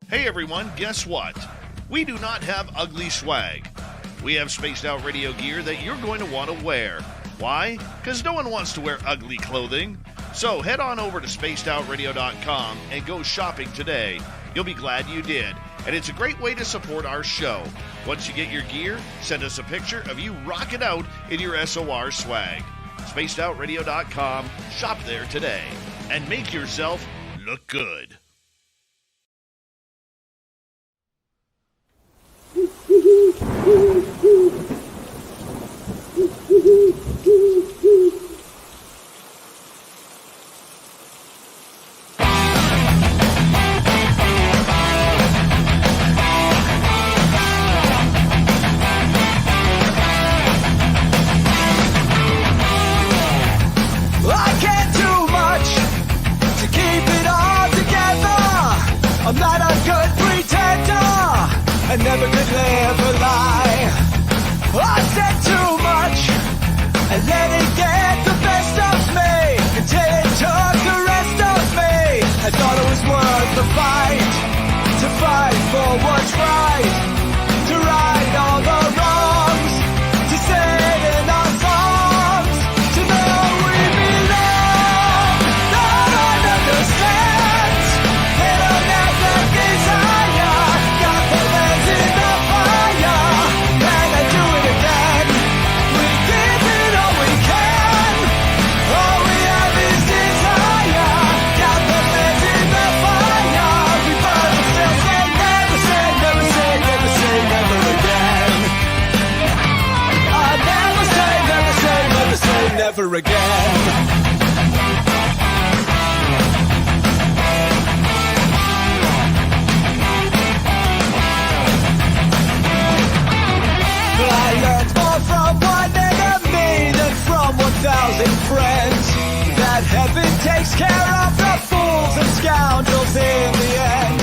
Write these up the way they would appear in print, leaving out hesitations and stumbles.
Hey everyone, guess what? We do not have ugly swag. We have spaced out radio gear that you're going to want to wear. Why? Because no one wants to wear ugly clothing. So head on over to spacedoutradio.com and go shopping today. You'll be glad you did. And it's a great way to support our show. Once you get your gear, send us a picture of you rocking out in your SOR swag. spacedoutradio.com, shop there today, and make yourself look good. I'm not a good pretender, I never could live a lie. I said too much, and let it get the best of me, until it took the rest of me. I thought it was worth the fight, to fight for what's right, to right all the wrongs, to sing in our songs, to know we belong. No one understands, they don't have the desire, got the legs in the fire, and I do it again. We give it all we can, all we have is desire, got the legs in the fire, we burn ourselves and never say, never say, never say, never again. I never say, never say, never say, never again. I learned more from one enemy than from 1,000 friends. That heaven takes care of the fools and scoundrels in the end.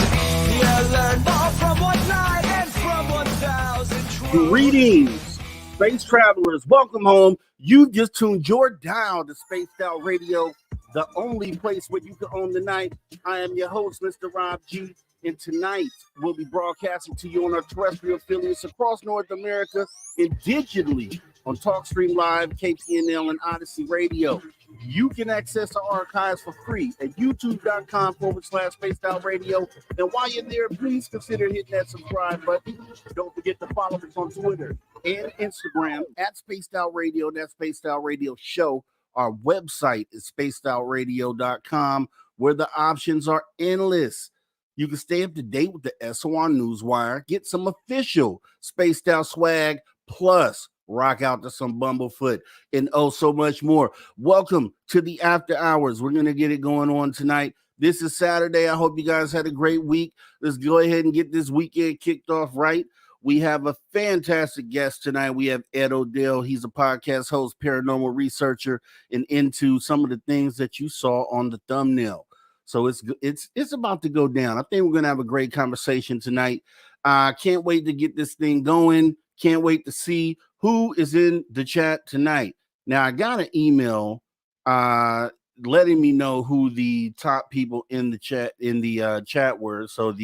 You learn more from one lie than from 1,000 trolls. Greetings, space travelers. Welcome home. You just tuned your dial to Spaced Out Radio, the only place where you can own the night. I am your host, Mr. Rob G. And tonight, we'll be broadcasting to you on our terrestrial affiliates across North America and digitally on TalkStream Live, KPNL, and Odyssey Radio. You can access our archives for free at youtube.com/Spaced Out Radio. And while you're there, please consider hitting that subscribe button. Don't forget to follow us on Twitter and Instagram at Spaced Out Radio. That's Spaced Out Radio Show. Our website is spacedoutradio.com, where the options are endless. You can stay up to date with the SOR Newswire, get some official Spaced Out swag, plus rock out to some Bumblefoot, and oh, so much more. Welcome to the After Hours. We're going to get it going on tonight. This is Saturday. I hope you guys had a great week. Let's go ahead and get this weekend kicked off right. We have a fantastic guest tonight. We have Ed Odell. He's a podcast host, paranormal researcher, and into some of the things that you saw on the thumbnail. So it's about to go down. I think we're going to have a great conversation tonight. Can't wait to get this thing going. Can't wait to see who is in the chat tonight. Now, I got an email letting me know who the top people in the chat were. So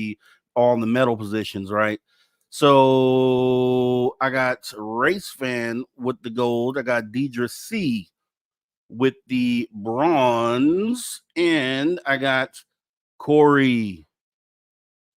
all the metal positions, right? So I got Race Fan with the gold. I got Deidre C with the bronze, and I got Corey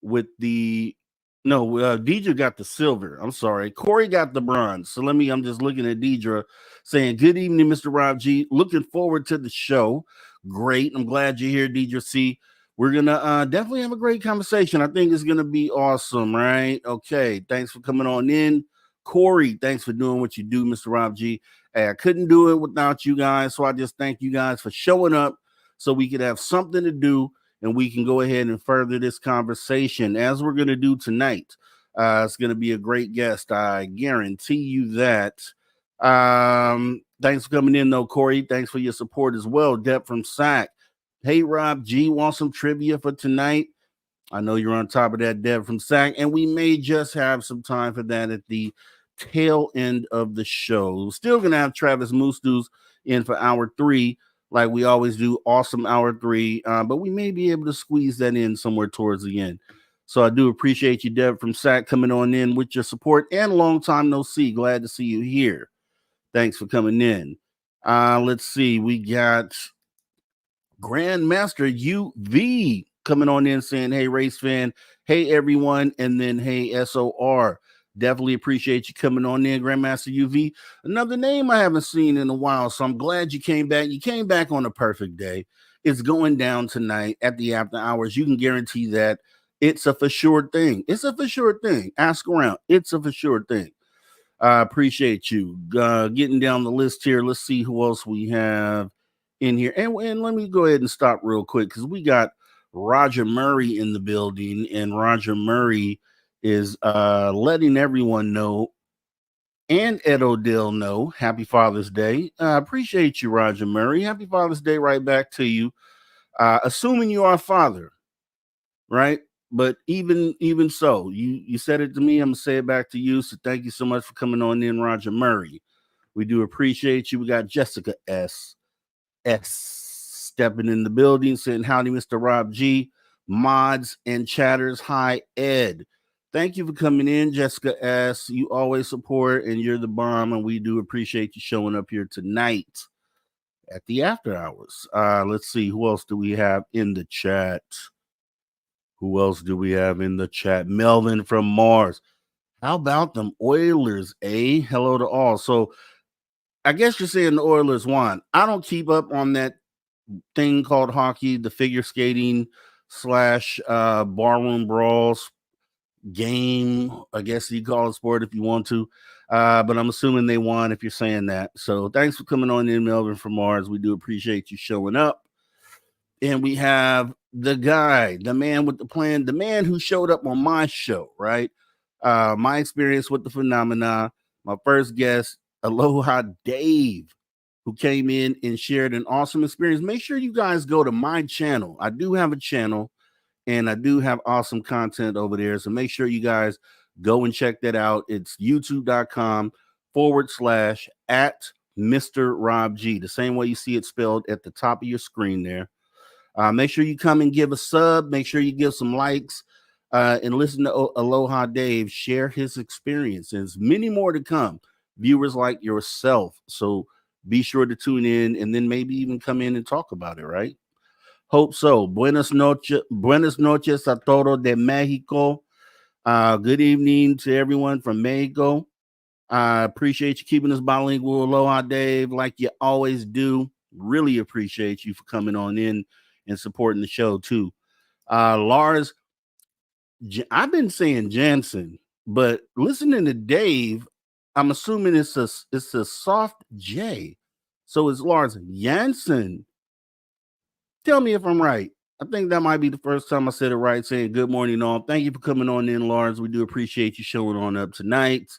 with Deidre got the silver. I'm sorry. Corey got the bronze. So I'm just looking at Deidre saying, good evening, Mr. Rob G. Looking forward to the show. Great. I'm glad you're here, Deidre C. We're going to definitely have a great conversation. I think it's going to be awesome, right? Okay. Thanks for coming on in. Corey, thanks for doing what you do, Mr. Rob G. Hey, I couldn't do it without you guys, so I just thank you guys for showing up so we could have something to do and we can go ahead and further this conversation as we're going to do tonight. It's going to be a great guest. I guarantee you that. Thanks for coming in, though, Corey. Thanks for your support as well. Deb from SAC. Hey, Rob G, want some trivia for tonight? I know you're on top of that, Deb from SAC, and we may just have some time for that at the tail end of the show. Still gonna have Travis Moosdoos in for hour 3, like we always do. Awesome hour 3, but we may be able to squeeze that in somewhere towards the end. So I do appreciate you, Deb from SAC, coming on in with your support, and long time no see. Glad to see you here. Thanks for coming in. Let's see. We got Grandmaster UV coming on in saying, hey, race fan. Hey, everyone. And then, hey, SOR. Definitely appreciate you coming on in, Grandmaster UV. Another name I haven't seen in a while, so I'm glad you came back. You came back on a perfect day. It's going down tonight at the after hours. You can guarantee that it's a for sure thing. It's a for sure thing. Ask around. It's a for sure thing. I appreciate you getting down the list here. Let's see who else we have in here. And let me go ahead and stop real quick because we got Roger Murray in the building, and Roger Murray is letting everyone know, and Ed Odell know, happy Father's Day. I appreciate you, Roger Murray. Happy Father's Day right back to you. Assuming you are a father, right? But even so, you said it to me, I'm gonna say it back to you. So thank you so much for coming on in, Roger Murray. We do appreciate you. We got Jessica S stepping in the building, saying howdy, Mr. Rob G, mods and chatters. Hi, Ed. Thank you for coming in, Jessica S. You always support, and you're the bomb, and we do appreciate you showing up here tonight at the after hours. Let's see, who else do we have in the chat? Who else do we have in the chat? Melvin from Mars. How about them Oilers, eh? Hello to all. So I guess you're saying the Oilers won. I don't keep up on that thing called hockey, the figure skating / barroom brawls game. I guess you call it sport if you want to. But I'm assuming they won if you're saying that. So thanks for coming on in, Melvin from Mars. We do appreciate you showing up. And we have the guy, the man with the plan, the man who showed up on my show, right? My experience with the phenomena, my first guest, Aloha Dave, who came in and shared an awesome experience. Make sure you guys go to my channel. I do have a channel, and I do have awesome content over there. So make sure you guys go and check that out. It's youtube.com/ at Mr. Rob G, the same way you see it spelled at the top of your screen there. Make sure you come and give a sub. Make sure you give some likes and listen to Aloha Dave share his experiences. Many more to come. Viewers like yourself. So be sure to tune in and then maybe even come in and talk about it, right? Hope so. Buenas noches a todo de Mexico. Good evening to everyone from Mexico. I appreciate you keeping us bilingual, Aloha Dave, like you always do. Really appreciate you for coming on in and supporting the show too. Lars, I've been saying Jansen, but listening to Dave, I'm assuming it's a soft J. So it's Lars Jansen. Tell me if I'm right. I think that might be the first time I said it right, saying good morning all. Thank you for coming on in, Lars. We do appreciate you showing on up tonight.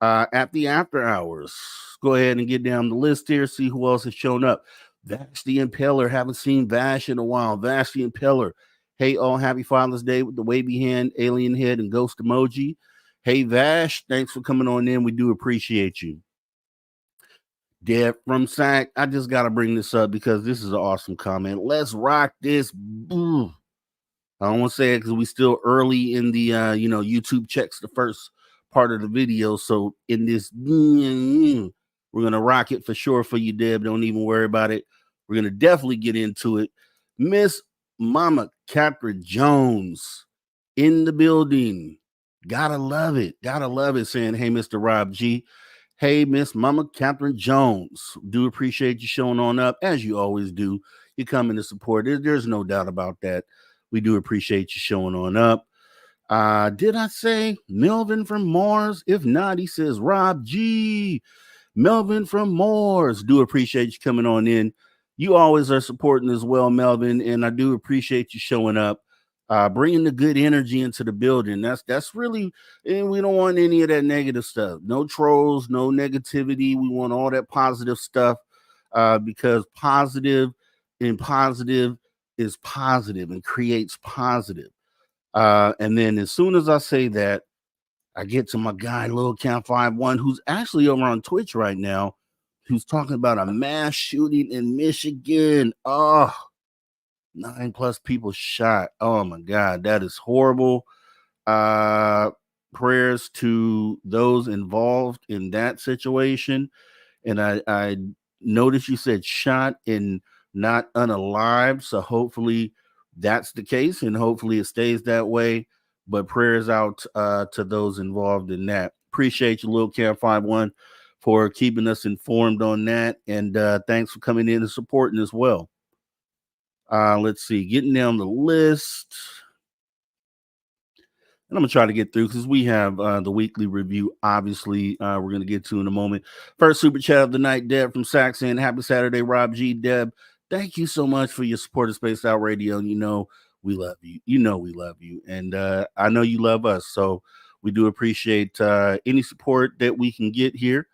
At the after hours, go ahead and get down the list here, see who else has shown up. Vash the Impeller, haven't seen Vash in a while. Vash the Impeller, hey all, happy Father's Day with the wavy hand, alien head, and ghost emoji. Hey Vash, thanks for coming on in. We do appreciate you. Deb from SAC, I just got to bring this up because this is an awesome comment. Let's rock this. Boo. I don't want to say it because we still early in the, YouTube checks the first part of the video. So in this, we're going to rock it for sure for you, Deb. Don't even worry about it. We're going to definitely get into it. Miss Mama Catherine Jones in the building. Gotta love it. Gotta love it. Saying, hey, Mr. Rob G. Hey, Miss Mama Catherine Jones. Do appreciate you showing on up, as you always do. You come in to support. There's no doubt about that. We do appreciate you showing on up. Did I say Melvin from Mars? If not, he says Rob G. Melvin from Mars. Do appreciate you coming on in. You always are supporting as well, Melvin, and I do appreciate you showing up, bringing the good energy into the building. That's really, and we don't want any of that negative stuff. No trolls, no negativity. We want all that positive stuff because positive is positive and creates positive. And then as soon as I say that, I get to my guy, Lil Count 51, who's actually over on Twitch right now, who's talking about a mass shooting in Michigan. Oh, 9+ people shot. Oh my God, that is horrible. Prayers to those involved in that situation. And I noticed you said shot and not unalive. So hopefully that's the case, and hopefully it stays that way. But prayers out to those involved in that. Appreciate you, Lil Cam 51, for keeping us informed on that. And thanks for coming in and supporting as well. Let's see, getting down the list. And I'm going to try to get through because we have the weekly review, obviously, we're going to get to in a moment. First super chat of the night, Deb from Saxon. Happy Saturday, Rob G. Deb, thank you so much for your support of Spaced Out Radio. And you know we love you. You know we love you. And I know you love us. So we do appreciate any support that we can get here.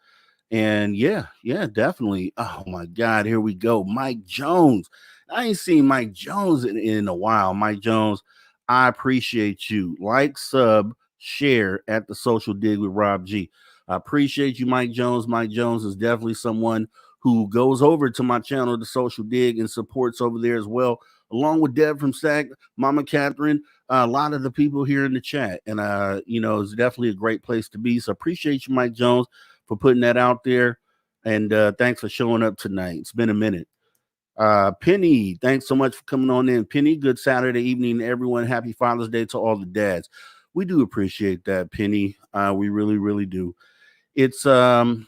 And yeah, definitely. Oh my God, here we go. Mike Jones. I ain't seen Mike Jones in a while. Mike Jones, I appreciate you. Like, sub, share at the Social Dig with Rob G. I appreciate you, Mike Jones. Mike Jones is definitely someone who goes over to my channel, the Social Dig, and supports over there as well, along with Deb from SAC, Mama Catherine, a lot of the people here in the chat. And, it's definitely a great place to be. So appreciate you, Mike Jones, for putting that out there. And thanks for showing up tonight. It's been a minute. Penny, thanks so much for coming on in. Penny, good Saturday evening, everyone. Happy Father's Day to all the dads. We do appreciate that, Penny. We really, really do. It's, you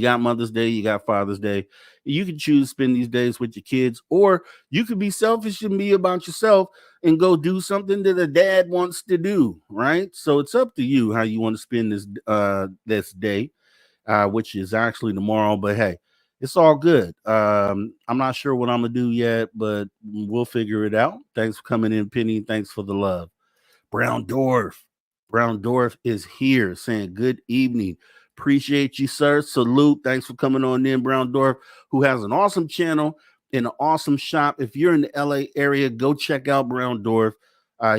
got Mother's Day, you got Father's Day. You can choose to spend these days with your kids, or you could be selfish and be about yourself and go do something that a dad wants to do, right? So it's up to you how you want to spend this day, which is actually tomorrow. But hey, it's all good. I'm not sure what I'm gonna do yet, but we'll figure it out. Thanks for coming in, Penny. Thanks for the love. Brown Dwarf is here saying good evening. Appreciate you, sir. Salute. Thanks for coming on in, Brown Dwarf, who has an awesome channel and an awesome shop. If you're in the LA area, go check out Brown Dwarf.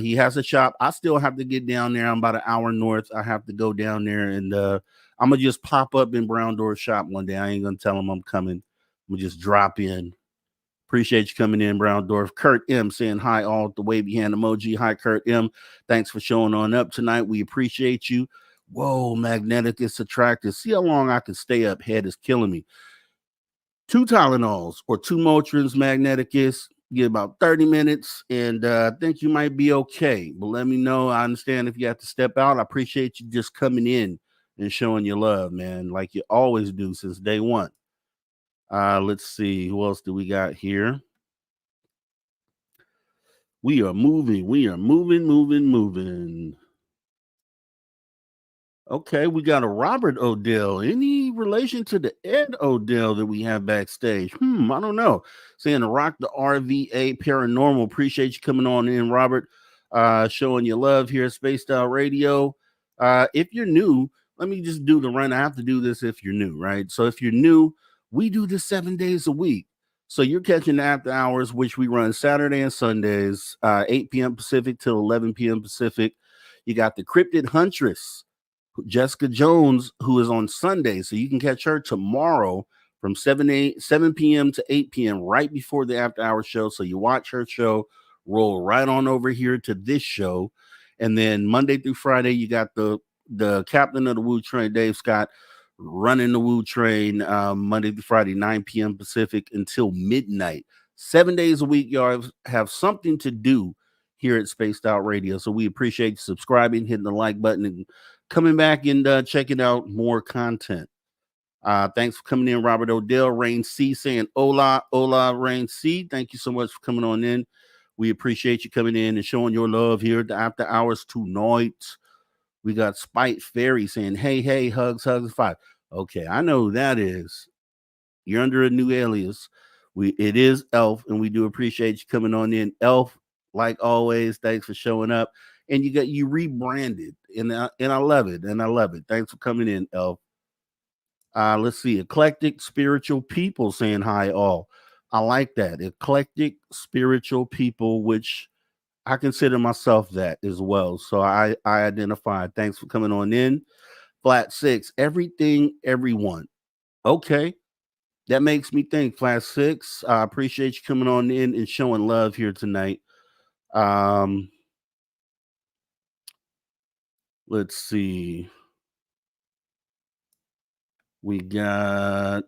He has a shop. I still have to get down there. I'm about an hour north. I have to go down there, and I'm gonna just pop up in Brown Dwarf's shop one day. I ain't gonna tell him I'm coming. I'm gonna just drop in. Appreciate you coming in, Brown Dwarf. Kurt M saying hi, all the wavy hand emoji. Hi, Kurt M. Thanks for showing on up tonight. We appreciate you. Whoa, magnetic is attractive. See how long I can stay up. Head is killing me. 2 Tylenols or 2 Motrins, magnetic is. Get about 30 minutes, and I think you might be okay. But let me know. I understand if you have to step out. I appreciate you just coming in and showing your love, man, like you always do since day one. Let's see. Who else do we got here? We are moving. Moving. Okay, we got a Robert Odell. Any relation to the Ed Odell that we have backstage? I don't know. Saying rock the RVA Paranormal. Appreciate you coming on in, Robert. Showing your love here at Spaced Out Radio. If you're new, let me just do the run. I have to do this if you're new, right? So if you're new, we do this 7 days a week. So you're catching the after hours, which we run Saturday and Sundays, 8 p.m. Pacific till 11 p.m. Pacific. You got the Cryptid Huntress, Jessica Jones, who is on Sunday. So you can catch her tomorrow from 7 p.m. to 8 p.m. right before the after hour show. So you watch her show, roll right on over here to this show. And then Monday through Friday, you got the captain of the Woo Train, Dave Scott, running the Woo Train Monday through Friday, 9 p.m. Pacific until midnight. 7 days a week, y'all have something to do here at Spaced Out Radio. So we appreciate you subscribing, hitting the like button, and coming back and checking out more content. Thanks for coming in, Robert Odell. Rain C saying hola, Rain C. Thank you so much for coming on in. We appreciate you coming in and showing your love here at the after hours tonight. We got Spite Fairy saying, hey, hugs, 5. Okay, I know who that is. You're under a new alias. It is Elf, and we do appreciate you coming on in. Elf, like always, thanks for showing up. And you rebranded, and I love it. Thanks for coming in, Elf. Let's see, Eclectic Spiritual People saying hi, all. I like that. Eclectic Spiritual People, which I consider myself that as well. So I identify. Thanks for coming on in. Flat 6, everything, everyone. Okay. that makes me think, Flash 6. I appreciate you coming on in and showing love here tonight. Let's see. We got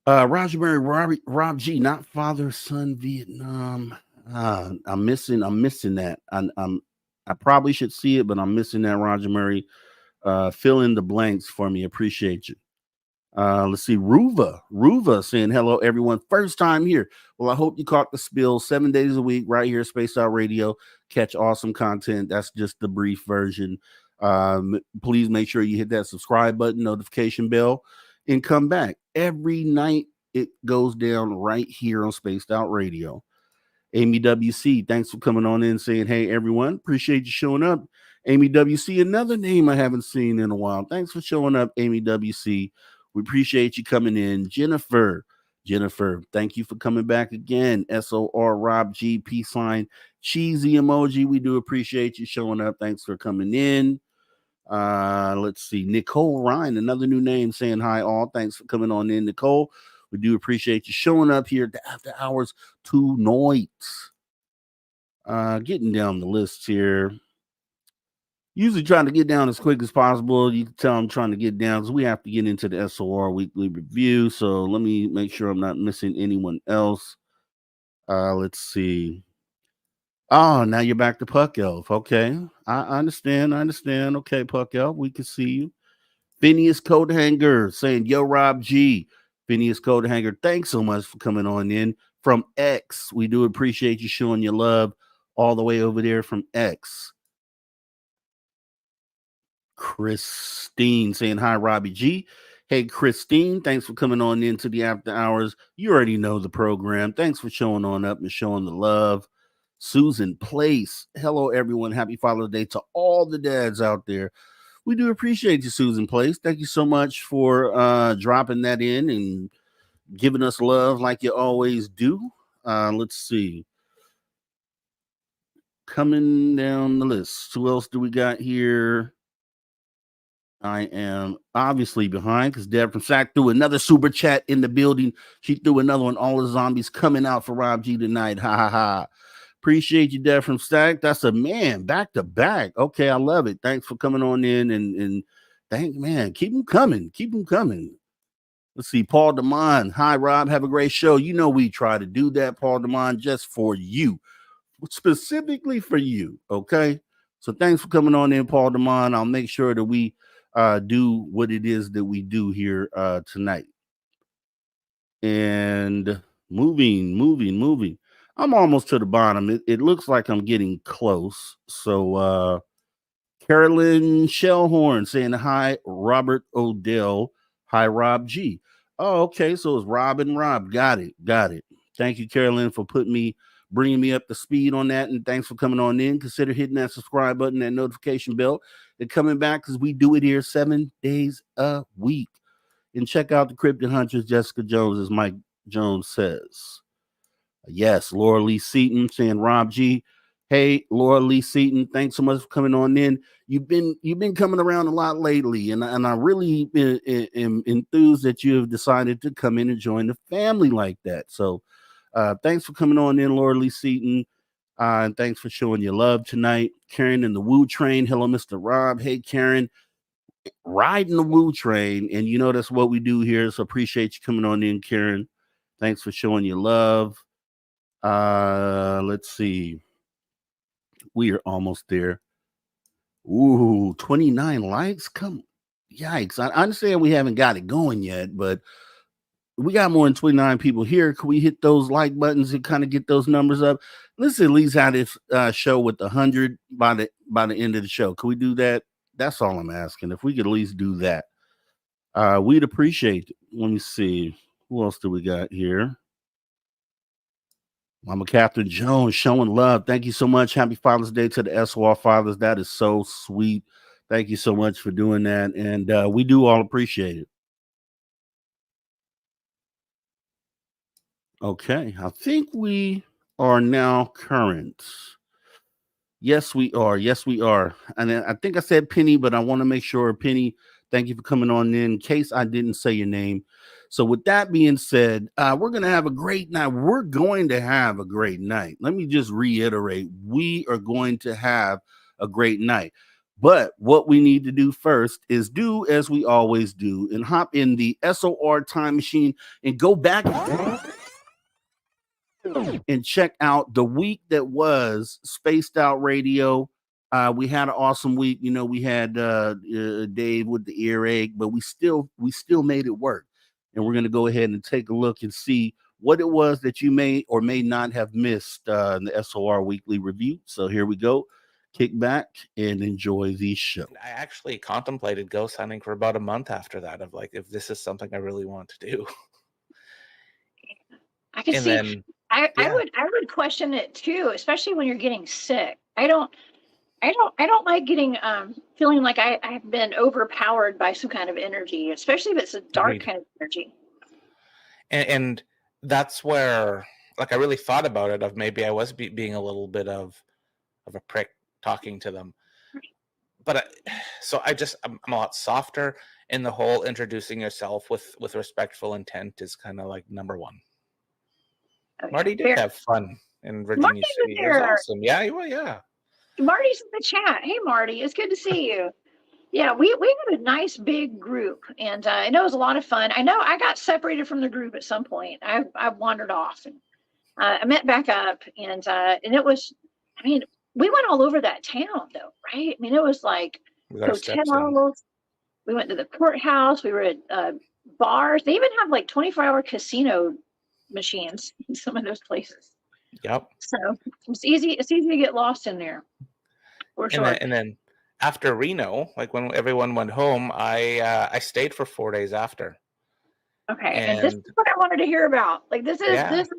Roger Murray, Rob G, not father, son, Vietnam. I'm missing that. I probably should see it, but I'm missing that, Roger Murray. Fill in the blanks for me. Appreciate you. Let's see. Ruva saying hello, everyone. First time here. Well, I hope you caught the spill 7 days a week right here, Spaced Out Radio. Catch awesome content. That's just the brief version. Please make sure you hit that subscribe button, notification bell, and come back. Every night it goes down right here on Spaced Out Radio. Amy WC, thanks for coming on in saying, hey, everyone. Appreciate you showing up. Amy WC, another name I haven't seen in a while. Thanks for showing up, Amy WC. We appreciate you coming in. Jennifer, thank you for coming back again. SOR Rob G, peace sign, cheesy emoji. We do appreciate you showing up. Thanks for coming in. Let's see. Nicole Ryan, another new name saying hi all. Thanks for coming on in, Nicole. We do appreciate you showing up here after hours tonight. Getting down the list here. Usually trying to get down as quick as possible. You can tell I'm trying to get down because we have to get into the SOR weekly review. So let me make sure I'm not missing anyone else. Let's see. Oh, now you're back to Puck Elf. Okay. I understand. Okay, Puck Elf, we can see you. Phineas Coathanger saying, yo, Rob G. Phineas Coathanger, thanks so much for coming on in from X. We do appreciate you showing your love all the way over there from X. Christine saying, hi, Robbie G. Hey, Christine, thanks for coming on into the after hours. You already know the program. Thanks for showing on up and showing the love. Susan Place, hello, everyone. Happy Father's Day to all the dads out there. We do appreciate you, Susan Place. Thank you so much for dropping that in and giving us love like you always do. Let's see. Coming down the list. Who else do we got here? I am obviously behind because Deb from Sac threw another super chat in the building. She threw another one. All the zombies coming out for Rob G tonight. Ha ha ha. Appreciate you, Deb from Stack. That's a man back to back. Okay, I love it. Thanks for coming on in and man. Keep them coming. Let's see, Paul DeMond. Hi, Rob. Have a great show. You know we try to do that, Paul DeMond, just for you, specifically for you. Okay, so thanks for coming on in, Paul DeMond. I'll make sure that we do what it is that we do here tonight. And moving. I'm almost to the bottom. It looks like I'm getting close. So Carolyn Shellhorn saying hi, Robert Odell. Hi, Rob G. Oh, okay. So it's Rob and Rob. Got it. Thank you, Carolyn, for bringing me up to speed on that. And thanks for coming on in. Consider hitting that subscribe button, that notification bell, and coming back because we do it here 7 days a week. And check out the Cryptid Hunters, Jessica Jones, as Mike Jones says. Yes, Laura Lee Seaton saying Rob G. Hey, Laura Lee Seaton, thanks so much for coming on in. You've been coming around a lot lately, and I really am enthused that you have decided to come in and join the family like that. So thanks for coming on in, Laura Lee Seaton, and thanks for showing your love tonight. Karen in the Woo Train. Hello, Mr. Rob. Hey, Karen. Riding the Woo Train, and you know that's what we do here, so appreciate you coming on in, Karen. Thanks for showing your love. Let's see. We are almost there. Ooh, 29 likes. Yikes. I understand we haven't got it going yet, but we got more than 29 people here. Can we hit those like buttons and kind of get those numbers up? Let's at least have this show with 100 by the end of the show. Can we do that? That's all I'm asking. If we could at least do that, we'd appreciate it. Let me see. Who else do we got here? Mama Catherine Jones showing love. Thank you so much. Happy Father's Day to the SOR fathers. That is so sweet. Thank you so much for doing that. And we do all appreciate it. Okay. I think we are now current. Yes, we are. And I think I said Penny, but I want to make sure, Penny, Thank you for coming on in case I didn't say your name. So with that being said, we're going to have a great night. We're going to have a great night. Let me just reiterate, we are going to have a great night. But what we need to do first is do as we always do and hop in the SOR time machine and go back and check out the week that was Spaced Out Radio. We had an awesome week. You know, we had Dave with the earache, but we still made it work. And we're going to go ahead and take a look and see what it was that you may or may not have missed in the SOR weekly review. So here we go. Kick back and enjoy the show. I actually contemplated ghost hunting for about a month after that, of like, if this is something I really want to do. I can And see. then, I yeah. would question it too, especially when you're getting sick. I don't like getting feeling like I've been overpowered by some kind of energy, especially if it's a dark Agreed. kind of energy. And that's where, like, I really thought about it, of maybe I was being a little bit of a prick talking to them. But I'm a lot softer, and the whole introducing yourself with respectful intent is kind of like number one. Okay. Marty did have fun in Virginia Marty was City. It was there. awesome. Yeah, yeah. Marty's in the chat. Hey, Marty, it's good to see you. Yeah, we had a nice big group, and I know it was a lot of fun. I know I got separated from the group at some point. I wandered off, and I met back up, and it was, I mean, we went all over that town, though, right? I mean, it was like We got our steps in. hotels. We went to the courthouse. We were at bars. They even have like 24-hour casino machines in some of those places. Yep. So it's easy to get lost in there, for sure. And then after Reno, like when everyone went home, I stayed for 4 days after. Okay, and this is what I wanted to hear about. Like this is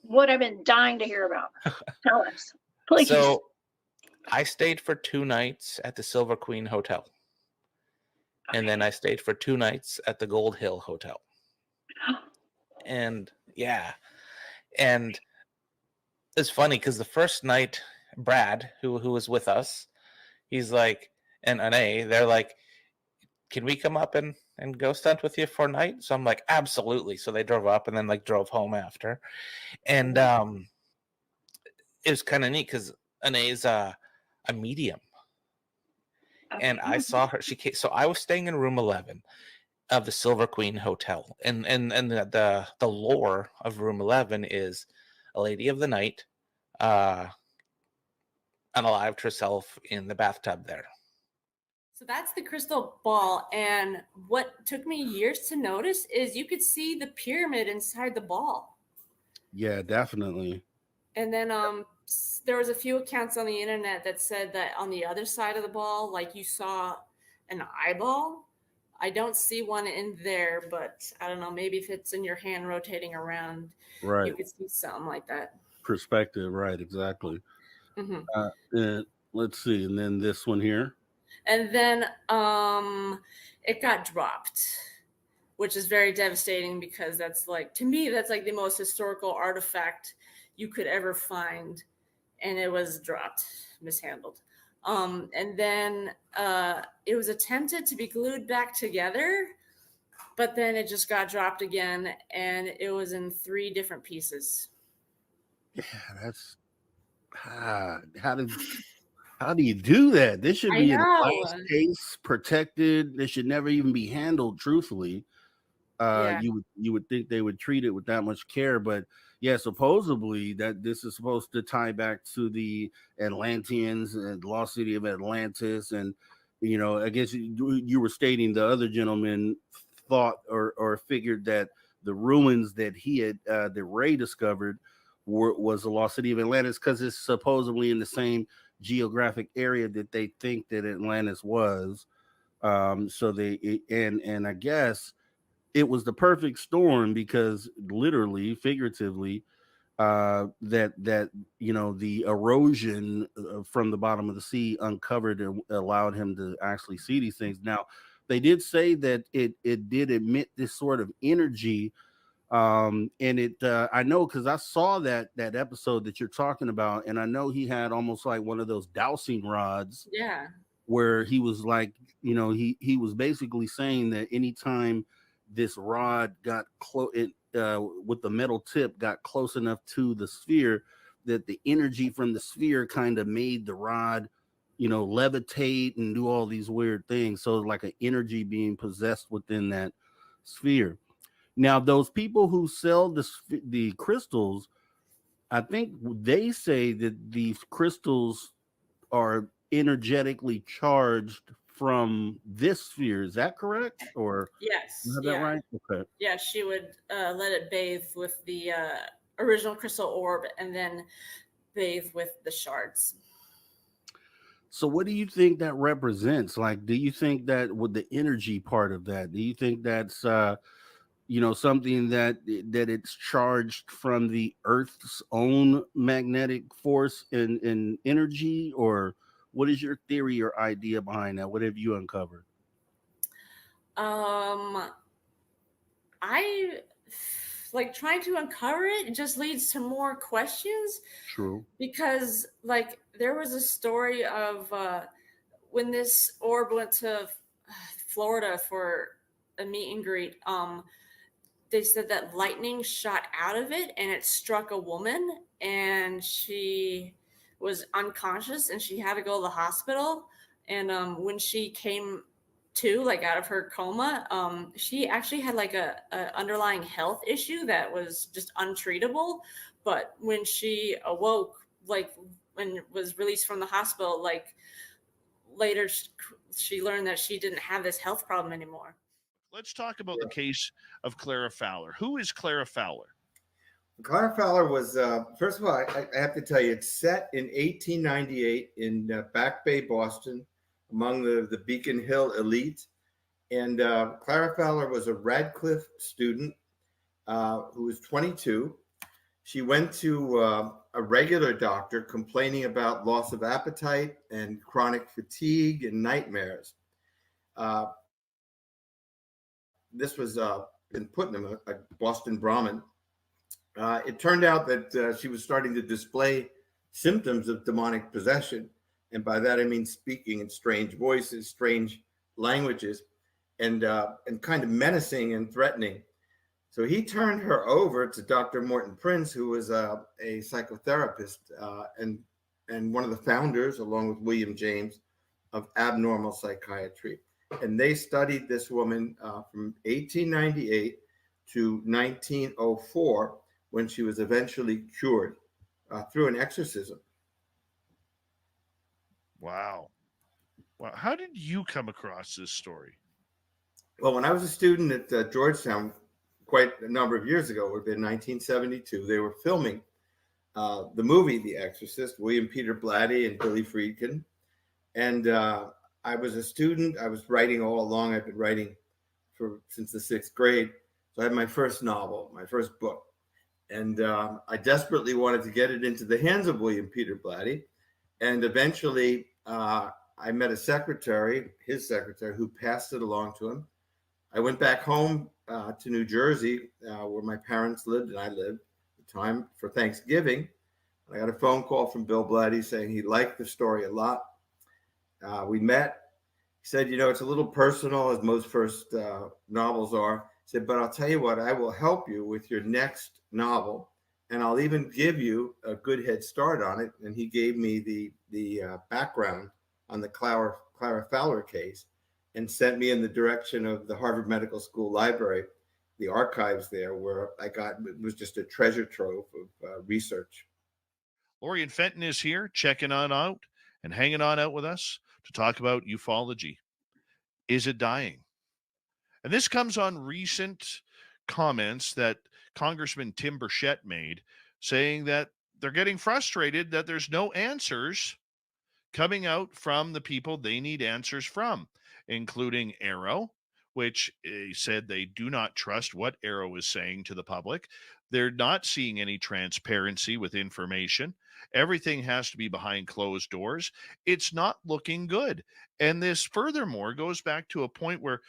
what I've been dying to hear about. Tell us, please. So I stayed for 2 nights at the Silver Queen Hotel. Okay. And then I stayed for 2 nights at the Gold Hill Hotel. And yeah. And it's funny because the first night, Brad, who was with us, he's like, and they're like, can we come up and ghost hunt with you for a night? So I'm like, absolutely. So they drove up and then like drove home after. And it was kind of neat because Anae's a medium. And I saw her. She came, so I was staying in room 11 of the Silver Queen Hotel. And the lore of room 11 is a lady of the night unalived herself in the bathtub there. So that's the crystal ball. And what took me years to notice is you could see the pyramid inside the ball. Yeah, definitely. And then there was a few accounts on the internet that said that on the other side of the ball, like you saw an eyeball. I don't see one in there, but I don't know, maybe if it's in your hand rotating around, right, you could see something like that. Perspective, right, exactly. Mm-hmm. Let's see, and then this one here. And then it got dropped, which is very devastating because that's like, to me, that's like the most historical artifact you could ever find. And it was dropped, mishandled. And then it was attempted to be glued back together, but then it just got dropped again, and it was in 3 different pieces. Yeah, that's how do you do that? This should be in a glass case, protected. This should never even be handled. Truthfully, you would think they would treat it with that much care, but yeah, supposedly that this is supposed to tie back to the Atlanteans and the lost city of Atlantis, and you know, I guess you were stating the other gentleman thought or figured that the ruins that he had that Ray discovered was the lost city of Atlantis because it's supposedly in the same geographic area that they think that Atlantis was. So and I guess it was the perfect storm because literally, figuratively, that you know, the erosion from the bottom of the sea uncovered and allowed him to actually see these things. Now, they did say that it did emit this sort of energy. And it I know because I saw that episode that you're talking about, and I know he had almost like one of those dowsing rods, where he was like, he was basically saying that anytime this rod got close, with the metal tip got close enough to the sphere, that the energy from the sphere kind of made the rod, levitate and do all these weird things. So like an energy being possessed within that sphere. Now, those people who sell the crystals, I think they say that these crystals are energetically charged from this sphere. Is that correct? Or Yes. is that right? Okay. Yeah, she would let it bathe with the original crystal orb and then bathe with the shards. So what do you think that represents? Like, do you think that with the energy part of that, do you think that's something that it's charged from the Earth's own magnetic force and energy? Or what is your theory or idea behind that? What have you uncovered? I like trying to uncover it. It just leads to more questions. True. Because like there was a story of when this orb went to Florida for a meet and greet. They said that lightning shot out of it and it struck a woman and she was unconscious and she had to go to the hospital. And when she came to, like, out of her coma, she actually had like a underlying health issue that was just untreatable. But when she awoke, like when was released from the hospital, like later she learned that she didn't have this health problem anymore. Let's talk about the case of Clara Fowler. Who is Clara Fowler? Clara Fowler was, first of all, I have to tell you, it's set in 1898 in Back Bay, Boston, among the Beacon Hill elite. And Clara Fowler was a Radcliffe student who was 22. She went to a regular doctor complaining about loss of appetite and chronic fatigue and nightmares. This was in Putnam, a Boston Brahmin. It turned out that she was starting to display symptoms of demonic possession. And by that, I mean speaking in strange voices, strange languages, and kind of menacing and threatening. So he turned her over to Dr. Morton Prince, who was a psychotherapist and one of the founders, along with William James, of abnormal psychiatry. And they studied this woman from 1898 to 1904, when she was eventually cured through an exorcism. Wow. How did you come across this story? Well, when I was a student at Georgetown quite a number of years ago, it would have been 1972, they were filming the movie The Exorcist, William Peter Blatty and Billy Friedkin. And I was a student. I was writing all along. I've been writing since the 6th grade. So I had my first novel, my first book. And I desperately wanted to get it into the hands of William Peter Blatty. And eventually I met his secretary, who passed it along to him. I went back home to New Jersey, where my parents lived and I lived at the time, for Thanksgiving. I got a phone call from Bill Blatty saying he liked the story a lot. We met. He said, it's a little personal, as most first novels are. He said, but I'll tell you what, I will help you with your next novel, and I'll even give you a good head start on it. And he gave me the background on the Clara Fowler case and sent me in the direction of the Harvard Medical School Library, the archives there, where it was just a treasure trove of research. Lorian Fenton is here, checking on out and hanging on out with us to talk about ufology. Is it dying? And this comes on recent comments that Congressman Tim Burchett made, saying that they're getting frustrated that there's no answers coming out from the people they need answers from, including Arrow, which said they do not trust what Arrow is saying to the public. They're not seeing any transparency with information. Everything has to be behind closed doors. It's not looking good. And this furthermore goes back to a point where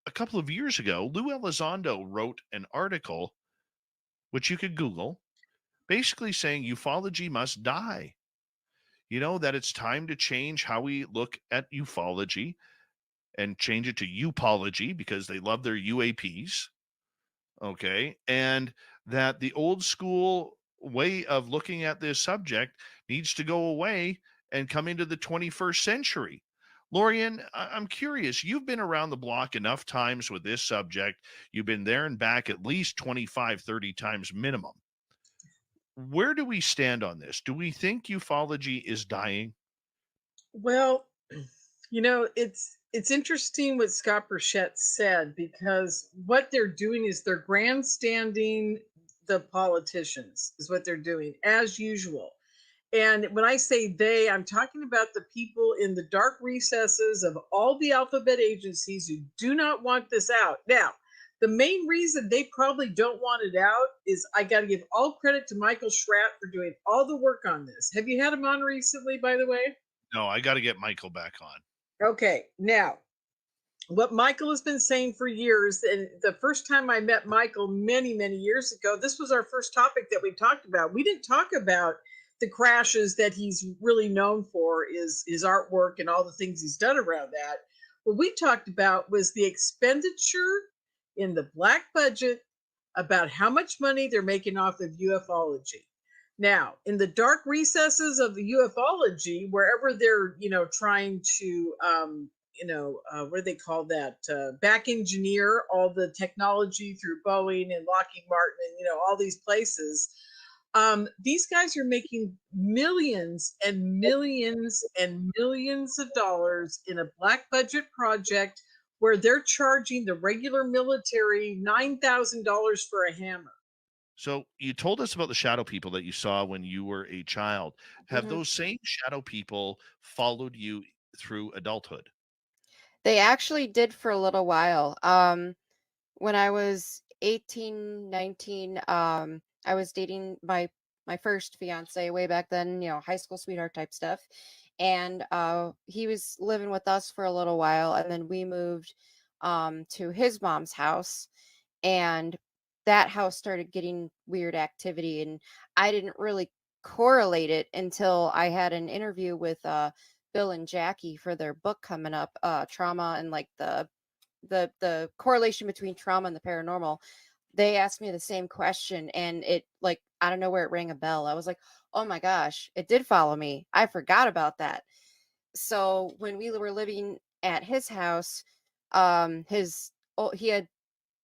a couple of years ago, Lou Elizondo wrote an article, which you could Google, basically saying ufology must die. that it's time to change how we look at ufology and change it to upology because they love their UAPs. Okay. And that the old school way of looking at this subject needs to go away and come into the 21st century. Lorian, I'm curious. You've been around the block enough times with this subject. You've been there and back at least 25, 30 times minimum. Where do we stand on this? Do we think ufology is dying? Well, it's interesting what Scott Burchett said, because what they're doing is they're grandstanding the politicians, is what they're doing, as usual. And when I say they, I'm talking about the people in the dark recesses of all the alphabet agencies who do not want this out. Now, the main reason they probably don't want it out is, I got to give all credit to Michael Schratt for doing all the work on this. Have you had him on recently, by the way? No, I got to get Michael back on. Okay, now, what Michael has been saying for years, and the first time I met Michael many, many years ago, this was our first topic that we talked about. We didn't talk about the crashes that he's really known for, is his artwork and all the things he's done around that. What we talked about was the expenditure in the black budget, about how much money they're making off of ufology. Now, in the dark recesses of the ufology, wherever they're, trying to, what do they call that? Back engineer all the technology through Boeing and Lockheed Martin and, all these places. These guys are making millions and millions and millions of dollars in a black budget project where they're charging the regular military $9,000 for a hammer. So you told us about the shadow people that you saw when you were a child. Have those same shadow people followed you through adulthood? They actually did for a little while. When I was 18, 19, I was dating my first fiance way back then, high school sweetheart type stuff. And he was living with us for a little while, and then we moved to his mom's house, and that house started getting weird activity, and I didn't really correlate it until I had an interview with Bill and Jackie for their book coming up, Trauma, and like the correlation between trauma and the paranormal. They asked me the same question, and it, like, I don't know where it rang a bell. I was like, oh my gosh, it did follow me. I forgot about that. So when we were living at his house, he had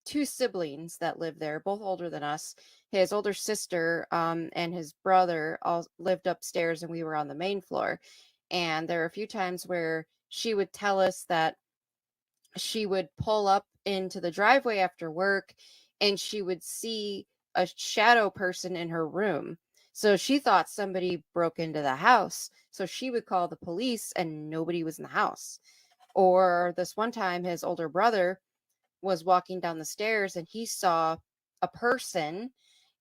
two siblings that lived there, both older than us. His older sister and his brother all lived upstairs, and we were on the main floor. And there were a few times where she would tell us that she would pull up into the driveway after work, and she would see a shadow person in her room. So she thought somebody broke into the house. So she would call the police, and nobody was in the house. Or this one time, his older brother was walking down the stairs, and he saw a person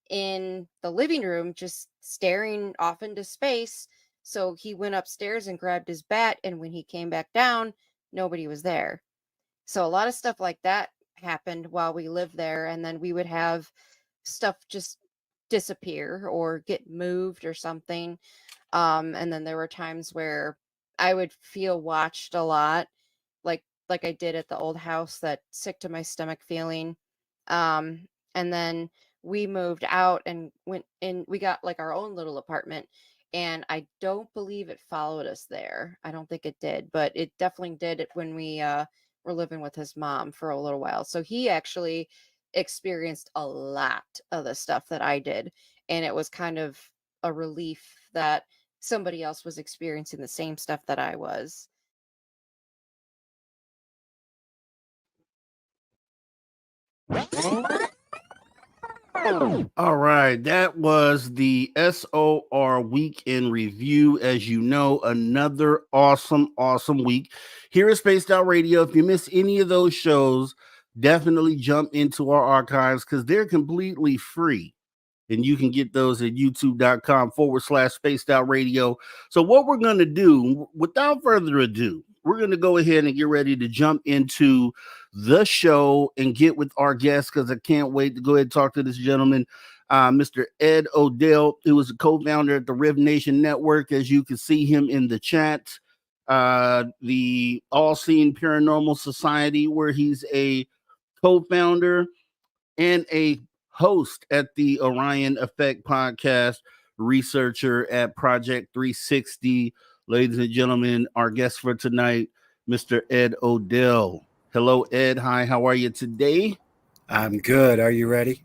in the living room just staring off into space. So he went upstairs and grabbed his bat, and when he came back down, nobody was there. So a lot of stuff like that happened while we lived there, and then we would have stuff just disappear or get moved or something. And then there were times where I would feel watched a lot, like I did at the old house, that sick to my stomach feeling. And then we moved out and went in, we got like our own little apartment, and I don't believe it followed us there. I don't think it did, but it definitely did it when we were living with his mom for a little while. So he actually experienced a lot of the stuff that I did, and it was kind of a relief that somebody else was experiencing the same stuff that I was. All right, that was the SOR Weekend Review. As you know, another awesome week here at Spaced Out Radio. If you miss any of those shows, definitely jump into our archives because they're completely free. And you can get those at youtube.com/Spaced Out Radio. So what we're going to do, without further ado, we're going to go ahead and get ready to jump into the show and get with our guest, because I can't wait to go ahead and talk to this gentleman. Mr. Ed Odell, who is a co-founder at the Riv Nation Network, as you can see him in the chat. The All Seeing Paranormal Society, where he's a co-founder and a host at the Orion Effect podcast, researcher at Project 360. Ladies and gentlemen, our guest for tonight, Mr. Ed Odell. Hello, Ed. Hi, how are you today? I'm good. Are you ready?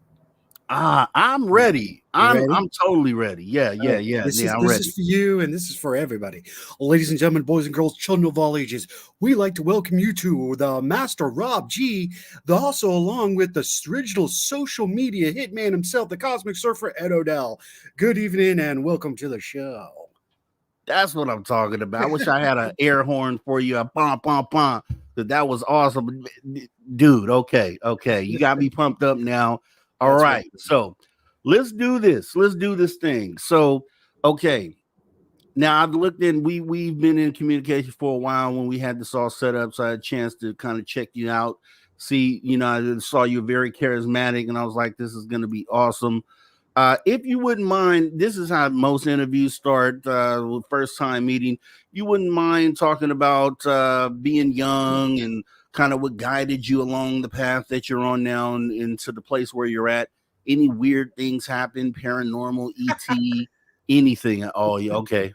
I'm ready. Ready? I'm totally ready. Yeah. This I'm is ready. for you, and this is for everybody. Ladies and gentlemen, boys and girls, children of all ages, we like to welcome you to the Master Rob G, also along with the original social media hitman himself, the Cosmic Surfer Ed Odell. Good evening, and welcome to the show. That's what I'm talking about. I wish I had an air horn for you. A pom pom pom. That was awesome, dude. Okay. You got me pumped up now. All That's right. So let's do this. Let's do this thing. So, okay. Now I've looked in. We've been in communication for a while when we had this all set up. So I had a chance to kind of check you out. See, I saw you very charismatic, and I was like, this is going to be awesome. If you wouldn't mind, this is how most interviews start with first time meeting. You wouldn't mind talking about being young and kind of what guided you along the path that you're on now and into the place where you're at. Any weird things happen, paranormal, ET, anything at all? Okay.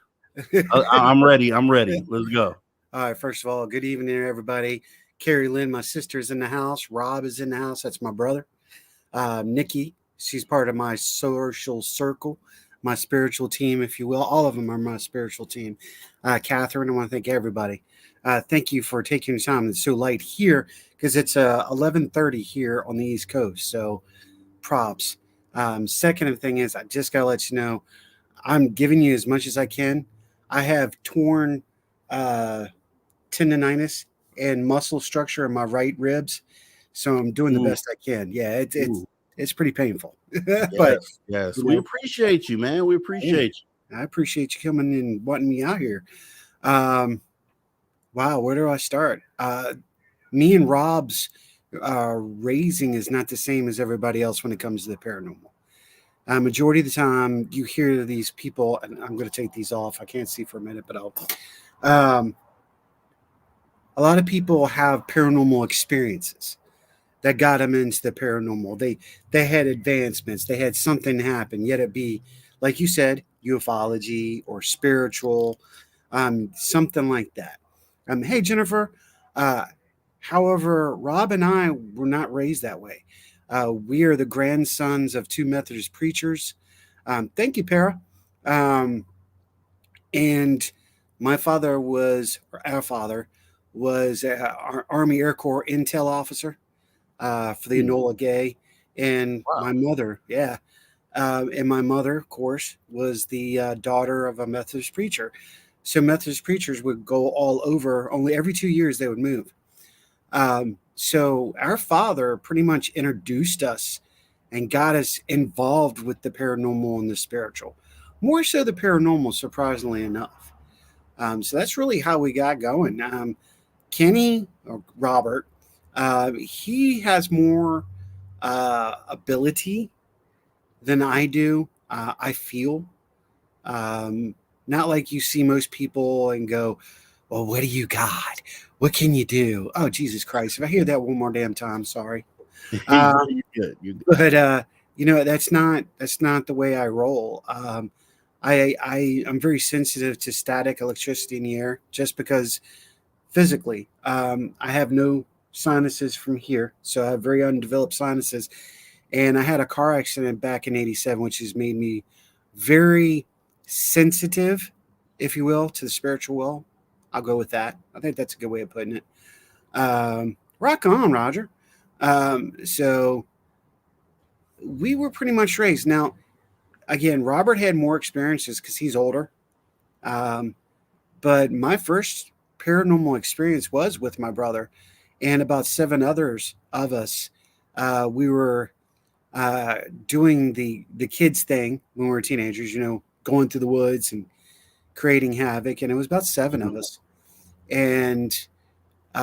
I'm ready. Let's go. All right. First of all, good evening, everybody. Carrie Lynn, my sister's in the house. Rob is in the house. That's my brother. Nikki, she's part of my social circle, my spiritual team, if you will. All of them are my spiritual team. Catherine, I want to thank everybody. Thank you for taking the time. It's so light here because it's 11:30 here on the East Coast. So props. Second thing is, I just got to let you know, I'm giving you as much as I can. I have torn tendonitis and muscle structure in my right ribs. So I'm doing the best I can. Yeah, it's pretty painful. But yes. We appreciate you, man. We appreciate you. I appreciate you coming and wanting me out here. Wow, where do I start? Me and Rob's raising is not the same as everybody else when it comes to the paranormal. Majority of the time, you hear these people, and I'm going to take these off. I can't see for a minute, but I'll. A lot of people have paranormal experiences that got them into the paranormal. They had advancements. They had something happen, yet it be, like you said, ufology or spiritual, something like that. Hey, Jennifer. However, Rob and I were not raised that way. We are the grandsons of two Methodist preachers. Thank you, Para. And my father was, or our father, was our Army Air Corps intel officer for the Enola Gay. And my mother, and my mother, of course, was the daughter of a Methodist preacher. So Methodist preachers would go all over. Only every 2 years they would move. So our father pretty much introduced us and got us involved with the paranormal and the spiritual. More so the paranormal, surprisingly enough. So that's really how we got going. Kenny, or Robert, he has more ability than I do. I feel. Not like you see most people and go, well, what do you got? What can you do? Oh, Jesus Christ. If I hear that one more damn time, sorry. You're good. But that's not the way I roll. I'm very sensitive to static, electricity in the air, just because physically, I have no sinuses from here. So I have very undeveloped sinuses. And I had a car accident back in 87, which has made me very sensitive, if you will, to the spiritual world. I'll go with that. I think that's a good way of putting it. Rock on, Roger. So we were pretty much raised. Now, again, Robert had more experiences because he's older. But my first paranormal experience was with my brother and about 7 others of us. We were doing the kids thing when we were teenagers, going through the woods and creating havoc. And it was about 7 of us. And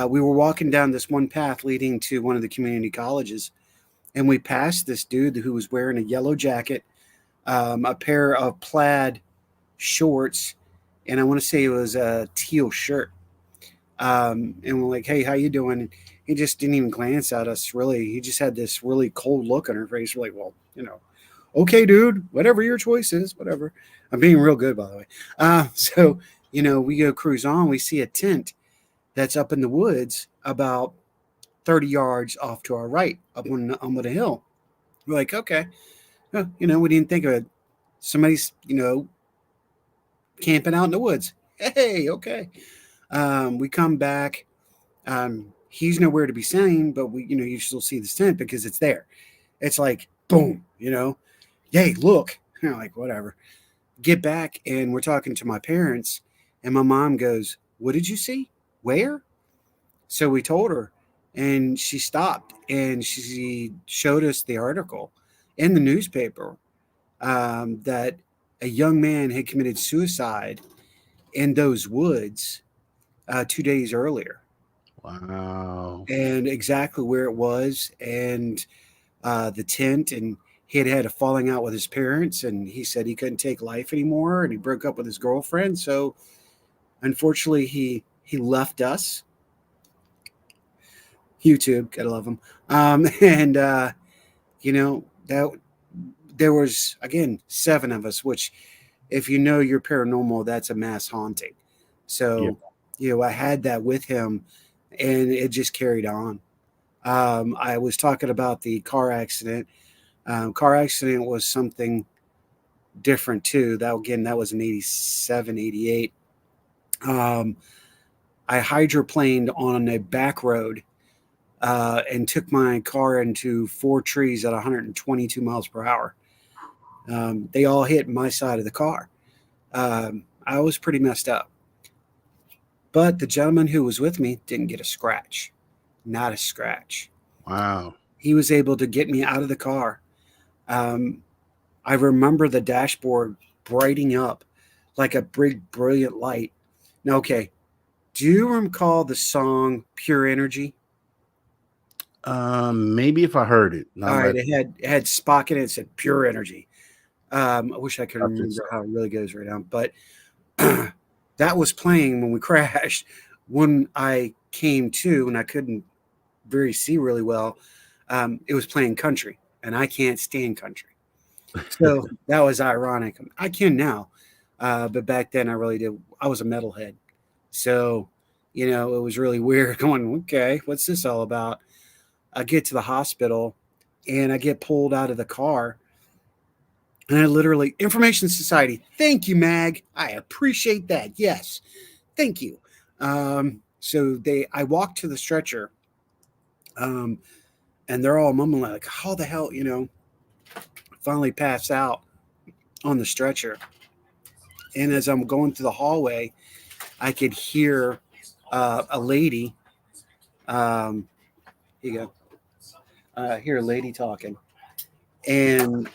we were walking down this one path leading to one of the community colleges. and we passed this dude who was wearing a yellow jacket, a pair of plaid shorts, and I want to say it was a teal shirt. And we're like, "Hey, how you doing?" And he just didn't even glance at us. Really, he just had this really cold look on her face. We're like, "Well, okay, dude, whatever your choice is, whatever." I'm being real good, by the way. So we go cruise on. We see a tent that's up in the woods about 30 yards off to our right, up on the hill. We're like, okay, we didn't think of it. Somebody's, camping out in the woods. Hey, okay. We come back. He's nowhere to be seen, but you still see this tent because it's there. It's like, boom, yay, look. Like, whatever. Get back, and we're talking to my parents, and my mom goes, "What did you see? Where?" So we told her, and she stopped, and she showed us the article in the newspaper that a young man had committed suicide in those woods 2 days earlier. Wow. And exactly where it was, and the tent, and he had a falling out with his parents, and he said he couldn't take life anymore, and he broke up with his girlfriend. So unfortunately, he left us. YouTube, gotta love him. And that there was, again, 7 of us, which, if you're paranormal, that's a mass haunting. So I had that with him, and it just carried on. I was talking about the car accident. Car accident was something different too. That was in 87, 88. I hydroplaned on a back road and took my car into 4 trees at 122 miles per hour. They all hit my side of the car. I was pretty messed up. But the gentleman who was with me didn't get a scratch. Not a scratch. Wow. He was able to get me out of the car. I remember the dashboard brightening up like a big, brilliant light. Now, okay, do you recall the song Pure Energy? Maybe if I heard it. All right, it had Spock in it. It said Pure Energy. I wish I could remember how it really goes right now. But that was playing when we crashed. When I came to, and I couldn't see really well, it was playing country, and I can't stand country. So that was ironic. I can now, but back then I really did. I was a metalhead. So, it was really weird going, okay, what's this all about? I get to the hospital, and I get pulled out of the car, and I literally, Information Society, thank you, Mag. I appreciate that. Yes, thank you. So I walked to the stretcher, and they're all mumbling like, how the hell, finally pass out on the stretcher. And as I'm going through the hallway, I could hear a lady. Here you go. Hear a lady talking, and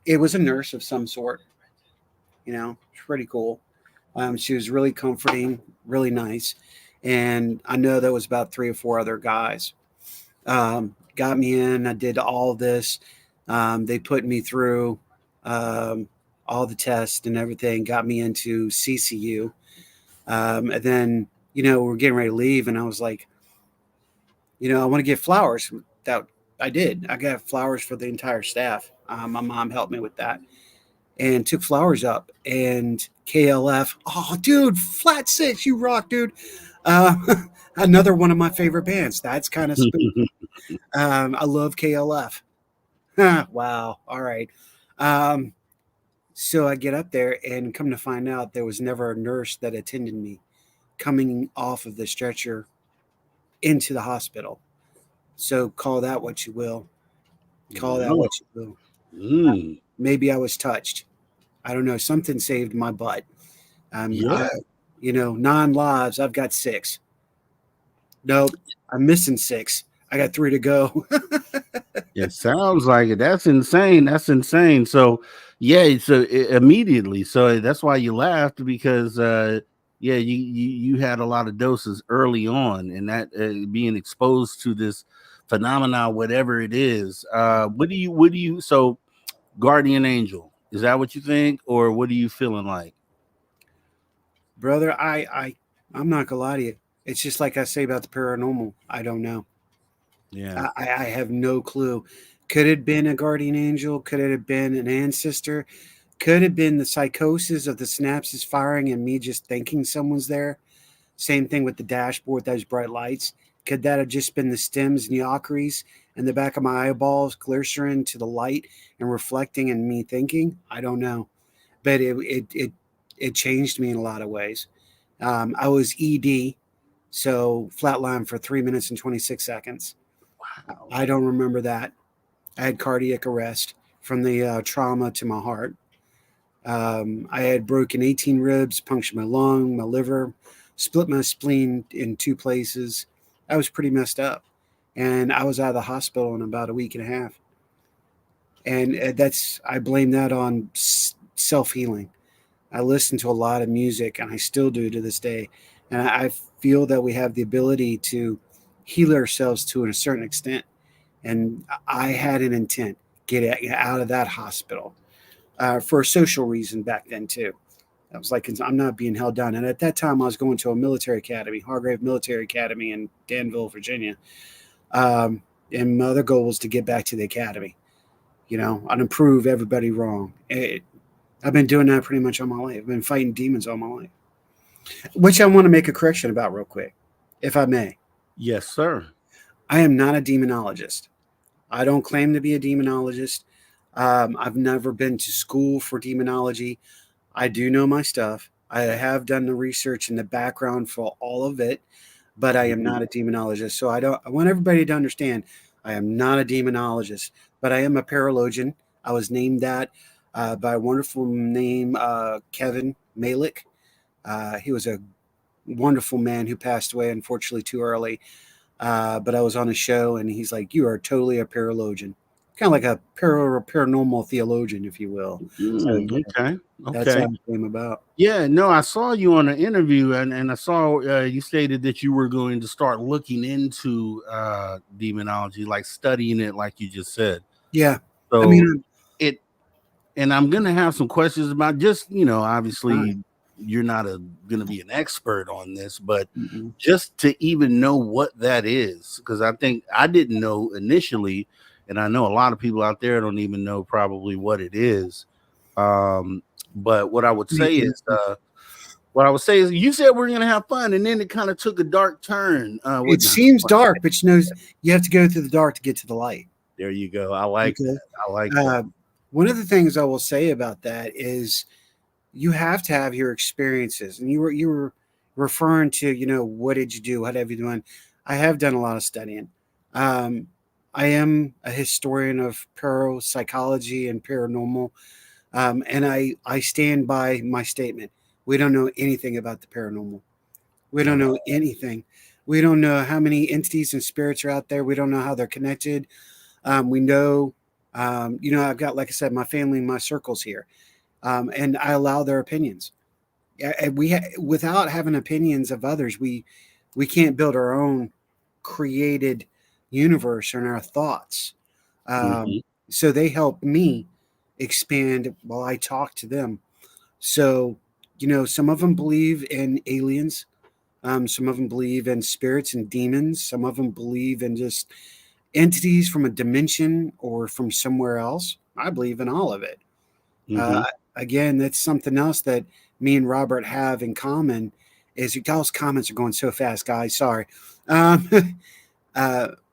it was a nurse of some sort. Pretty cool. She was really comforting, really nice, and I know there was about 3 or 4 other guys. Got me in. I did all this. They put me through all the tests and everything. Got me into CCU, and then we're getting ready to leave, and I was like, I want to get flowers. That I did. I got flowers for the entire staff. My mom helped me with that, and took flowers up. And KLF, oh, dude, Flat 6, you rock, dude. Another one of my favorite bands. That's kind of spooky. I love KLF. Wow. All right. So I get up there, and come to find out, there was never a nurse that attended me coming off of the stretcher into the hospital. So call that what you will. Call that what you will. Maybe I was touched. I don't know. Something saved my butt. 9 lives. I've got 6. Nope. I'm missing 6. I got 3 to go. It sounds like it. That's insane. That's insane. So, immediately. So that's why you laughed, because you had a lot of doses early on, and that being exposed to this phenomena, whatever it is. What do you? So, guardian angel, is that what you think, or what are you feeling like? Brother, I'm not gonna lie to you. It's just like I say about the paranormal. I don't know. Yeah. I have no clue. Could it have been a guardian angel? Could it have been an ancestor? Could it have been the psychosis of the synapses firing and me just thinking someone's there? Same thing with the dashboard, those bright lights. Could that have just been the stems and the ockeries in the back of my eyeballs glycerin to the light and reflecting and me thinking? I don't know. But it changed me in a lot of ways. I was ED, so flatline for 3 minutes and 26 seconds. Wow. I don't remember that. I had cardiac arrest from the trauma to my heart. I had broken 18 ribs, punctured my lung, my liver, split my spleen in 2 places. I was pretty messed up. And I was out of the hospital in about a week and a half. And I blame that on self-healing. I listen to a lot of music, and I still do to this day. And I feel that we have the ability to heal ourselves to a certain extent. And I had an intent, get out of that hospital for a social reason back then too. I was like, I'm not being held down. And at that time, I was going to a military academy, Hargrave Military Academy in Danville, Virginia. And my other goal was to get back to the academy, and prove everybody wrong. I've been doing that pretty much all my life. I've been fighting demons all my life, which I want to make a correction about real quick, if I may. Yes, sir. I am not a demonologist. I don't claim to be a demonologist. I've never been to school for demonology. I do know my stuff. I have done the research and the background for all of it, but I am not a demonologist. So I want everybody to understand I am not a demonologist, but I am a paralogian. I was named that by a wonderful name, Kevin Malik. He was a wonderful man who passed away, unfortunately, too early. But I was on a show, and he's like, "You are totally a paralogian." Kind of like a paranormal theologian, if you will. Okay. That's how it came about. Yeah, no, I saw you on an interview, and I saw you stated that you were going to start looking into demonology, like studying it, like you just said. Yeah. So and I'm gonna have some questions about just, obviously you're not gonna be an expert on this, but just to even know what that is, because I think I didn't know initially, and I know a lot of people out there don't even know probably what it is. But what I would say is, you said we're gonna have fun, and then it kind of took a dark turn. It seems dark, but you have to go through the dark to get to the light. There you go. I like that. I like that. One of the things I will say about that is you have to have your experiences, and you were referring to, what did you do? What have you done? I have done a lot of studying. I am a historian of parapsychology and paranormal. And I stand by my statement. We don't know anything about the paranormal. We don't know anything. We don't know how many entities and spirits are out there. We don't know how they're connected. We know, I've got, like I said, my family, my circles here, and I allow their opinions. Without having opinions of others, we can't build our own created universe and our thoughts. So they help me expand while I talk to them. So, some of them believe in aliens. Some of them believe in spirits and demons. Some of them believe in just entities from a dimension or from somewhere else. I believe in all of it. Again, that's something else that me and Robert have in common is y'all's comments are going so fast, guys. Sorry.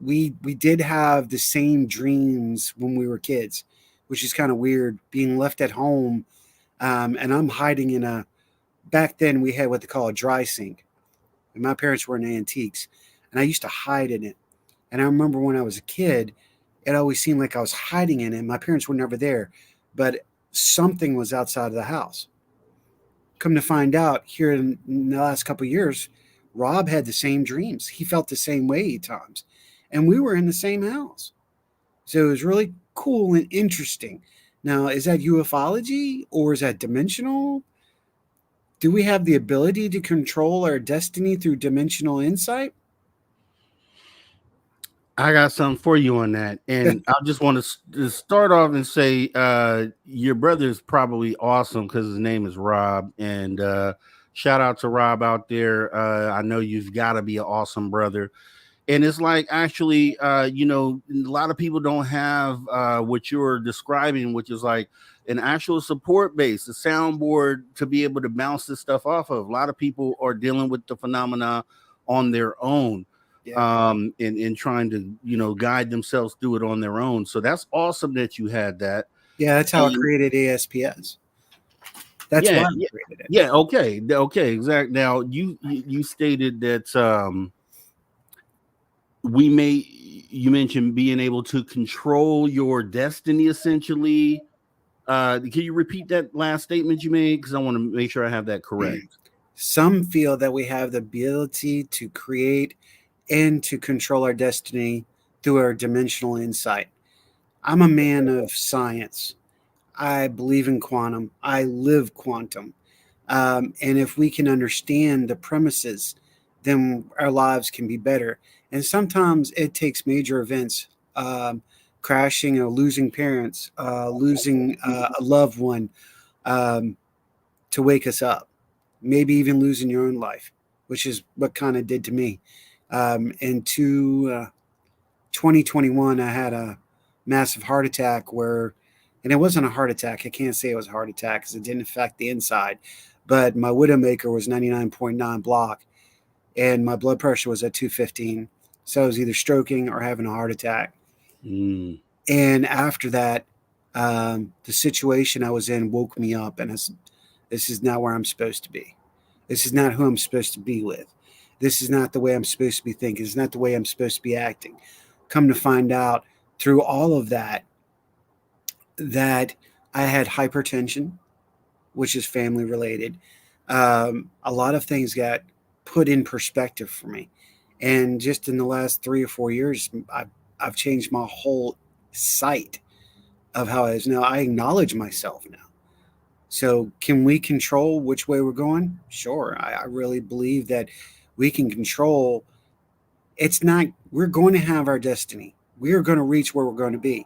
We did have the same dreams when we were kids, which is kind of weird, being left at home. And I'm hiding back then we had what they call a dry sink. And my parents were in antiques, and I used to hide in it. And I remember when I was a kid, it always seemed like I was hiding in it. My parents were never there, but something was outside of the house. Come to find out here in the last couple of years, Rob had the same dreams. He felt the same way at times. And we were in the same house. So it was really cool and interesting. Now, is that ufology or is that dimensional? Do we have the ability to control our destiny through dimensional insight? I got something for you on that. And I just want to start off and say your brother is probably awesome because his name is Rob. And shout out to Rob out there. I know you've got to be an awesome brother. And it's like actually, you know, a lot of people don't have what you're describing, which is like an actual support base, a soundboard to be able to bounce this stuff off of. A lot of people are dealing with the phenomena on their own, and trying to, you know, guide themselves through it on their own. So that's awesome that you had that. Yeah, that's how I created ASPS. That's why I created it. Yeah, okay, exactly. Now you stated that you mentioned being able to control your destiny essentially. Can you repeat that last statement you made, because I want to make sure I have that correct? Some feel that we have the ability to create and to control our destiny through our dimensional insight. I'm a man of science. I believe in quantum. I live quantum. And if we can understand the premises, then our lives can be better. And sometimes it takes major events, crashing or losing parents, losing a loved one, to wake us up. Maybe even losing your own life, which is what kind of did to me. Into 2021, I had a massive heart attack and it wasn't a heart attack. I can't say it was a heart attack because it didn't affect the inside, but my widowmaker was 99.9 block and my blood pressure was at 215. So I was either stroking or having a heart attack. And after that, the situation I was in woke me up, and this is not where I'm supposed to be. This is not who I'm supposed to be with. This is not the way I'm supposed to be thinking. It's not the way I'm supposed to be acting. Come to find out through all of that I had hypertension, which is family related. A lot of things got put in perspective for me. And just in the last 3 or 4 years, I've changed my whole sight of how I is now. I acknowledge myself now. So can we control which way we're going? Sure. I really believe that we can control. It's not, we're going to have our destiny. We are going to reach where we're going to be.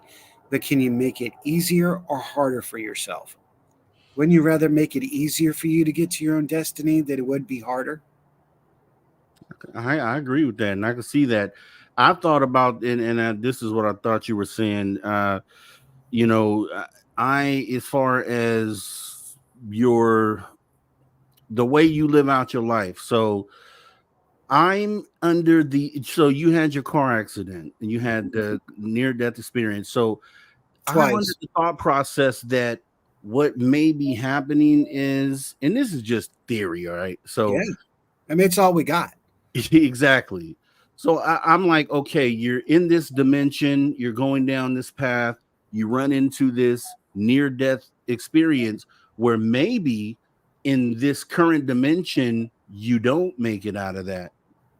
But can you make it easier or harder for yourself? Wouldn't you rather make it easier for you to get to your own destiny than it would be harder? I agree with that, and I can see that. I've thought about, and this is what I thought you were saying. You know, as far as the way you live out your life. So so you had your car accident and you had the near death experience. So I'm under Twice. the thought process that what may be happening is, and this is just theory, all right? So Yeah. I mean, it's all we got. exactly. So I'm like, okay, you're in this dimension, you're going down this path, you run into this near death experience where maybe in this current dimension, you don't make it out of that.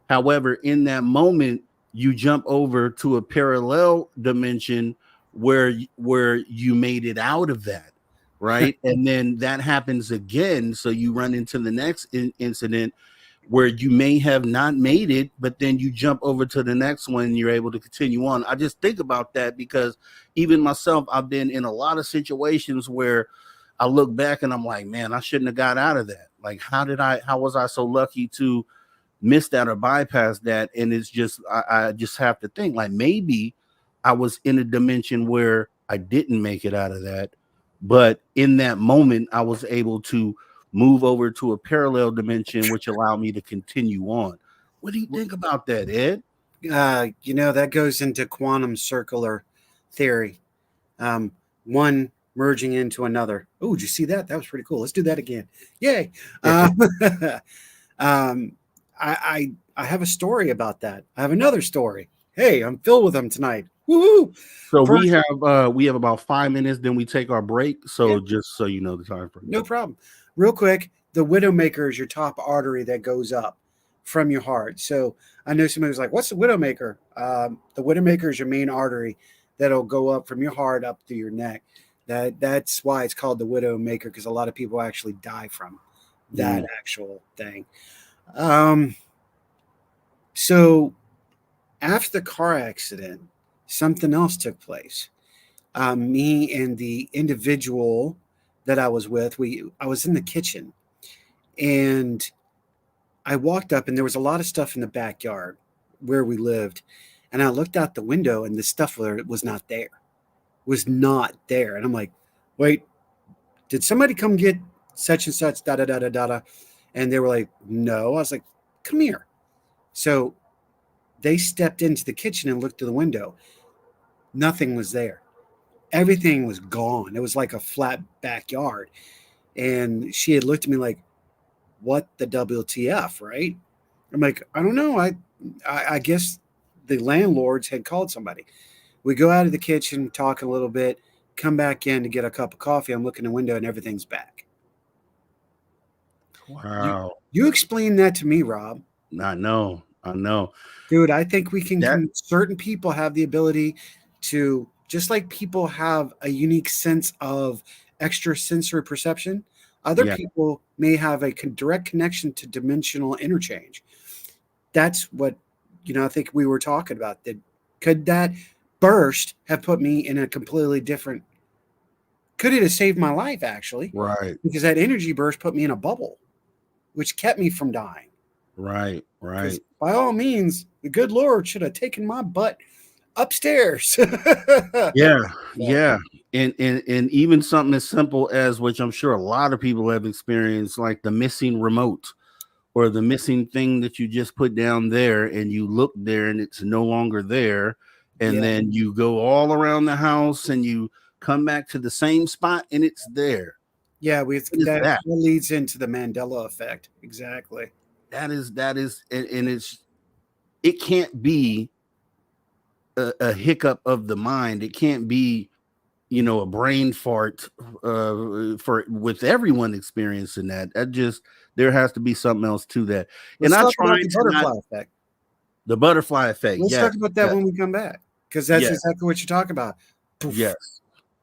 However, in that moment, you jump over to a parallel dimension where you made it out of that, right? And then that happens again. So you run into the next incident where you may have not made it, but then you jump over to the next one and you're able to continue on. I just think about that because even myself, I've been in a lot of situations where I look back and I'm like, man, I shouldn't have got out of that. Like, how was I so lucky to miss that or bypass that? And it's just, I just have to think like maybe I was in a dimension where I didn't make it out of that. But in that moment, I was able to move over to a parallel dimension, which allowed me to continue on. What do you think about that, Ed? You know, that goes into quantum circular theory. One merging into another. Oh, did you see that? That was pretty cool. Let's do that again. Yay. I have a story about that. I have another story. Hey, I'm filled with them tonight. Woohoo! So we have about 5 minutes, then we take our break. So just so you know the time frame. No problem. Real quick, the widowmaker is your top artery that goes up from your heart. So I know somebody was like, "What's the widowmaker?" The widowmaker is your main artery that'll go up from your heart up to your neck. That's why it's called the widowmaker, because a lot of people actually die from that actual thing. So After the car accident, something else took place. Me and the individual that I was with, I was in the kitchen, and I walked up, and there was a lot of stuff in the backyard where we lived, and I looked out the window, and the stuff was not there. Was not there, and I'm like, wait, did somebody come get such and such? Da da da da da da. And they were like, no. I was like, come here. So they stepped into the kitchen and looked to the window. Nothing was there. Everything was gone. It was like a flat backyard. And she had looked at me like, what the WTF, right? I'm like, I don't know. I guess the landlords had called somebody. We go out of the kitchen, talk a little bit, come back in to get a cup of coffee. I'm looking in the window and everything's back. Wow. You explain that to me, Rob. I know. Dude, I think we can certain people have the ability to, just like people have a unique sense of extrasensory perception, other people may have a direct connection to dimensional interchange. That's what, I think we were talking about. Could that burst have put me in a completely different, could it have saved my life, actually? Right. Because that energy burst put me in a bubble, which kept me from dying. Right. By all means, the good Lord should have taken my butt upstairs. Yeah. And even something as simple as, which I'm sure a lot of people have experienced, like the missing remote or the missing thing that you just put down there, and you look there and it's no longer there. And then you go all around the house and you come back to the same spot and it's there. Yeah, that leads into the Mandela effect. Exactly. That is, and it can't be a hiccup of the mind. It can't be, a brain fart with everyone experiencing that. There has to be something else to that. Let's talk about the butterfly effect. The butterfly effect. Let's talk about that when we come back, because that's exactly what you're talking about. Poof.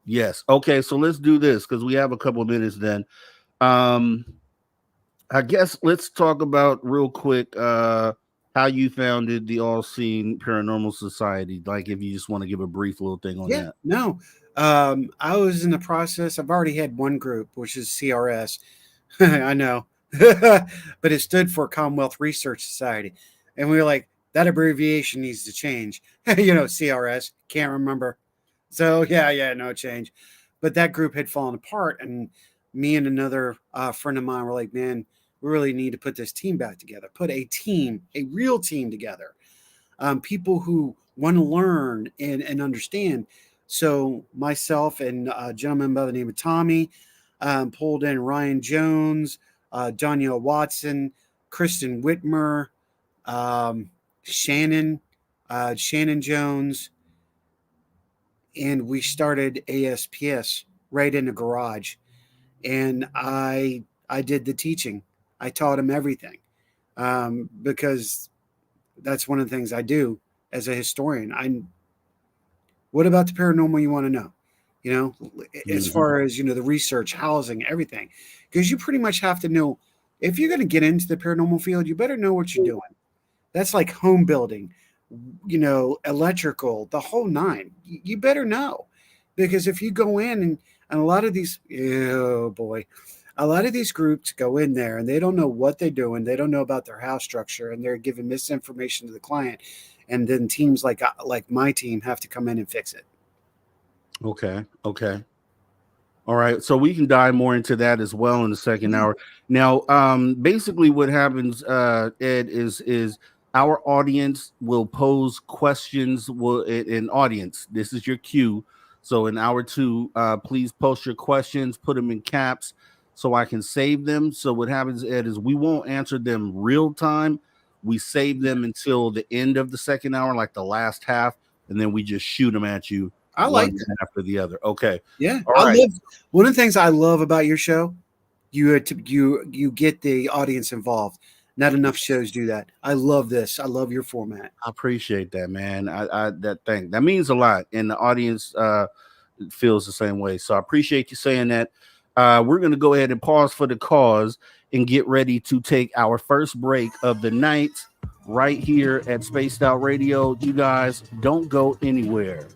Yes. Okay, so let's do this because we have a couple of minutes then. I guess let's talk about real quick how you founded the All Seeing Paranormal Society. Like, if you just want to give a brief little thing on that. No. I was in the process. I've already had one group, which is CRS. I know. But it stood for Commonwealth Research Society. And we were like, that abbreviation needs to change. CRS, can't remember. So no change. But that group had fallen apart, and me and another friend of mine were like, man, we really need to put this team back together. Put a real team together. People who want to learn and understand. So myself and a gentleman by the name of Tommy pulled in Ryan Jones, Danielle Watson, Kristen Whitmer, Shannon Jones, and we started ASPS right in the garage. And I did the teaching. I taught him everything because that's one of the things I do as a historian. What about the paranormal you want to know? As far as, the research, housing, everything. Because you pretty much have to know, if you're going to get into the paranormal field, you better know what you're doing. That's like home building, electrical, the whole nine. You better know. Because if you go in and a lot of these, a lot of these groups go in there and they don't know what they're doing. They don't know about their house structure, and they're giving misinformation to the client. And then teams like my team have to come in and fix it. Okay. All right. So we can dive more into that as well in the second hour. Now, basically what happens, Ed, is our audience will pose questions. In audience, this is your cue. So in hour two, please post your questions, put them in caps so I can save them. So what happens, Ed, is we won't answer them real time. We save them until the end of the second hour, like the last half, and then we just shoot them at you. I like that. After the other. Okay. Yeah. All right. One of the things I love about your show, you get the audience involved. Not enough shows do that. I love this. I love your format. I appreciate that, man. That means a lot, and the audience feels the same way. So I appreciate you saying that. We're going to go ahead and pause for the cause and get ready to take our first break of the night right here at Spaced Out Radio. You guys don't go anywhere.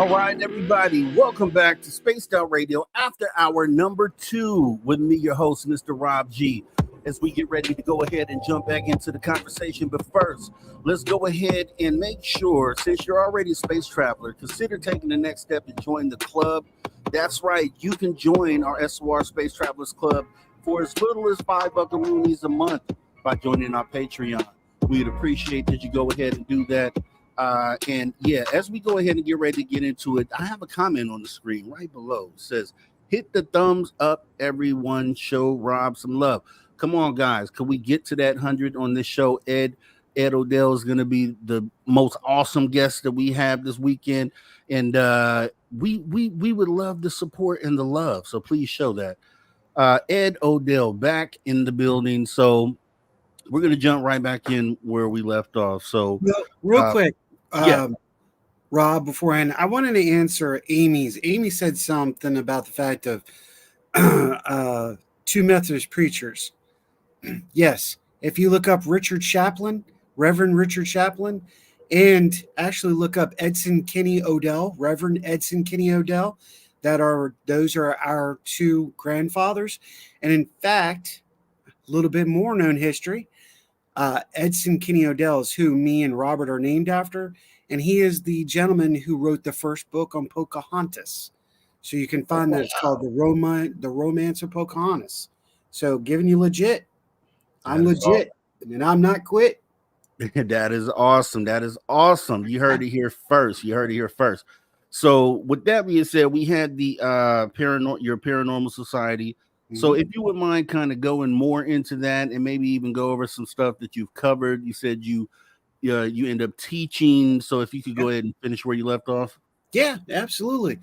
All right, everybody, welcome back to Spaced Out Radio After Hour number 2 with me, your host, Mr. Rob G. As we get ready to go ahead and jump back into the conversation, but first, let's go ahead and make sure, since you're already a space traveler, consider taking the next step and join the club. That's right, you can join our SOR Space Travelers Club for as little as $5 buckaroonies a month by joining our Patreon. We'd appreciate that you go ahead and do that. And yeah, as we go ahead and get ready to get into it, I have a comment on the screen right below. It says, hit the thumbs up, everyone. Show Rob some love. Come on, guys. Can we get to that 100 on this show? Ed Odell is going to be the most awesome guest that we have this weekend. And we would love the support and the love. So please show that. Ed Odell back in the building. So we're going to jump right back in where we left off. So real quick. Yeah. Rob, beforehand, I wanted to answer Amy's. Amy said something about the fact of two Methodist preachers. Yes, if you look up Richard Chaplin, Reverend Richard Chaplin, and actually look up Edson Kinney Odell, Reverend Edson Kinney Odell, those are our two grandfathers. And in fact, a little bit more known history. Edson Kinney Odell is who me and Robert are named after, and he is the gentleman who wrote the first book on Pocahontas. So you can find that it's called the Romance of Pocahontas. So giving you legit, I'm legit, and I'm not quit. That is awesome. That is awesome. You heard it here first. So with that being said, we had the your Paranormal Society. So if you would mind kind of going more into that and maybe even go over some stuff that you've covered. You said you end up teaching. So if you could go ahead and finish where you left off. Yeah, absolutely.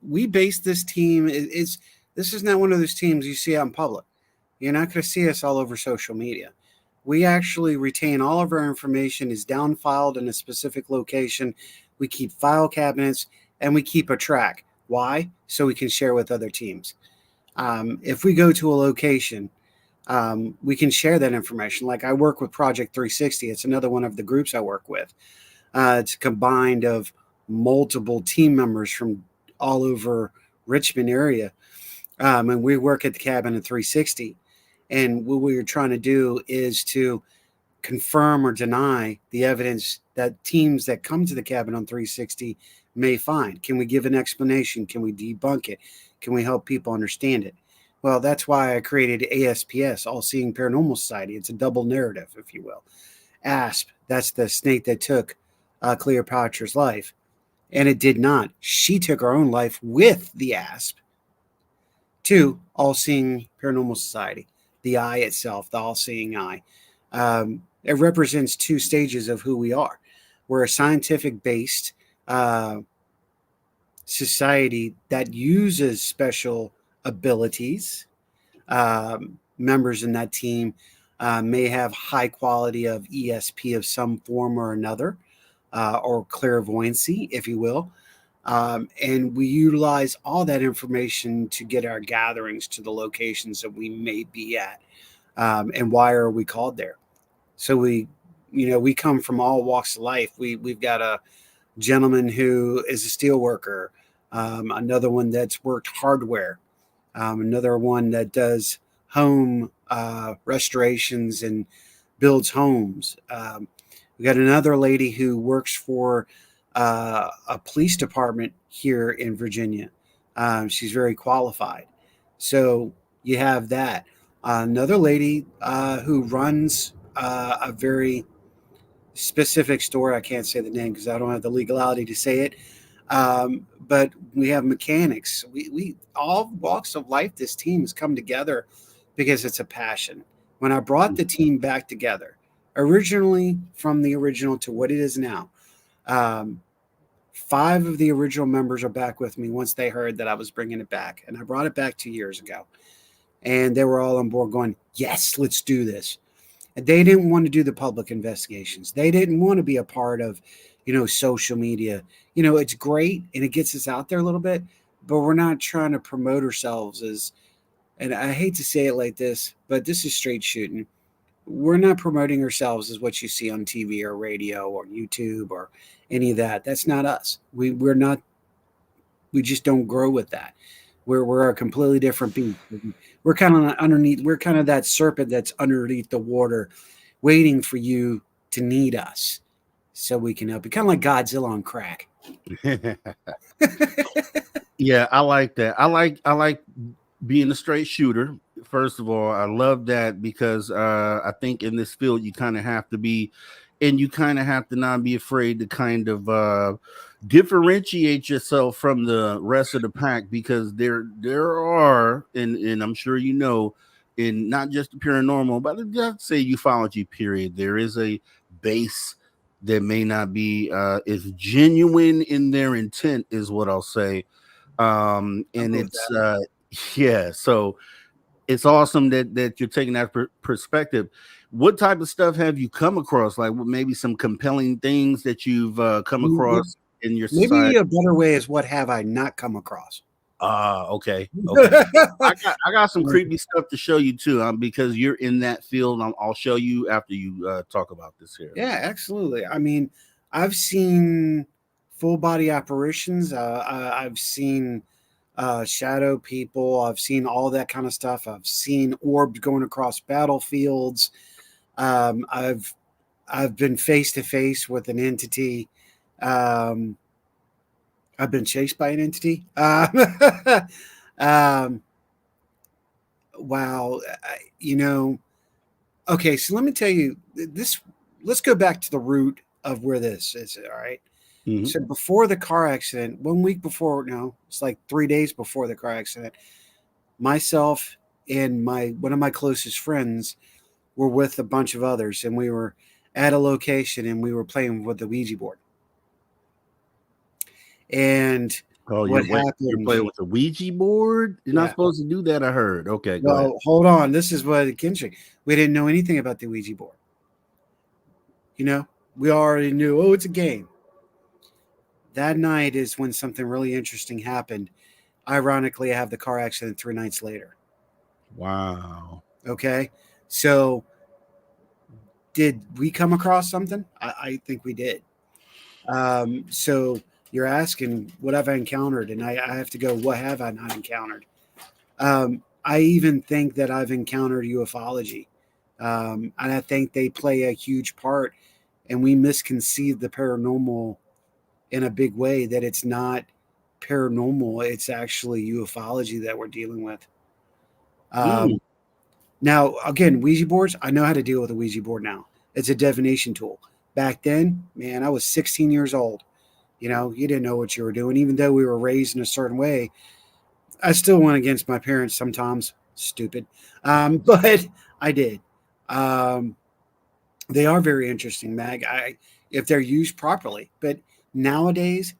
We based this team. This is not one of those teams you see out in public. You're not going to see us all over social media. We actually retain all of our information is down filed in a specific location. We keep file cabinets and we keep a track. Why? So we can share with other teams. If we go to a location, we can share that information. Like I work with Project 360. It's another one of the groups I work with. It's combined of multiple team members from all over Richmond area. And we work at the cabin at 360. And what we're trying to do is to confirm or deny the evidence that teams that come to the cabin on 360 may find. Can we give an explanation? Can we debunk it? Can we help people understand it? Well, that's why I created ASPS, All Seeing Paranormal Society. It's a double narrative, if you will. ASP, that's the snake that took Cleopatra's life. And it did not. She took her own life with the ASP to All Seeing Paranormal Society. The eye itself, the all-seeing eye. It represents two stages of who we are. We're a scientific-based society that uses special abilities. Members in that team may have high quality of ESP of some form or another, or clairvoyancy, if you will. And we utilize all that information to get our gatherings to the locations that we may be at. And why are we called there? So we come from all walks of life. We've got a gentleman who is a steel worker, another one that's worked hardware, another one that does home restorations and builds homes. We got another lady who works for a police department here in Virginia. She's very qualified. So you have that. Another lady who runs a very specific store. I can't say the name because I don't have the legality to say it. But we have mechanics. We all walks of life. This team has come together because it's a passion. When I brought the team back together, originally from the original to what it is now, 5 of the original members are back with me once they heard that I was bringing it back. And I brought it back 2 years ago. And they were all on board going, yes, let's do this. And they didn't want to do the public investigations. They didn't want to be a part of, social media. It's great and it gets us out there a little bit, but we're not trying to promote ourselves as, and I hate to say it like this, but this is straight shooting. we're not promoting ourselves as what you see on TV or radio or YouTube or any of that. That's not us. We're not. We just don't grow with that. We're a completely different beast. We're kind of underneath. We're kind of that serpent that's underneath the water, waiting for you to need us, so we can help you. Kind of like Godzilla on crack. Yeah, I like that. I like being a straight shooter. First of all, I love that because I think in this field you kind of have to be, and you kind of have to not be afraid to kind of differentiate yourself from the rest of the pack, because there are, and I'm sure you know, in not just the paranormal, but let's say ufology period, there is a base that may not be as genuine in their intent, is what I'll say. And it's yeah, so it's awesome that you're taking that perspective. What type of stuff have you come across, like maybe some compelling things that you've come across in your Maybe society? a better way is, what have I not come across? Okay. I got some creepy stuff to show you too, because you're in that field. I'll show you after you talk about this here. Yeah, absolutely. I mean, I've seen full body apparitions. I've seen shadow people. I've seen all that kind of stuff. I've seen orbs going across battlefields. I've been face to face with an entity. I've been chased by an entity. Um, wow, Okay, so let me tell you this. Let's go back to the root of where this is. All right. Mhm. So before the car accident, 1 week before, no, it's like 3 days before the car accident, myself and one of my closest friends were with a bunch of others, and we were at a location and we were playing with the Ouija board. And Oh, what you're happened? playing with a Ouija board? You're not Yeah. supposed to do that, I heard. Okay, go ahead. Well, hold on. This is what it can shake. We didn't know anything about the Ouija board. We already knew, oh, it's a game. That night is when something really interesting happened. Ironically, I have the car accident 3 nights later. Wow. Okay. So did we come across something? I think we did. So you're asking, what have I encountered? And I have to go, what have I not encountered? I even think that I've encountered ufology. And I think they play a huge part, and we misconceive the paranormal in a big way, that it's not paranormal. It's actually ufology that we're dealing with. Now, again, Ouija boards, I know how to deal with a Ouija board now. It's a divination tool. Back then, man, I was 16 years old. You didn't know what you were doing. Even though we were raised in a certain way, I still went against my parents sometimes. Stupid. But I did. They are very interesting, Mag, if they're used properly. But nowadays,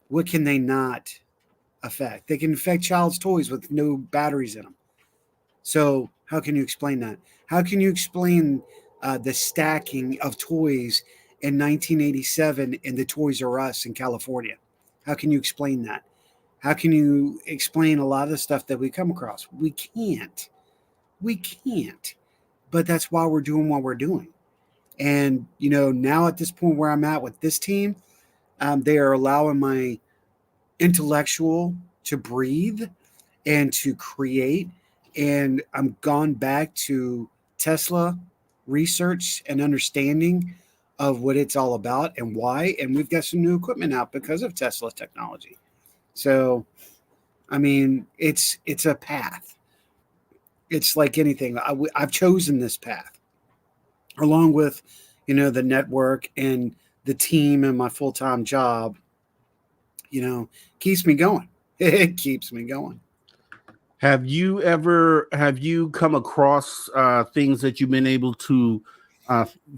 what can they not affect? They can affect child's toys with no batteries in them. So how can you explain that? How can you explain the stacking of toys in 1987 in the Toys R Us in California? How can you explain that? How can you explain a lot of the stuff that we come across? We can't. But that's why we're doing what we're doing. And, now at this point where I'm at with this team, they are allowing my intellectual to breathe and to create. And I'm gone back to Tesla research and understanding of what it's all about and why. And we've got some new equipment out because of Tesla technology. So, I mean, it's a path. It's like anything. I've chosen this path, along with, the network and the team and my full-time job. Keeps me going. It keeps me going. Have you come across things that you've been able to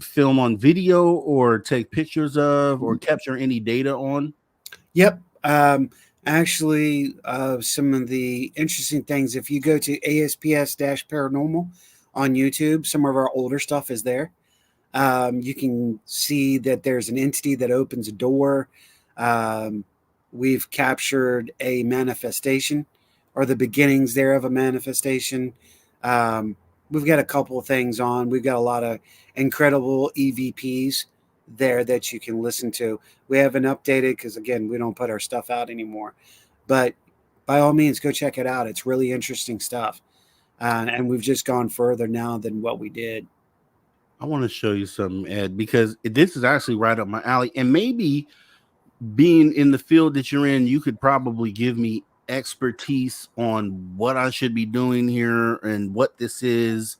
film on video or take pictures of or capture any data on? Yep. Actually, some of the interesting things, if you go to ASPS-Paranormal on YouTube, some of our older stuff is there. You can see that there's an entity that opens a door. We've captured a manifestation, or the beginnings there of a manifestation. We've got a couple of things on. We've got a lot of incredible EVPs there that you can listen to. We haven't updated because, again, we don't put our stuff out anymore. But by all means, go check it out. It's really interesting stuff. And we've just gone further now than what we did. I want to show you something, Ed, because this is actually right up my alley. And maybe being in the field that you're in, you could probably give me expertise on what I should be doing here and what this is.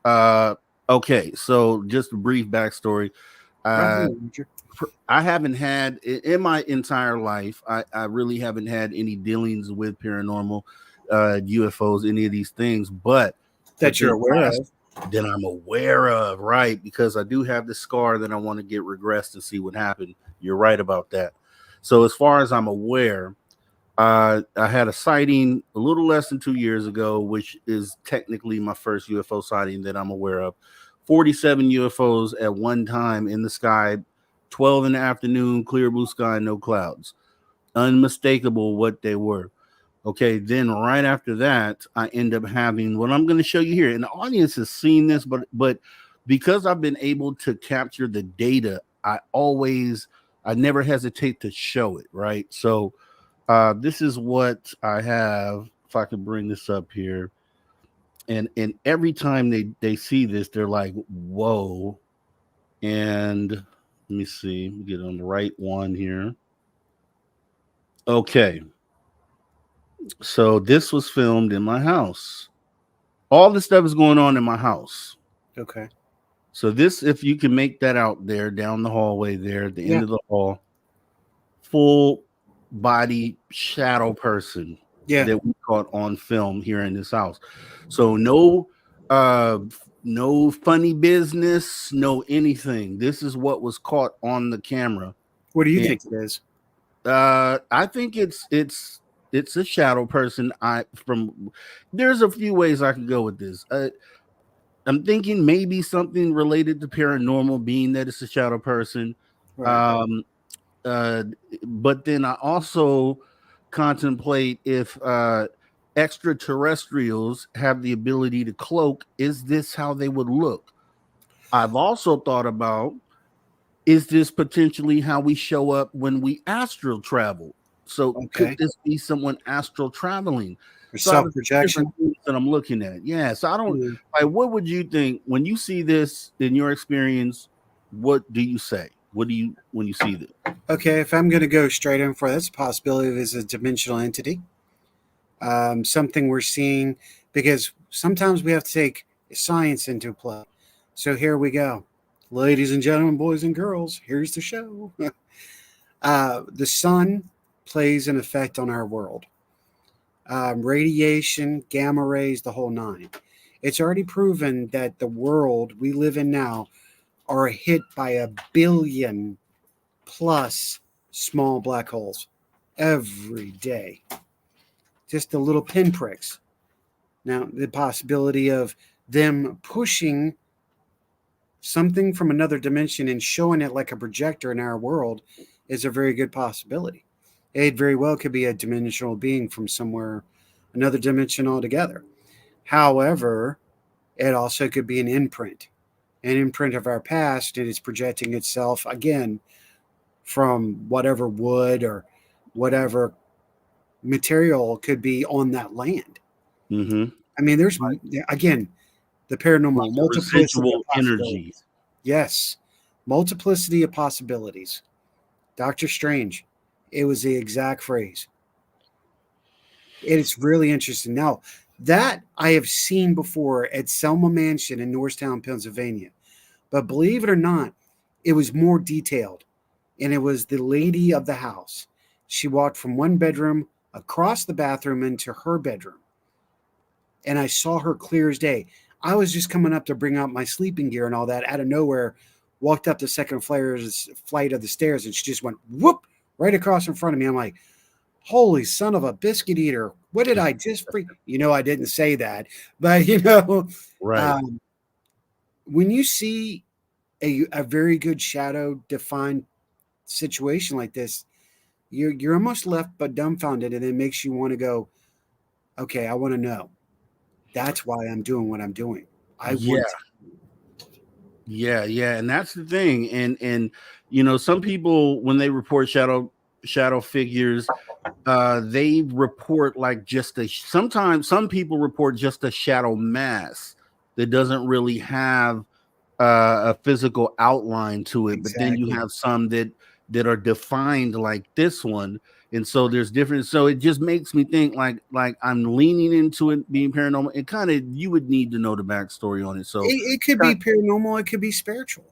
Okay, so just a brief backstory. I haven't had in my entire life, I really haven't had any dealings with paranormal, UFOs, any of these things, but that you're aware of. That I'm aware of, right? Because I do have the scar that I want to get regressed and see what happened. You're right about that. So as far as I'm aware, I had a sighting a little less than 2 years ago, which is technically my first UFO sighting that I'm aware of. 47 UFOs at one time in the sky, 12 in the afternoon, clear blue sky, no clouds. Unmistakable what they were. Okay, then right after that, I end up having what I'm going to show you here. And the audience has seen this, but because I've been able to capture the data, I never hesitate to show it, right? So this is what I have. If I can bring this up here. And every time they see this, they're like, whoa. And let me see, get on the right one here. Okay. So this was filmed in my house. All this stuff is going on in my house. Okay. So this, if you can make that out there down the hallway there at the end of the hall, full body shadow person that we caught on film here in this house. So no funny business, no anything. This is what was caught on the camera. What do you think it is? I think it's a shadow person. There's a few ways I could go with this. I'm thinking maybe something related to paranormal, being that it's a shadow person. Right. But then I also contemplate if extraterrestrials have the ability to cloak, is this how they would look? I've also thought about, is this potentially how we show up when we astral travel? So could this be someone astral traveling? Or self-projection that I'm looking at. Yeah. So I don't like, what would you think when you see this in your experience? What do you say? What do you when you see this? Okay, if I'm going to go straight in for that's a possibility of is a dimensional entity. Something we're seeing, because sometimes we have to take science into play. So here we go. Ladies and gentlemen, boys and girls, here's the show. The sun plays an effect on our world. Radiation, gamma rays, the whole nine. It's already proven that the world we live in now are hit by 1 billion plus small black holes every day. Just the little pinpricks. Now, the possibility of them pushing something from another dimension and showing it like a projector in our world is a very good possibility. It very well could be a dimensional being from somewhere, another dimension altogether. However, it also could be an imprint of our past, and it's projecting itself again from whatever wood or whatever material could be on that land. Mm-hmm. I mean, there's again the paranormal multiplicity of energy. Yes, multiplicity of possibilities. Dr. Strange, it was the exact phrase. It's really interesting. Now, that I have seen before at Selma Mansion in Norristown, Pennsylvania. But believe it or not, it was more detailed. And it was the lady of the house. She walked from one bedroom across the bathroom into her bedroom. And I saw her clear as day. I was just coming up to bring out my sleeping gear and all that. Out of nowhere, walked up the second flight of the stairs, and she just went whoop right across in front of me. I'm like, holy son of a biscuit eater. What did I just freak? I didn't say that. But, right. When you see a very good shadow defined situation like this, you're almost left but dumbfounded, and it makes you want to go, okay, I want to know. That's why I'm doing what I'm doing. I Yeah. want Yeah, and that's the thing. And some people, when they report shadow figures, they report like just sometimes some people report just a shadow mass that doesn't really have a physical outline to it. But then you Exactly. have some that are defined like this one, and so there's different. So it just makes me think like I'm leaning into it being paranormal. And kind of you would need to know the backstory on it. So it could be paranormal. It could be spiritual.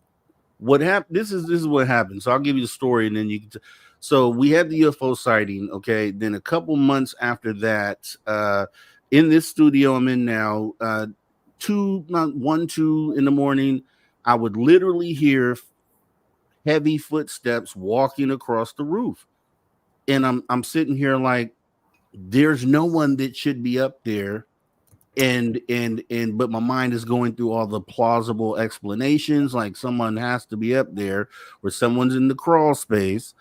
what happened? This is what happened. So I'll give you the story, and then you can. So we had the UFO sighting. Okay, then a couple months after that, in this studio I'm in now, 2 in the morning, I would literally hear heavy footsteps walking across the roof, and I'm sitting here like, there's no one that should be up there. And but my mind is going through all the plausible explanations, like someone has to be up there or someone's in the crawl space.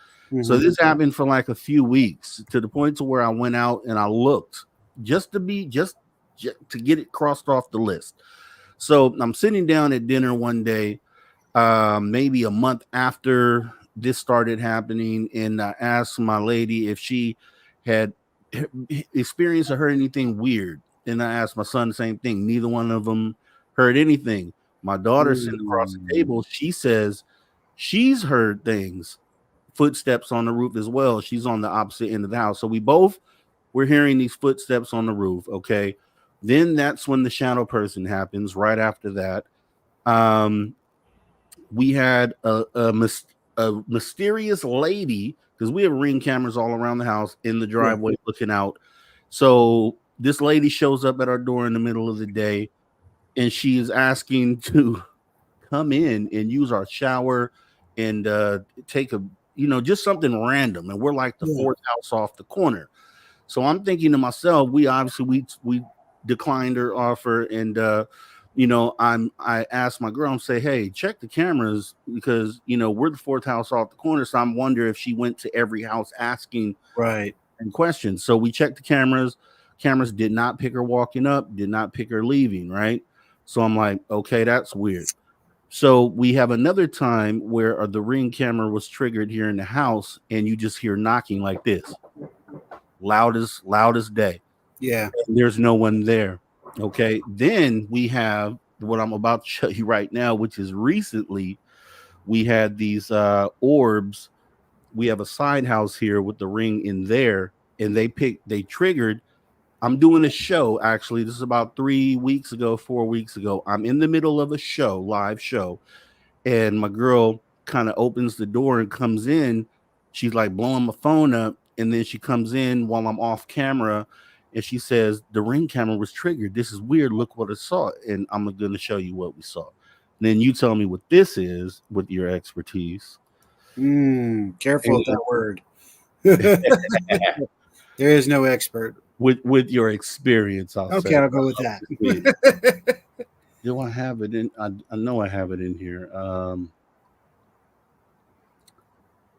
So this happened for like a few weeks, to the point to where I went out and I looked just to get it crossed off the list. So I'm sitting down at dinner one day, maybe a month after this started happening, and I asked my lady if she had experienced or heard anything weird. And I asked my son the same thing. Neither one of them heard anything. My daughter sitting across the table, she says she's heard things, footsteps on the roof as well. She's on the opposite end of the house. So we're hearing these footsteps on the roof. Okay. Then that's when the shadow person happens. Right after that, we had a mysterious lady, because we have ring cameras all around the house in the driveway looking out. So this lady shows up at our door in the middle of the day, and she is asking to come in and use our shower and take a just something random. And we're like the fourth house off the corner. So I'm thinking to myself, we obviously we declined her offer, and I asked my girl and say, hey, check the cameras, because we're the fourth house off the corner. So I'm wondering if she went to every house asking and questions. So we checked the cameras. Cameras did not pick her walking up, did not pick her leaving, right? So I'm like, okay, that's weird. So we have another time where the ring camera was triggered here in the house, and you just hear knocking like this, loud as day. Yeah. And there's no one there. Okay. Then we have what I'm about to show you right now, which is recently we had these orbs. We have a side house here with the ring in there, and they triggered. I'm doing a show, actually. This is about 4 weeks ago. I'm in the middle of a show, live show, and my girl kind of opens the door and comes in. She's like blowing my phone up, and then she comes in while I'm off camera, and she says, the ring camera was triggered. This is weird. Look what I saw. And I'm going to show you what we saw. And then you tell me what this is with your expertise. Careful with that word. There is no expert. With your experience, I'll say. I'll go with that. Do I have it in? I know I have it in here.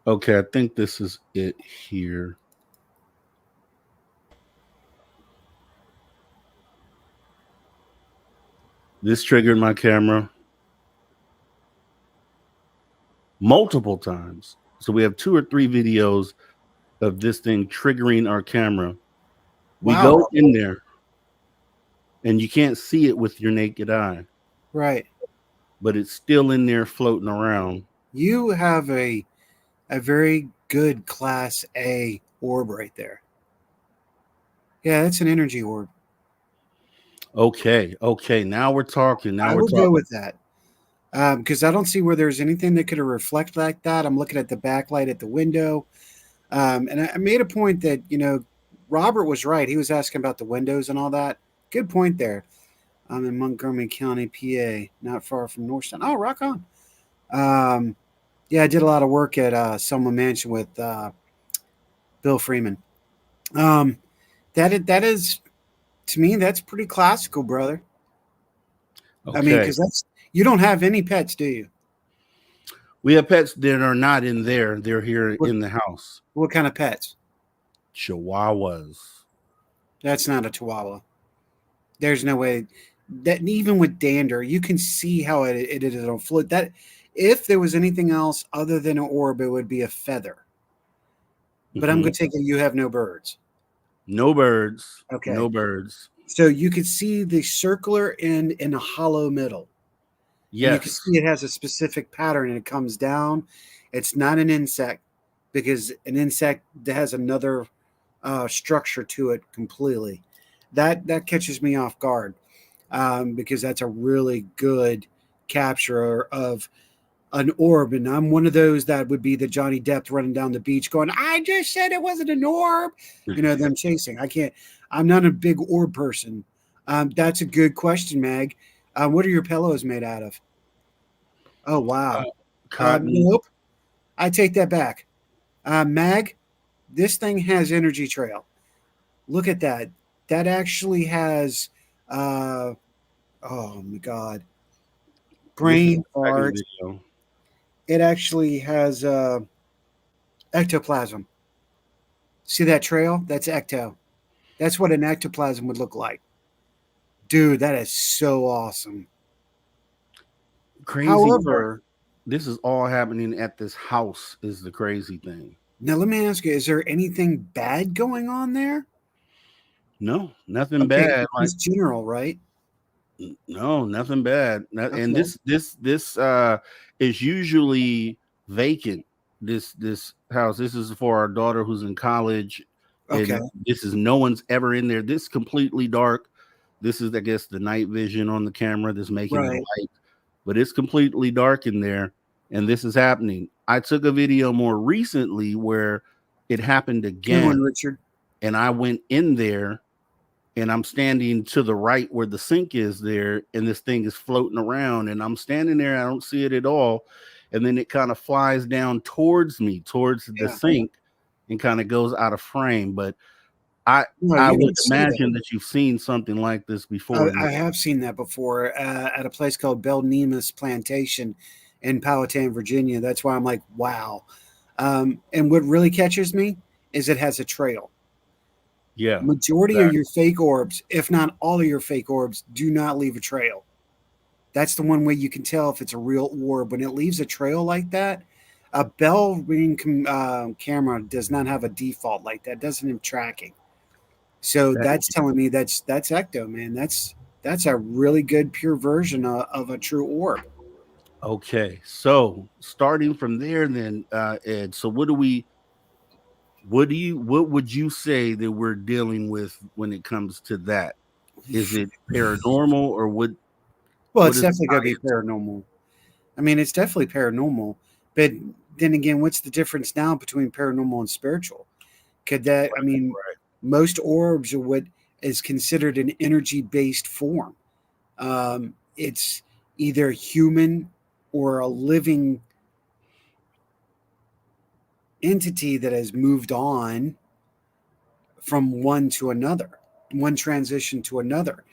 Okay, I think this is it here. This triggered my camera multiple times. So we have 2 or 3 videos of this thing triggering our camera. We go in there, and you can't see it with your naked eye. Right. But it's still in there floating around. You have a very good class A orb right there. Yeah, that's an energy orb. Okay. Now we're talking. I will go with that. Because I don't see where there's anything that could reflect like that. I'm looking at the backlight at the window. And I made a point that, Robert was right. He was asking about the windows and all that. Good point there. I'm in Montgomery County, PA, not far from Northtown. Oh, rock on. Yeah, I did a lot of work at Selma Mansion with Bill Freeman. That is, to me, that's pretty classical, brother. Okay. I mean, because you don't have any pets, do you? We have pets that are not in there. They're here in the house. What kind of pets? Chihuahuas. That's not a Chihuahua. There's no way that even with dander, you can see how it is on float. That if there was anything else other than an orb, it would be a feather. But I'm Mhm. going to take it you have no birds. No birds. Okay. No birds. So you could see the circular end in a hollow middle. And you can Yes. see it has a specific pattern and it comes down. It's not an insect because an insect has another structure to it completely. That catches me off guard because that's a really good capture of an orb. And I'm one of those that would be the Johnny Depp running down the beach going, I just said it wasn't an orb. You know, them chasing. I'm not a big orb person. That's a good question, Mag. What are your pillows made out of? Oh, wow. Cotton. Nope. I take that back. Mag, this thing has energy trail. Look at that. That actually has, oh my God, This is brain the second art. video. It actually has ectoplasm. See that trail? That's ecto. That's what an ectoplasm would look like. Dude, that is so awesome. Crazy part. However, This is all happening at this house is the crazy thing. now let me ask you, is there anything bad going on there? No, nothing Okay, bad. Like it's general, right? no, nothing bad. And Okay. this is usually vacant. This house. This is for our daughter who's in college. Okay. And this is no one's ever in there. This is completely dark. This is, I guess, the night vision on the camera that's making it Right. light. But it's completely dark in there. And this is happening. I took a video more recently where it happened Good again. one, Richard. And I went in there and I'm standing to the right where the sink is there, and this thing is floating around, and I'm standing there, I don't see it at all, and then it kind of flies down towards me, towards the Yeah. sink, and kind of goes out of frame. But I No, I you would didn't see that. imagine that you've seen something like this before. I have seen that before at a place called Bell Nemus Plantation in Powhatan, Virginia. That's why I'm like, wow. And what really catches me is it has a trail. Yeah, Majority of your fake orbs, if not all of your fake orbs, do not leave a trail. That's the one way you can tell if it's a real orb. When it leaves a trail like that, a Bell ring camera does not have a default like that. It doesn't have tracking. So that's telling me that's ecto, man. That's a really good pure version of a true orb. Okay, so starting from there, then Ed. So what would you say that we're dealing with when it comes to that? Is it paranormal or what? Well, What it's is definitely going to be paranormal. I mean, it's definitely paranormal. But then again, what's the difference now between paranormal and spiritual? Could that, I mean, most orbs are what is considered an energy based form. It's either human or a living entity that has moved on from one to another, one transition to another.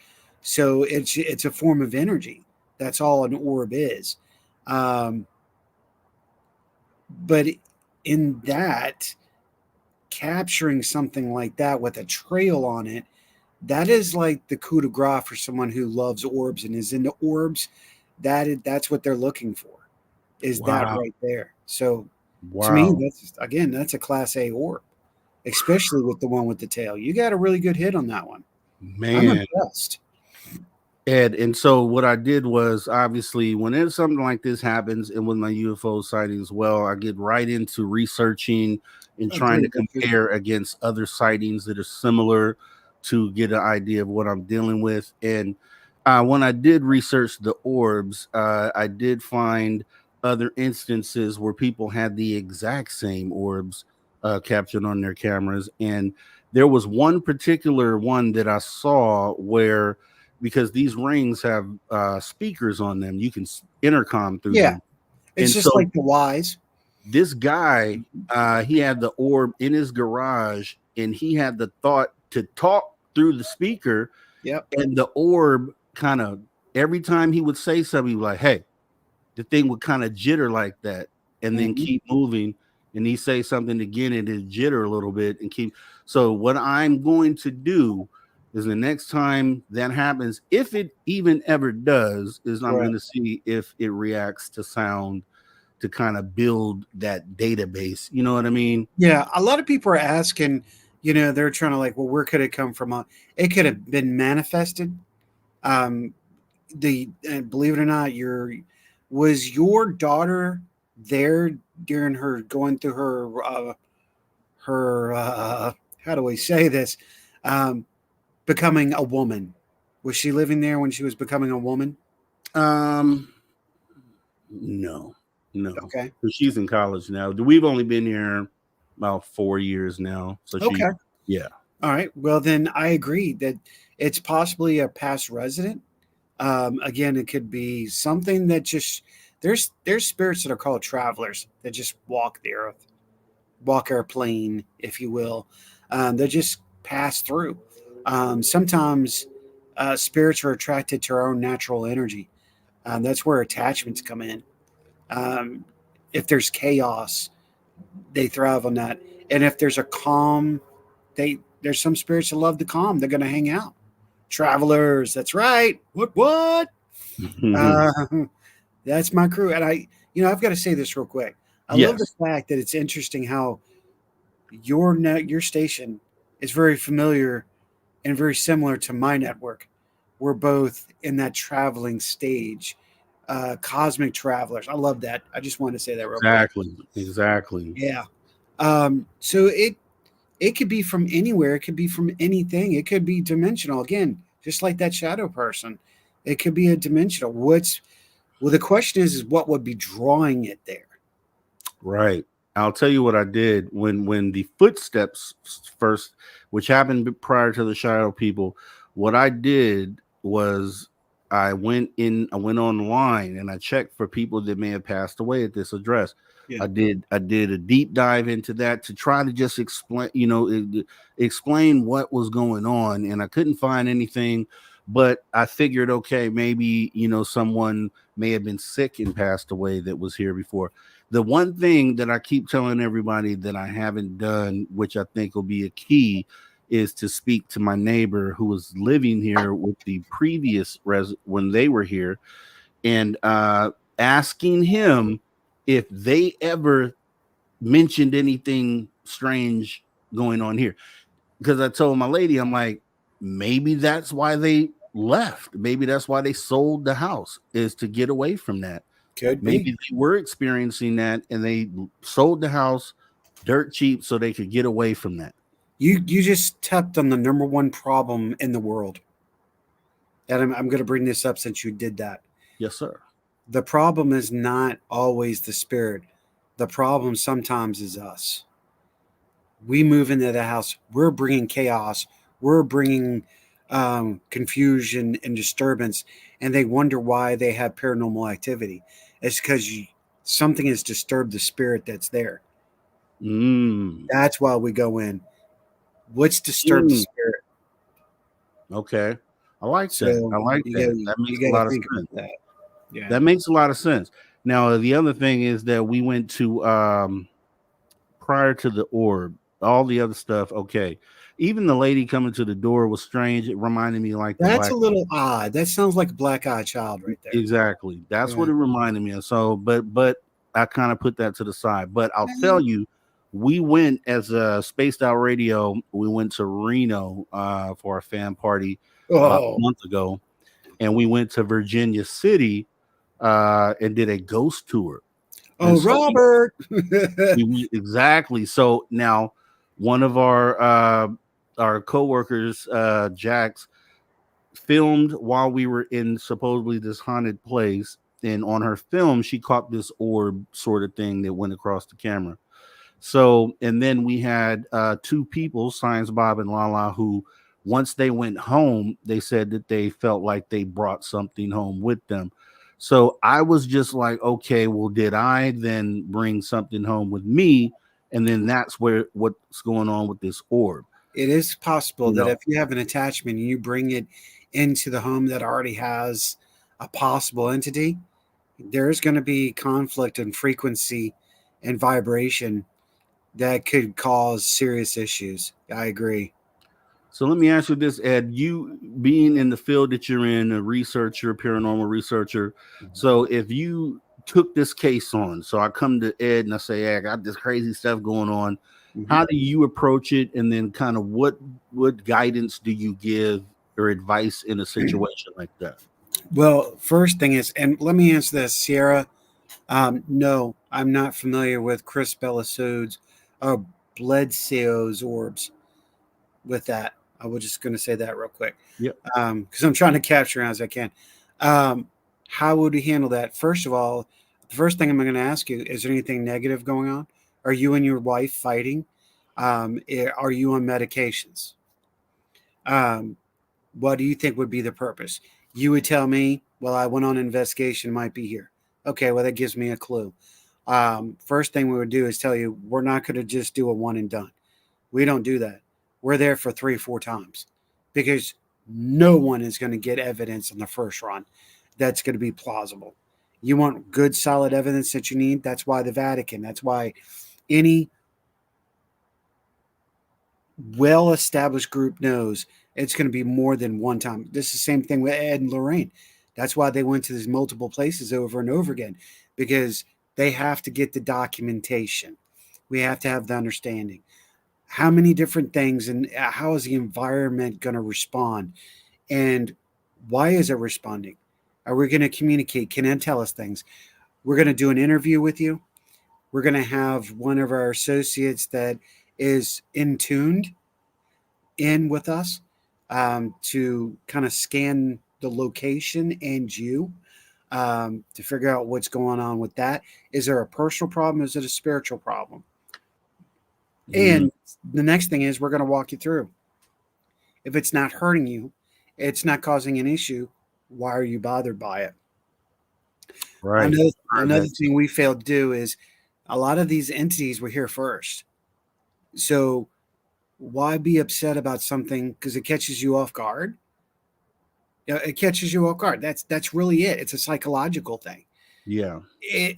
So it's a form of energy. That's all an orb is. But in that, capturing something like that with a trail on it, that is like the coup de grace for someone who loves orbs and is into orbs. That's what they're looking for, is that Wow. right there. So to Wow. me, that's a class A orb, especially with the one with the tail. You got a really good hit on that one. I'm Man, impressed. Ed, and so what I did was obviously when something like this happens, and with my UFO sighting as well, I get right into researching and trying to Agreed, Richard. compare against other sightings that are similar to get an idea of what I'm dealing with. And when I did research the orbs, I did find other instances where people had the exact same orbs captured on their cameras. And there was one particular one that I saw where, because these rings have speakers on them, you can intercom through Yeah, them. it's And just so like the wise. this guy, he had the orb in his garage, and he had the thought to talk through the speaker. Yep. And the orb kind of, every time he would say something, he was like, hey, the thing would kind of jitter like that and then Mhm. keep moving. And he say something again, and it jitter a little bit and keep. So what I'm going to do is the next time that happens, if it even ever does, is I'm Right. going to see if it reacts to sound to kind of build that database. You know what I mean? Yeah, a lot of people are asking, they're trying to like, well, where could it come from? It could have been manifested. Um, believe it or not, was your daughter there during her going through her how do we say this, um, becoming a woman? Was she living there when she was becoming a woman? Um, no, no. Okay. 'Cause she's in college now. We've only been here about 4 years now. So Okay. yeah. All right. Well, then I agree that it's possibly a past resident. Again, it could be something that just there's spirits that are called travelers that just walk the earth, walk our plane, if you will. They just pass through. Sometimes spirits are attracted to our own natural energy. That's where attachments come in. Um, if there's chaos, they thrive on that. And if there's a calm, there's some spirits that love the calm. They're going to hang out. Travelers, that's right. What? Uh, that's my crew. And I've got to say this real quick. I love the fact that it's interesting how your station is very familiar and very similar to my network. We're both in that traveling stage, cosmic travelers. I love that. I just wanted to say that real quick. Exactly. Yeah. So it could be from anywhere. It could be from anything. It could be dimensional. Again, just like that shadow person. It could be a dimensional. The question is what would be drawing it there? Right. I'll tell you what I did when the footsteps first, which happened prior to the shadow people. What I did was I went online and I checked for people that may have passed away at this address. Yeah. I did a deep dive into that to try to just explain what was going on, and I couldn't find anything. But I figured, okay, maybe someone may have been sick and passed away that was here before. The one thing that I keep telling everybody that I haven't done, which I think will be a key, is to speak to my neighbor who was living here with the previous when they were here, and asking him if they ever mentioned anything strange going on here. Because I told my lady, I'm like, maybe that's why they left. Maybe that's why they sold the house, is to get away from that. Maybe they were experiencing that and they sold the house dirt cheap so they could get away from that. You just tapped on the number one problem in the world. And I'm going to bring this up since you did that. Yes, sir. The problem is not always the spirit. The problem sometimes is us. We move into the house. We're bringing chaos. We're bringing confusion and disturbance. And they wonder why they have paranormal activity. It's because something has disturbed the spirit that's there. That's why we go in. What's disturbed the spirit? Okay. I like that. I like that. That makes a lot of sense. That. Yeah. That makes a lot of sense. Now, the other thing is that we went to prior to the orb, all the other stuff. Okay. Even the lady coming to the door was strange. It reminded me like that's a little odd. That sounds like a black-eyed child right there. Exactly. That's what it reminded me of. So, but I kind of put that to the side. But I'll tell you, we went as a Spaced Out Radio. We went to Reno for a fan party about a month ago, and we went to Virginia City and did a ghost tour. Oh, so Robert! Exactly. So now, one of our coworkers, Jax, filmed while we were in supposedly this haunted place, and on her film, she caught this orb sort of thing that went across the camera. So, and then we had two people, Science Bob and Lala, who once they went home, they said that they felt like they brought something home with them. So I was just like, okay, well, did I then bring something home with me? And then that's what's going on with this orb. It is possible that if you have an attachment and you bring it into the home that already has a possible entity, there's going to be conflict and frequency and vibration that could cause serious issues. I agree. So let me ask you this, Ed. You being in the field that you're in, a researcher, paranormal researcher. So if you took this case on, so I come to Ed and I say, hey, I got this crazy stuff going on. How do you approach it? And then kind of what guidance do you give or advice in a situation like that? Well, first thing is, and let me answer this, Sierra. No, I'm not familiar with Chris Belisaude's Bledsoe's orbs with that. I was just going to say that real quick. Yep. Because I'm trying to capture as I can. How would we handle that? First of all, the first thing I'm going to ask you, is there anything negative going on? Are you and your wife fighting? Are you on medications? What do you think would be the purpose? You would tell me, well, I went on an investigation, might be here. Okay, well, that gives me a clue. First thing we would do is tell you, we're not going to just do a one and done. We don't do that. We're there for 3-4 times because no one is going to get evidence on the first run that's going to be plausible. You want good, solid evidence that you need. That's why the Vatican, that's why any well-established group knows it's going to be more than one time. This is the same thing with Ed and Lorraine. That's why they went to these multiple places over and over again, because they have to get the documentation. We have to have the understanding. How many different things and how is the environment going to respond? And why is it responding? Are we going to communicate? Can it tell us things? We're going to do an interview with you. We're going to have one of our associates that is tuned in with us to kind of scan the location and you to figure out what's going on with that. Is there a personal problem? Is it a spiritual problem? And the next thing is we're going to walk you through. If it's not hurting you, it's not causing an issue, why are you bothered by it? Right. Another thing we failed to do is a lot of these entities were here first. So why be upset about something because it catches you off guard? It catches you off guard. That's really it. It's a psychological thing. Yeah.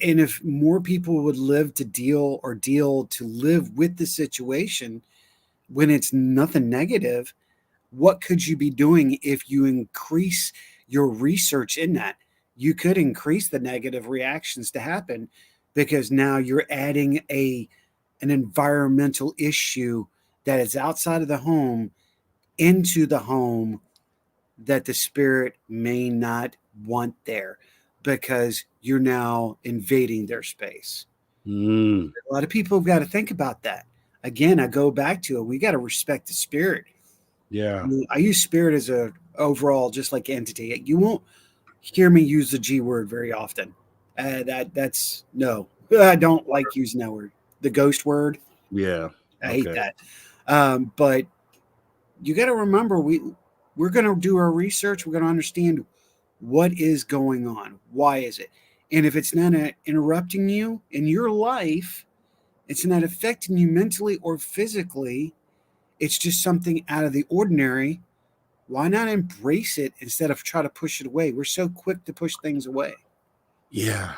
And if more people would live to deal to live with the situation when it's nothing negative, what could you be doing if you increase your research in that? You could increase the negative reactions to happen because now you're adding an environmental issue that is outside of the home into the home that the spirit may not want there because you're now invading their space. A lot of people have got to think about that. Again, I go back to it. We got to respect the spirit. Yeah. I use spirit as a overall, just like entity. You won't hear me use the G word very often. That's no, I don't like using that word. The ghost word. Yeah. I hate that. But you got to remember, we're going to do our research. We're going to understand what is going on. Why is it? And if it's not interrupting you in your life, it's not affecting you mentally or physically, it's just something out of the ordinary, why not embrace it instead of try to push it away? We're so quick to push things away. Yeah.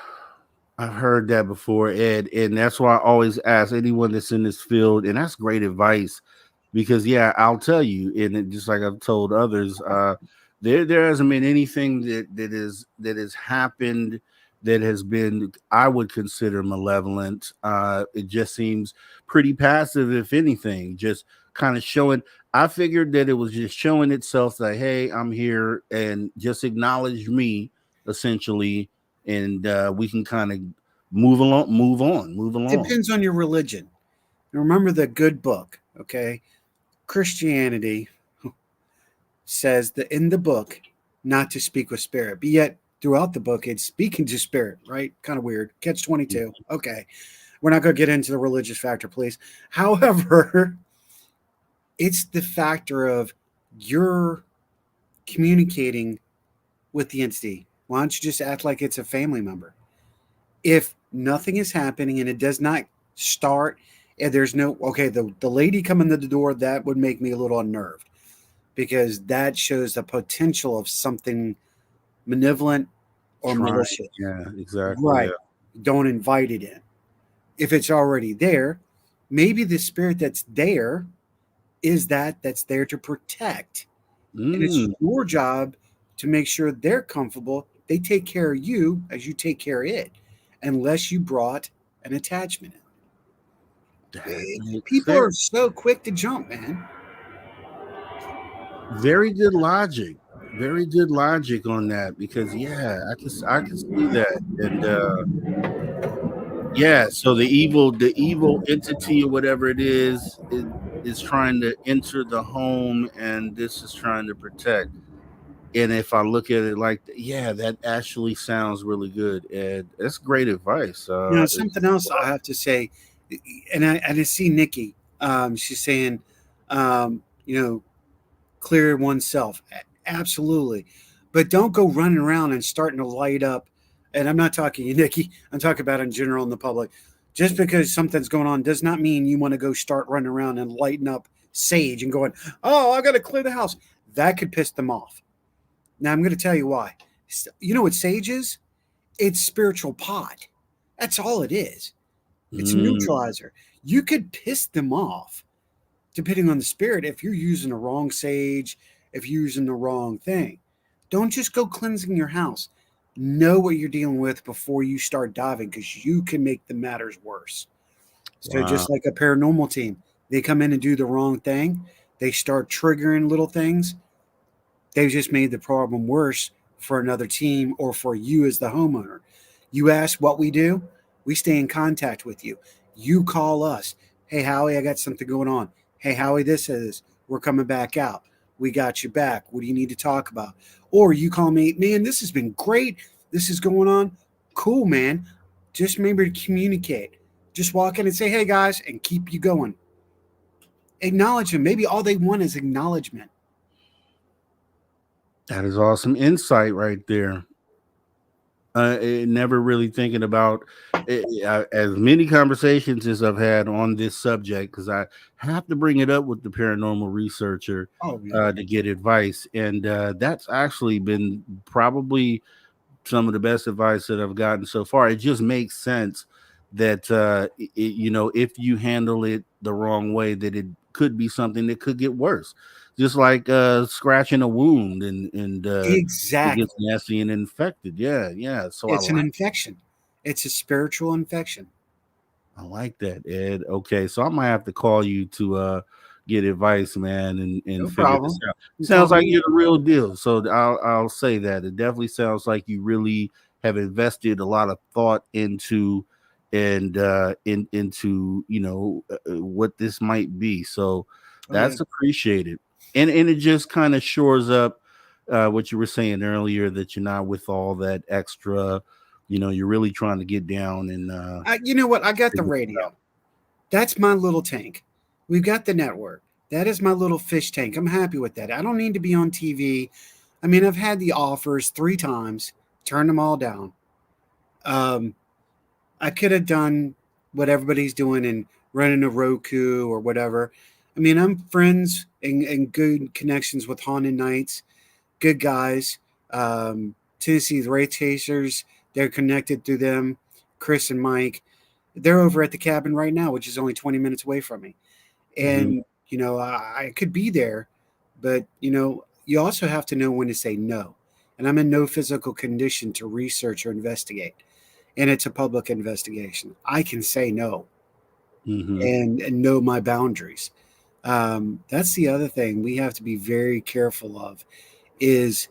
I've heard that before, Ed. And that's why I always ask anyone that's in this field, and that's great advice. Because I'll tell you, and just like I've told others, there hasn't been anything that has happened that has been, I would consider, malevolent. It just seems pretty passive, if anything, just kind of showing. I figured that it was just showing itself that, hey, I'm here, and just acknowledge me, essentially, and we can kind of move on. Depends on your religion. Remember the good book, okay? Christianity says that in the book not to speak with spirit, but yet throughout the book it's speaking to spirit, right? Kind of weird. Catch 22. Okay. We're not going to get into the religious factor, please. However, it's the factor of you're communicating with the entity. Why don't you just act like it's a family member? If nothing is happening and it does not start, and there's no, okay, the lady coming to the door, that would make me a little unnerved because that shows the potential of something malevolent or malicious. Yeah, exactly. Right. Yeah. Don't invite it in. If it's already there, maybe the spirit that's there is that's there to protect. And it's Mm, your job to make sure they're comfortable. They take care of you as you take care of it, unless you brought an attachment that in. makes People are sense. so quick to jump, man. Very good logic. Very good logic on that because yeah, I can see that. And yeah, so the evil entity or whatever it is trying to enter the home and this is trying to protect. And if I look at it like that, yeah, that actually sounds really good. And that's great advice. Now, something else I have to say, and I see Nikki. She's saying, you know, clear oneself. Absolutely. But don't go running around and starting to light up. And I'm not talking you, Nikki. I'm talking about in general in the public. Just because something's going on does not mean you want to go start running around and lighting up sage and going, oh, I got to clear the house. That could piss them off. Now, I'm going to tell you why. You know what sage is? It's spiritual pot. That's all it is. It's a Mm, neutralizer. You could piss them off depending on the spirit, if you're using the wrong sage, if you're using the wrong thing. Don't just go cleansing your house. Know what you're dealing with before you start diving because you can make the matters worse. So, wow. just like a paranormal team, they come in and do the wrong thing, they start triggering little things. They've just made the problem worse for another team or for you as the homeowner. You ask what we do, we stay in contact with you. You call us. Hey, Howie, I got something going on. Hey, Howie, this is, we're coming back out. We got you back. What do you need to talk about? Or you call me, man, this has been great. This is going on. Cool, man. Just remember to communicate. Just walk in and say, hey, guys, and keep you going. Acknowledge them. Maybe all they want is acknowledgement. That is awesome insight right there. Never really thinking about as many conversations as I've had on this subject because I have to bring it up with the paranormal researcher Oh, yeah. to get advice, and that's actually been probably some of the best advice that I've gotten so far. It just makes sense that if you handle it the wrong way, that it could be something that could get worse. Just like scratching a wound and it gets Exactly. nasty and infected. Yeah, yeah. So It's an infection. It's a spiritual infection. I like that, Ed. Okay, so I might have to call you to get advice, man, and No figure this problem. out. You call Sounds like me. you're the real deal. So I'll say that. It definitely sounds like you really have invested a lot of thought into and into what this might be. So Oh yeah. that's appreciated. And it just kind of shores up what you were saying earlier that you're not with all that extra, you're really trying to get down and You know what? I got the figure it radio. out. That's my little tank. We've got the network. That is my little fish tank. I'm happy with that. I don't need to be on TV. I mean, I've had the offers 3 times, turned them all down. Um, I could have done what everybody's doing and running a Roku or whatever. I mean, I'm friends and good connections with Haunted Nights, good guys. Tennessee's Ray Chasers, they're connected through them. Chris and Mike, they're over at the cabin right now, which is only 20 minutes away from me. Mhm. And, I could be there, but, you also have to know when to say no. And I'm in no physical condition to research or investigate. And it's a public investigation. I can say no Mhm. and know my boundaries. That's the other thing we have to be very careful of is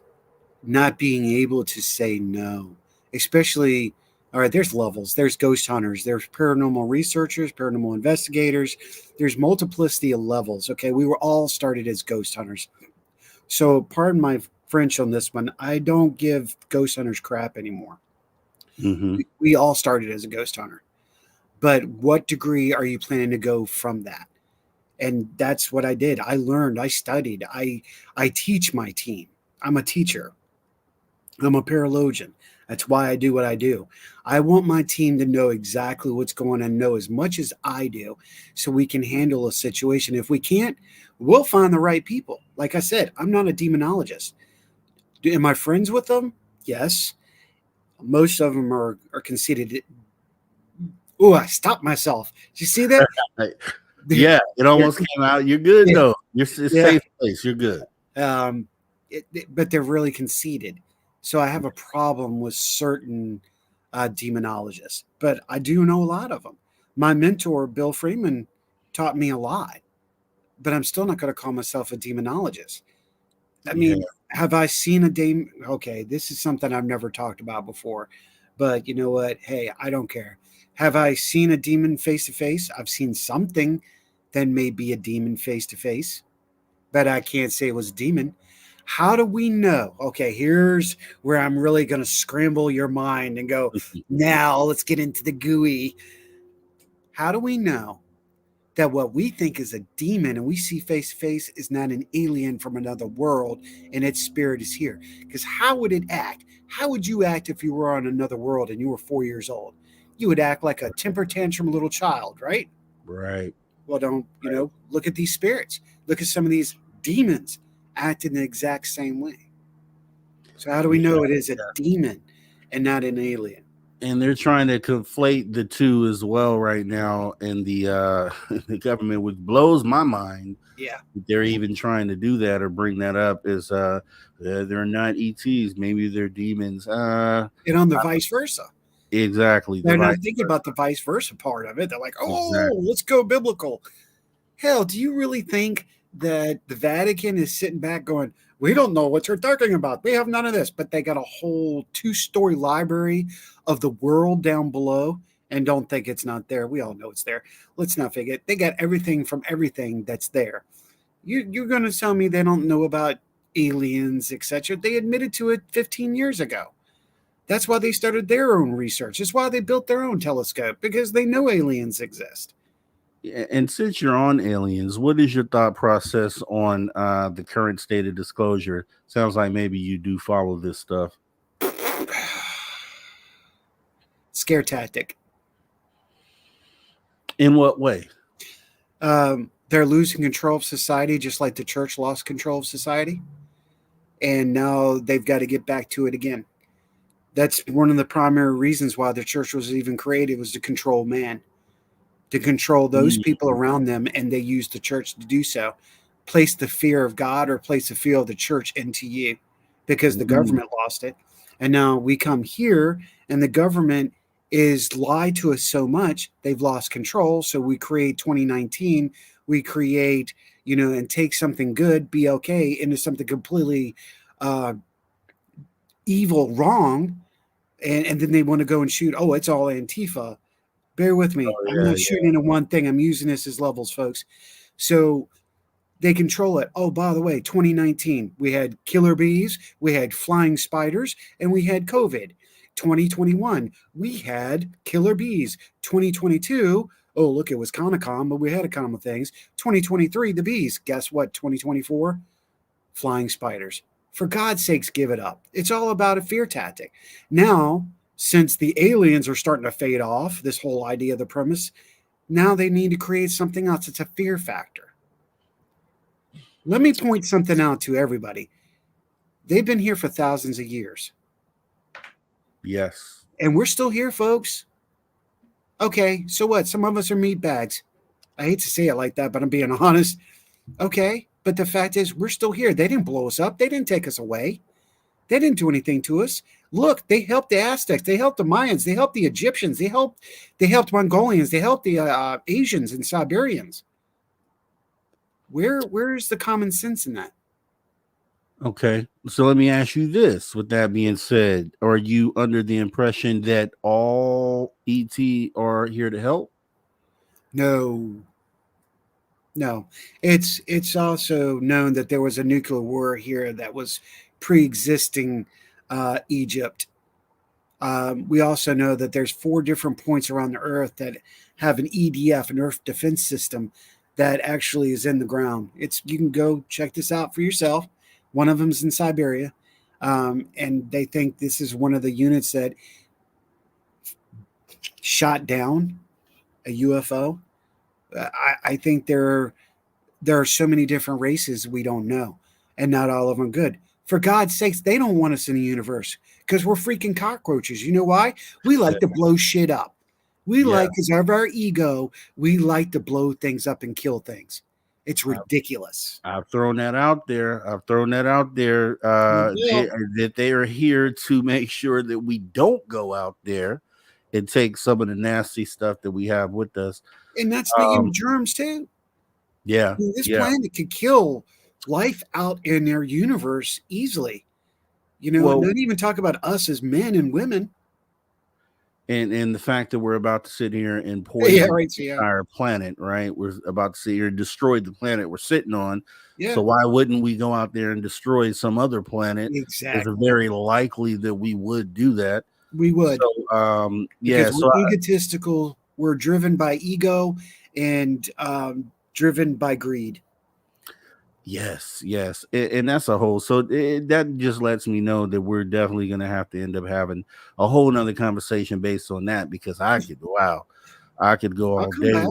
not being able to say no, especially. All right, there's levels, there's ghost hunters, there's paranormal researchers, paranormal investigators, there's multiplicity of levels. Okay, we were all started as ghost hunters. So pardon my French on this one, I don't give ghost hunters crap anymore. Mhm. We all started as a ghost hunter, but what degree are you planning to go from that? And that's what I did. I learned, I studied, I teach my team. I'm a teacher. I'm a paralogian. That's why I do what I do. I want my team to know exactly what's going on, know as much as I do, so we can handle a situation. If we can't, we'll find the right people. Like I said, I'm not a demonologist. Am I friends with them? Yes. Most of them are conceited. Oh, I stopped myself. Did you see that? Right. Yeah, it almost came out. You're good though. It's Yeah. safe place. You're good. But they're really conceited. So I have a problem with certain demonologists, but I do know a lot of them. My mentor, Bill Freeman, taught me a lot, but I'm still not going to call myself a demonologist. I mean, have I seen a demon? Okay, this is something I've never talked about before, but you know what? Hey, I don't care. Have I seen a demon face to face? I've seen something that may be a demon face to face, but I can't say it was a demon. How do we know? Okay, here's where I'm really going to scramble your mind and go, now let's get into the gooey. How do we know that what we think is a demon and we see face to face is not an alien from another world and its spirit is here? Because how would it act? How would you act if you were on another world and you were 4 years old? You would act like a temper tantrum little child, right? Right. Well, don't, look at these spirits. Look at some of these demons acting the exact same way. So how do we know it is a demon and not an alien? And they're trying to conflate the two as well right now in the the government, which blows my mind. Yeah. They're even trying to do that or bring that up is they're not ETs, maybe they're demons. And on the vice versa. Exactly. They're not thinking about the vice versa part of it. They're like, let's go biblical. Hell, do you really think that the Vatican is sitting back going, we don't know what you're talking about. We have none of this. But they got a whole 2-story library of the world down below and don't think it's not there. We all know it's there. Let's not forget. They got everything from everything that's there. You're going to tell me they don't know about aliens, etc. They admitted to it 15 years ago. That's why they started their own research. That's why they built their own telescope, because they know aliens exist. And since you're on aliens, what is your thought process on the current state of disclosure? Sounds like maybe you do follow this stuff. Scare tactic. In what way? They're losing control of society, just like the church lost control of society. And now they've got to get back to it again. That's one of the primary reasons why the church was even created, was to control man, to control those people around them, and they used the church to do so. Place the fear of God or place the fear of the church into you, because the government lost it. And now we come here and the government is lied to us so much, they've lost control. So we create 2019, we create, and take something good, BLK, into something completely evil, wrong. And then they want to go and shoot. Oh, it's all Antifa. Bear with me. I'm not shooting into one thing. I'm using this as levels, folks. So they control it. Oh, by the way, 2019, we had killer bees, we had flying spiders, and we had COVID. 2021, we had killer bees. 2022, oh, look, it was Comic-Con, but we had a couple of things. 2023, the bees. Guess what? 2024, flying spiders. For God's sakes, give it up. It's all about a fear tactic. Now, since the aliens are starting to fade off, this whole idea of the premise, now they need to create something else. It's a fear factor. Let me point something out to everybody. They've been here for thousands of years. Yes. And we're still here, folks. Okay, so what? Some of us are meat bags. I hate to say it like that, but I'm being honest. Okay, but the fact is, we're still here. They didn't blow us up. They didn't take us away. They didn't do anything to us. Look, they helped the Aztecs. They helped the Mayans. They helped the Egyptians. They helped Mongolians. They helped the Asians and Siberians. Where's the common sense in that? Okay, so let me ask you this. With that being said, are you under the impression that all ET are here to help? No. It's also known that there was a nuclear war here that was pre-existing Egypt. We also know that there's 4 different points around the earth that have an EDF, an Earth Defense System, that actually is in the ground. You can go check this out for yourself. One of them is in Siberia, and they think this is one of the units that shot down a UFO. I think there are so many different races we don't know, and not all of them good. For God's sakes, they don't want us in the universe because we're freaking cockroaches. You know why? We like to blow shit up. We Yeah. like, because of our ego, we like to blow things up and kill things. It's ridiculous. I've thrown that out there. Yeah. That they are here to make sure that we don't go out there and take some of the nasty stuff that we have with us. And that's the germs too. Yeah. I mean, this Yeah. planet could kill life out in their universe easily. You know, Well, not even talk about us as men and women. and the fact that we're about to sit here and poison Yeah, right. the Yeah. entire planet, right? We're about to sit here and destroy the planet we're sitting on. Yeah. So why wouldn't we go out there and destroy some other planet? Exactly. It's very likely that we would do that. We would. So, Because So we're egotistical. We're driven by ego and driven by greed. yes, and that's a whole. So that just lets me know that we're definitely going to have to end up having a whole nother conversation based on that, because I could go I'll all come day back.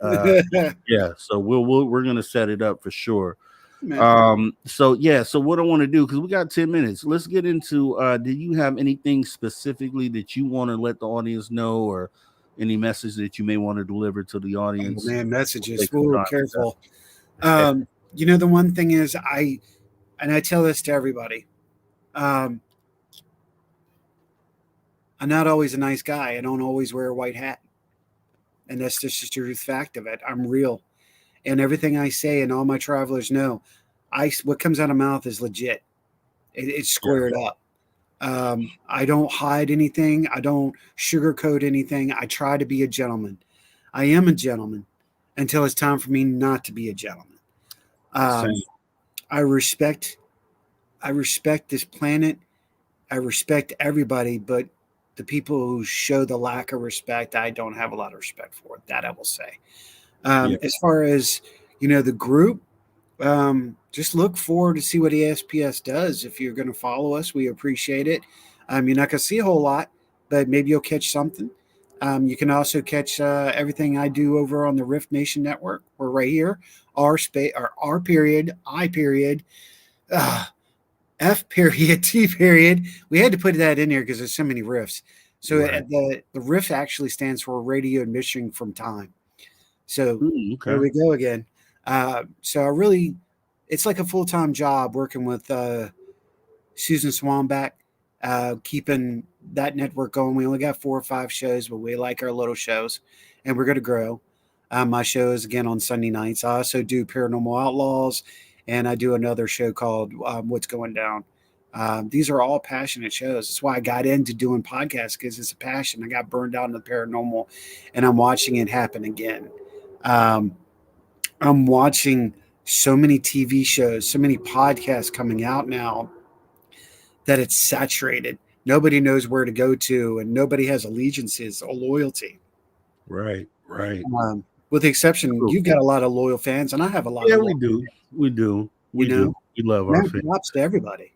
with that. Yeah, so we're going to set it up for sure. Man. So what I want to do, because we got 10 minutes, let's get into do you have anything specifically that you want to let the audience know, or any message that you may want to deliver to the audience? Oh, man, messages. We'll Whoa, careful. You know, the one thing is I tell this to everybody. I'm not always a nice guy. I don't always wear a white hat. And that's just the truth fact of it. I'm real. And everything I say, and all my travelers know, what comes out of my mouth is legit. It's squared up. I don't hide anything. I don't sugarcoat anything. I try to be a gentleman. I am a gentleman until it's time for me not to be a gentleman. I respect this planet. I respect everybody, but the people who show the lack of respect, I don't have a lot of respect for. That I will say. As far as, you know, the group, just look forward to see what ESPS does. If you're going to follow us, we appreciate it. You're not going to see a whole lot, but maybe you'll catch something. You can also catch everything I do over on the Rift Nation Network. We're right here. R period, I period, F period, T period. We had to put that in there because there's so many rifts. So the rift actually stands for Radio Admission from Time. So there we go again. So I really, it's like a full-time job working with Susan Swanback, keeping that network going. We only got 4 or 5 shows, but we like our little shows, and we're going to grow. My show is again on Sunday nights. I also do Paranormal Outlaws, and I do another show called What's Going Down. These are all passionate shows. That's why I got into doing podcasts, because it's a passion. I got burned out in the paranormal, and I'm watching it happen again. I'm watching so many TV shows, so many podcasts coming out now that it's saturated. Nobody knows where to go to, and nobody has allegiances or loyalty. Right. With the exception, you've got a lot of loyal fans, and I have a lot. Yeah, we do. We do. We love our fans. Props to everybody.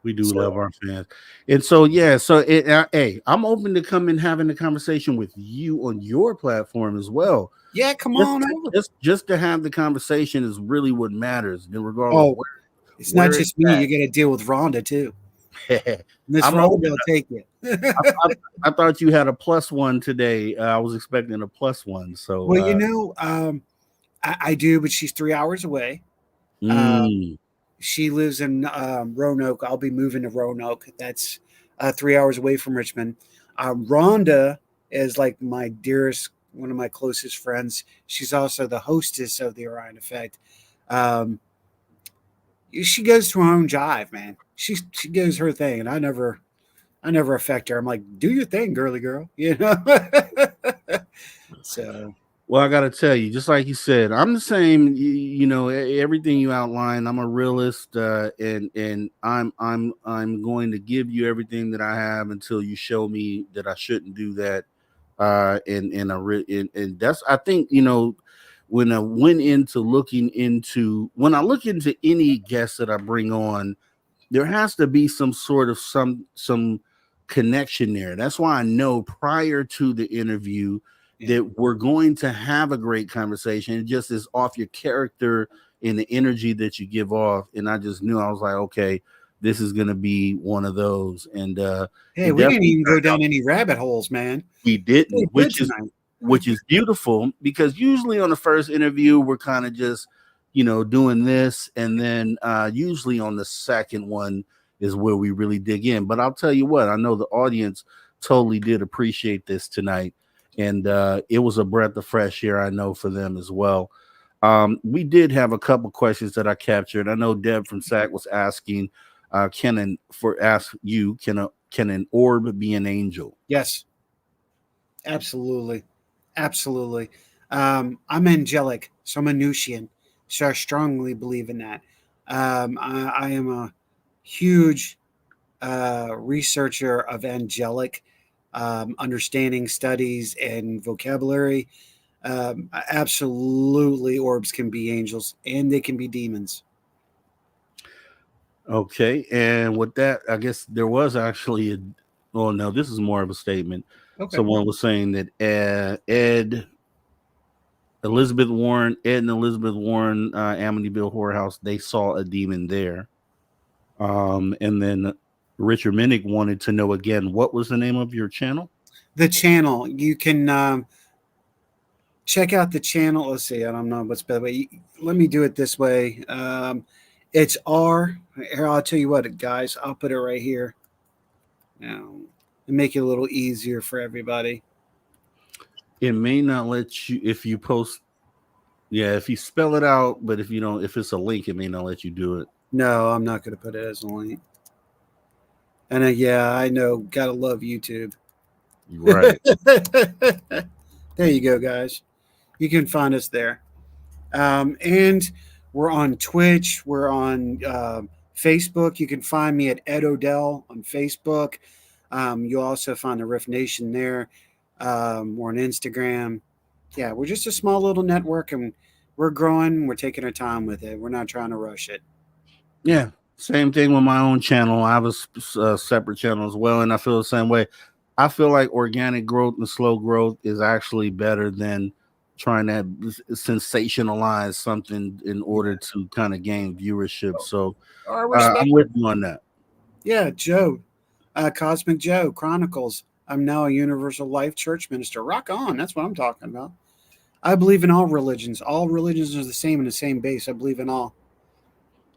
We do love our fans. And so, hey, I'm open to come and having a conversation with you on your platform as well. Yeah, come on over. Just to have the conversation is really what matters. Regardless, it's not just me. You got to deal with Rhonda too. Miss Rhonda will take it. I thought you had a +1 today. I was expecting a +1. So, well, I do, but she's 3 hours away. She lives in Roanoke. I'll be moving to Roanoke. That's 3 hours away from Richmond. Rhonda is like my dearest, one of my closest friends. She's also the hostess of the Orion Effect. She goes to her own jive, man. She goes her thing, and I never affect her. I'm like, do your thing, girly girl, you know. So, well, I got to tell you, just like you said, I'm the same. You know, everything you outlined. I'm a realist, and I'm going to give you everything that I have until you show me that I shouldn't do that. And that's, I think, you know, when I look into any guest that I bring on, there has to be some sort of some connection there. That's why I know prior to the interview that we're going to have a great conversation. It just is off your character and the energy that you give off. And I just knew, I was like, okay, this is going to be one of those. And Hey, it we didn't definitely even go turned out down any rabbit holes, man. we Pretty didn't, good tonight. which is beautiful, because usually on the first interview we're kind of just, doing this, and then usually on the second one is where we really dig in. But I'll tell you what, I know the audience totally did appreciate this tonight, and it was a breath of fresh air, I know, for them as well. We did have a couple questions that I captured. I know Deb from SAC was asking, can an orb be an angel? Yes, absolutely. Absolutely. I'm angelic, so I'm a Nusian. So I strongly believe in that. I am a huge researcher of angelic understanding, studies, and vocabulary. Absolutely, orbs can be angels and they can be demons. Okay, and with that, I guess there was actually oh no, this is more of a statement. Okay. Someone was saying that Ed and Elizabeth Warren, Amityville Horror House, they saw a demon there. And then Richard Minnick wanted to know again, what was the name of your channel? The channel, you can check out the channel. Let's see, I don't know what's better way. Let me do it this way. It's R. Here, I'll tell you what, guys. I'll put it right here. Now, and make it a little easier for everybody. It may not let you if you post. Yeah, if you spell it out, but if you don't, if it's a link, it may not let you do it. No, I'm not going to put it as a link. And yeah, I know. Gotta love YouTube. Right. There you go, guys. You can find us there. And we're on Twitch. We're on Facebook. You can find me at Ed Odell on Facebook. You'll also find the Riff Nation there. We're on Instagram. Yeah, we're just a small little network, and we're growing. We're taking our time with it. We're not trying to rush it. Yeah, same thing with my own channel. I have a separate channel as well, and I feel the same way. I feel like organic growth and slow growth is actually better than trying to sensationalize something in order to kind of gain viewership. So I'm with you on that. Yeah, Joe, Cosmic Joe Chronicles. I'm now a Universal Life Church minister. Rock on. That's what I'm talking about. I believe in all religions. All religions are the same in the same base. I believe in all.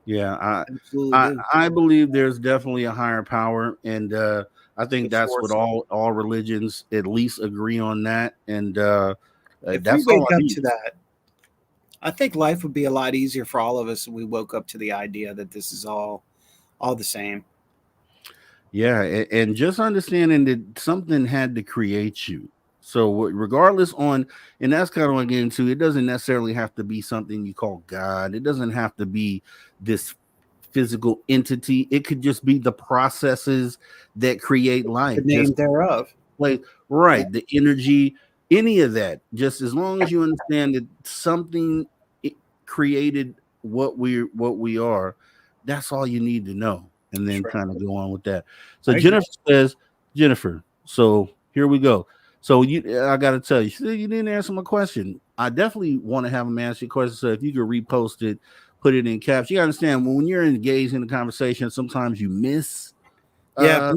Yeah, Absolutely. I believe there's definitely a higher power, and I think that's what all religions at least agree on that. And if that's we wake all I up need. to that, I think life would be a lot easier for all of us if we woke up to the idea that this is all the same. Yeah, and just understanding that something had to create you. So regardless on, and that's kind of what I get into, it doesn't necessarily have to be something you call God. It doesn't have to be this physical entity. It could just be the processes that create life. The name thereof. Like, right, the energy, any of that. Just as long as you understand that something created what we are, that's all you need to know. And then kind of go on with that. So Jennifer says, so here we go. So I got to tell you, you didn't answer my question. I definitely want to have him answer your question. So if you could repost it, put it in caps. You understand when you're engaged in the conversation, sometimes you miss. Yeah,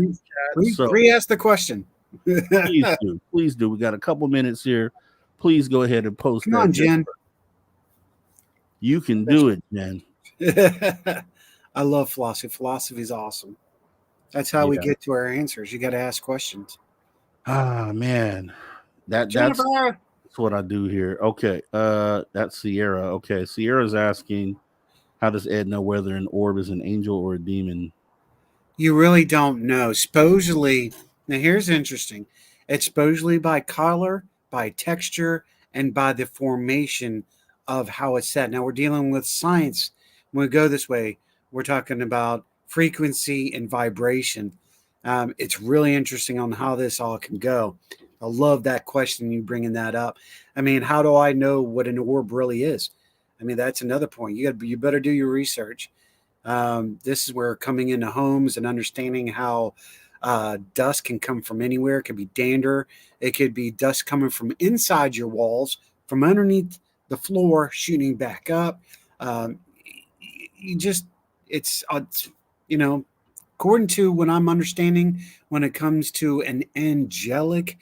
re-ask the question. Please do. We got a couple minutes here. Please go ahead and post. Come on, Jen. You can do it, Jen. I love philosophy. Philosophy is awesome. That's how we get to our answers. You got to ask questions. Ah, man, that's what I do here. Okay, that's Sierra. Okay, Sierra's asking, how does Ed know whether an orb is an angel or a demon? You really don't know. Supposedly, now here's interesting. It's supposedly by color, by texture, and by the formation of how it's set. Now we're dealing with science. When we go this way, we're talking about frequency and vibration. It's really interesting on how this all can go. I love that question, you bringing that up. I mean, how do I know what an orb really is? I mean, that's another point. You better do your research. This is where coming into homes and understanding how dust can come from anywhere. It could be dander. It could be dust coming from inside your walls, from underneath the floor, shooting back up. It's according to what I'm understanding, when it comes to an angelic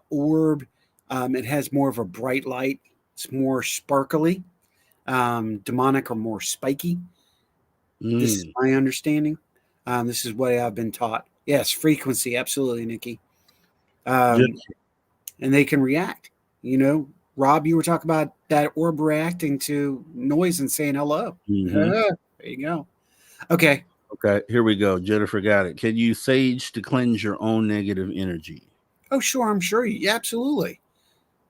orb, it has more of a bright light. It's more sparkly. Demonic or more spiky. This is my understanding. This is what I've been taught. Yes, frequency, absolutely, Nikki. And they can react. You know, Rob, you were talking about that orb reacting to noise and saying hello. There you go. Okay. Okay, here we go. Jennifer got it. Can you sage to cleanse your own negative energy? Oh, sure. I'm sure. Yeah, absolutely.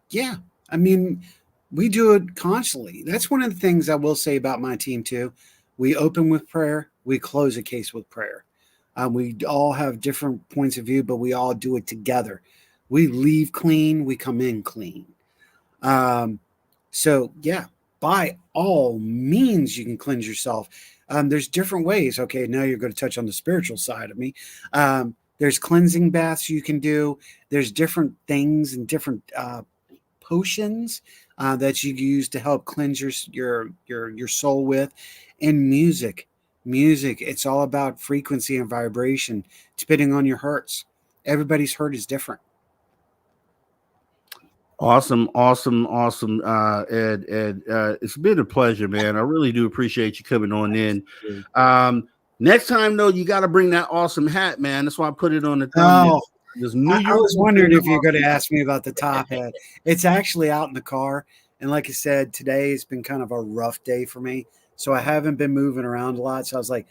Yeah. I mean, we do it constantly. That's one of the things I will say about my team, too. We open with prayer. We close a case with prayer. We all have different points of view, but we all do it together. We leave clean. We come in clean. So, yeah, by all means, you can cleanse yourself. There's different ways. Okay, now you're going to touch on the spiritual side of me. There's cleansing baths you can do. There's different things and different potions that you use to help cleanse your soul with. And music, it's all about frequency and vibration, depending on your hertz. Everybody's hertz is different. Awesome, Ed. It's been a pleasure, man. I really do appreciate you coming on in. Next time, though, you got to bring that awesome hat, man. That's why I put it on the thumbnail. I was wondering if you're going to ask me about the top hat. It's actually out in the car. And like I said, today has been kind of a rough day for me. So I haven't been moving around a lot. So I was like,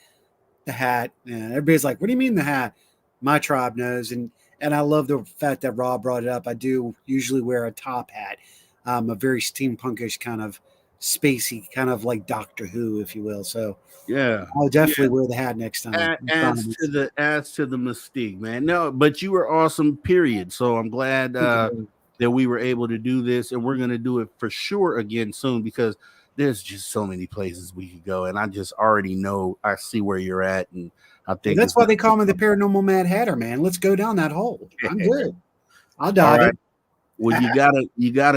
the hat. Yeah, everybody's like, what do you mean the hat? My tribe knows. And I love the fact that Rob brought it up. I do usually wear a top hat, a very steampunkish kind of spacey, kind of like Doctor Who, if you will. So yeah, I'll definitely wear the hat next time. Adds to the mystique, man. No, but you were awesome, period. So I'm glad that we were able to do this, and we're going to do it for sure again soon, because there's just so many places we could go, and I just already know, I see where you're at, and I think that's why they call me the Paranormal Mad Hatter, man. Let's go down that hole. I'm good. I'll dive in. Well, you got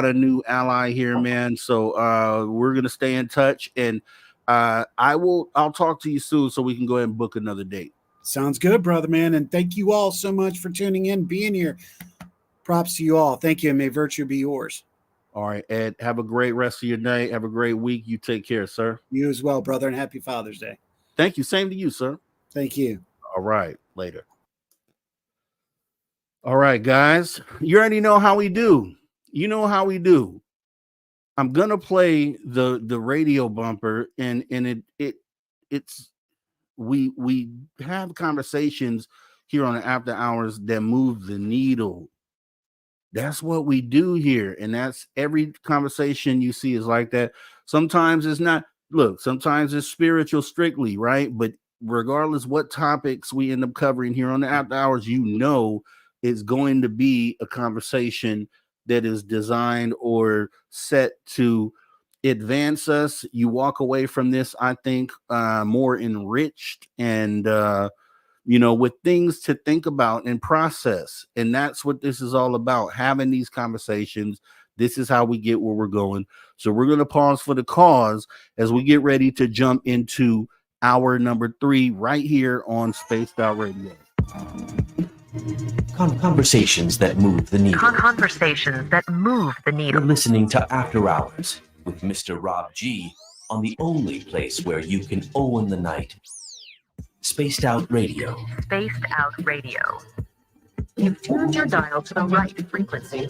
a new ally here, man. So we're gonna stay in touch, and I'll talk to you soon so we can go ahead and book another date. Sounds good, brother, man. And thank you all so much for tuning in, being here. Props to you all. Thank you, and may virtue be yours. All right, Ed, have a great rest of your night. Have a great week. You take care, sir. You as well, brother, and happy Father's Day. Thank you. Same to you, sir. Thank you. All right, later. All right, guys, you already know how we do. You know how we do. I'm gonna play the radio bumper, and it's we have conversations here on the After Hours that move the needle. That's what we do here, and that's every conversation you see is like that. Sometimes it's not. Look, sometimes it's spiritual strictly, right? But regardless what topics we end up covering here on the After Hours, you know it's going to be a conversation that is designed or set to advance us. You walk away from this, I think, more enriched and, with things to think about and process. And that's what this is all about, having these conversations. This is how we get where we're going. So we're going to pause for the cause as we get ready to jump into hour number 3 right here on Spaced Out Radio. Conversations that move the needle. Conversations that move the needle. You're listening to After Hours with Mr. Rob G on the only place where you can own the night. Spaced Out Radio. Spaced Out Radio. You've tuned your dial to the right frequency.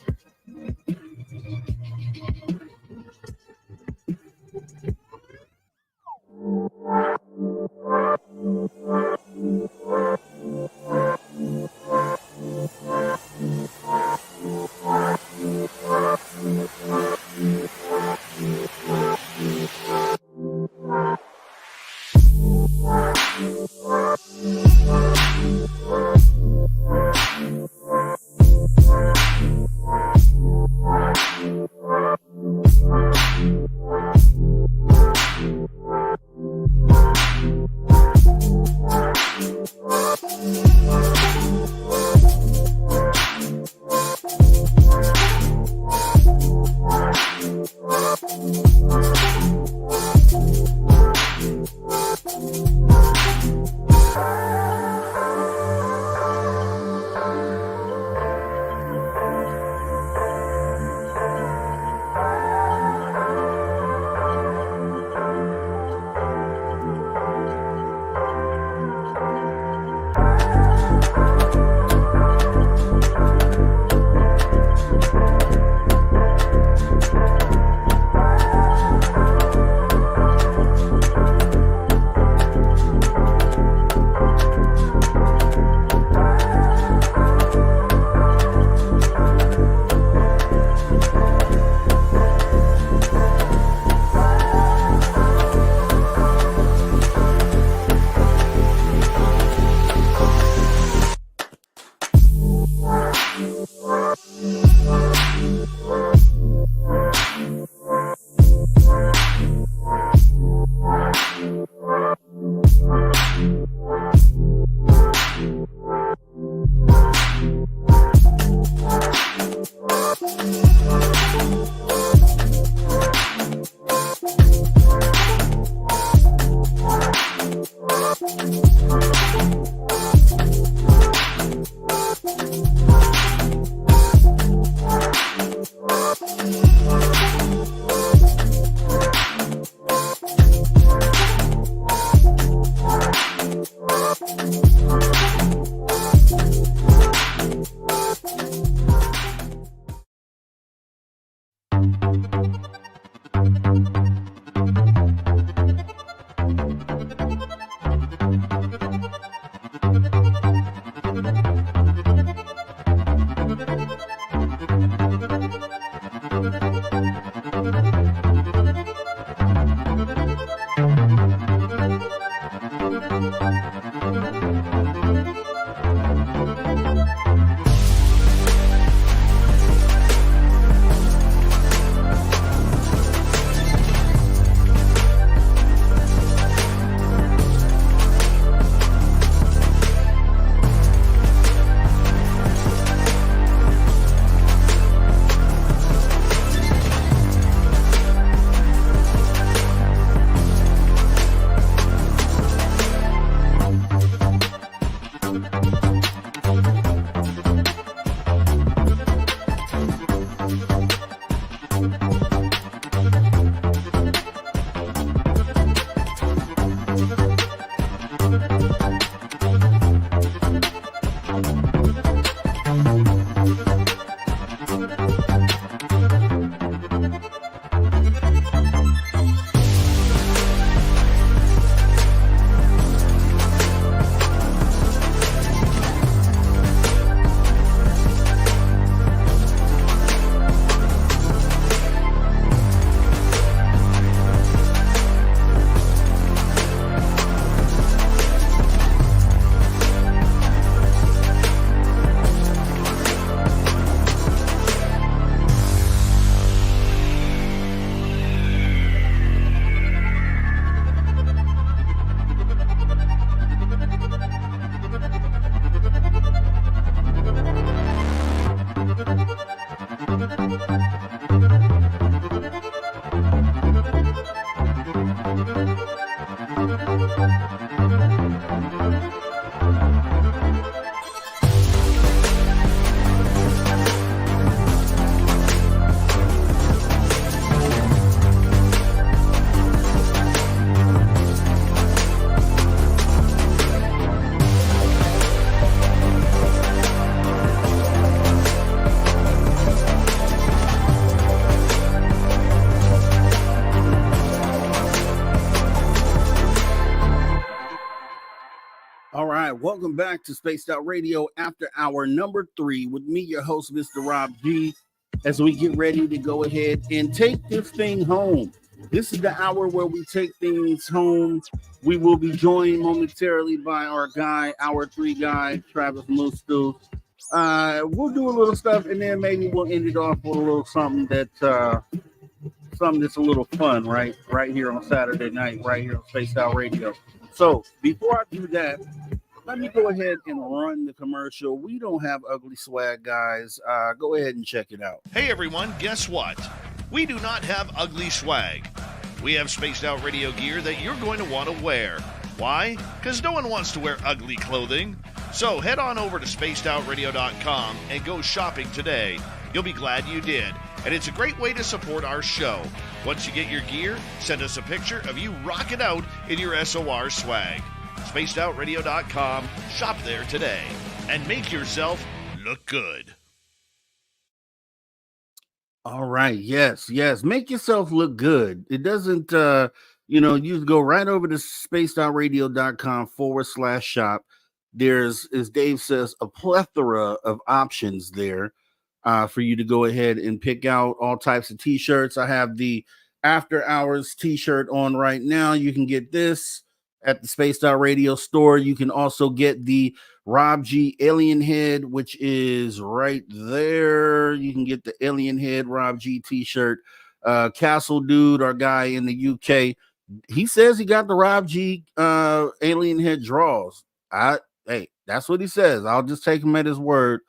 All right, welcome back to Spaced Out Radio after hour number 3 with me, your host, Mr. Rob G, as we get ready to go ahead and take this thing home. This is the hour where we take things home. We will be joined momentarily by our guy, hour 3 guy, Travis Moostul. We'll do a little stuff, and then maybe we'll end it off with a little something that's a little fun, right here on Saturday night, right here on Spaced Out Radio. So before I do that, let me go ahead and run the commercial. We don't have ugly swag, guys. Go ahead and check it out. Hey everyone, guess what? We do not have ugly swag. We have Spaced Out Radio gear that you're going to want to wear. Why? Because no one wants to wear ugly clothing. So head on over to spacedoutradio.com and go shopping today. You'll be glad you did. And it's a great way to support our show. Once you get your gear, send us a picture of you rocking out in your SOR swag. spacedoutradio.com, shop there today, and make yourself look good. All right. Yes. Make yourself look good. It doesn't, you go right over to spacedoutradio.com/shop. There's, as Dave says, a plethora of options there for you to go ahead and pick out all types of t-shirts. I have the After Hours t-shirt on right now. You can get this at the Spaced Out Radio store. You can also get the Rob G Alien Head, which is right there. You can get the Alien Head Rob G t-shirt. Castle Dude, our guy in the UK, he says he got the Rob G Alien Head draws. Hey, that's what he says. I'll just take him at his word.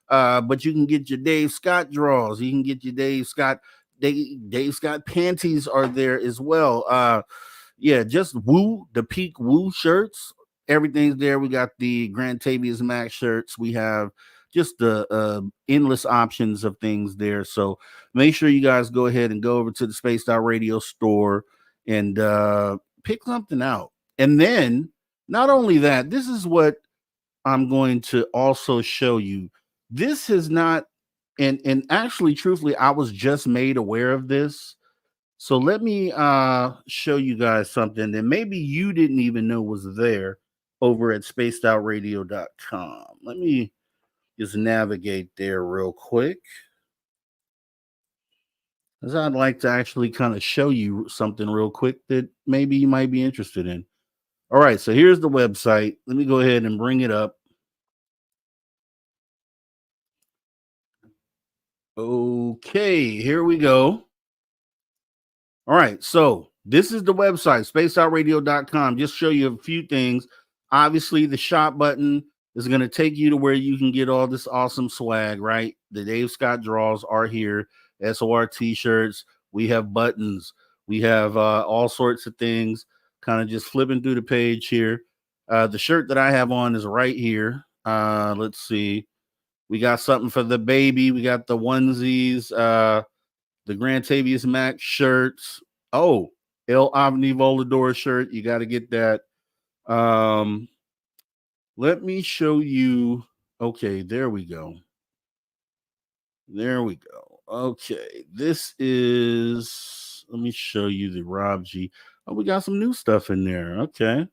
But you can get your Dave Scott draws. You can get your Dave Scott panties are there as well. Just the Peak Woo shirts. Everything's there. We got the Grand Tavius Max shirts. We have just the endless options of things there. So make sure you guys go ahead and go over to the Spaced Out Radio store and pick something out. And then Not only that, this is what I'm going to also show you. This has not, and actually, truthfully, I was just made aware of this. So let me show you guys something that maybe you didn't even know was there over at spacedoutradio.com. Let me just navigate there real quick, because I'd like to actually kind of show you something real quick that maybe you might be interested in. All right, so here's the website. Let me go ahead and bring it up. Okay, here we go. All right, so this is the website, spacedoutradio.com. Just show you a few things. Obviously, the shop button is going to take you to where you can get all this awesome swag, right? The Dave Scott draws are here, SOR t-shirts. We have buttons. We have all sorts of things. Kind of just flipping through the page here. The shirt that I have on is right here. Let's see. We got something for the baby. We got the onesies. The Grantavius Max shirts. Oh, El Omni Volador shirt. You got to get that. Let me show you. Okay, there we go. There we go. Okay, this is. Let me show you the Rob G. Oh, we got some new stuff in there. Okay,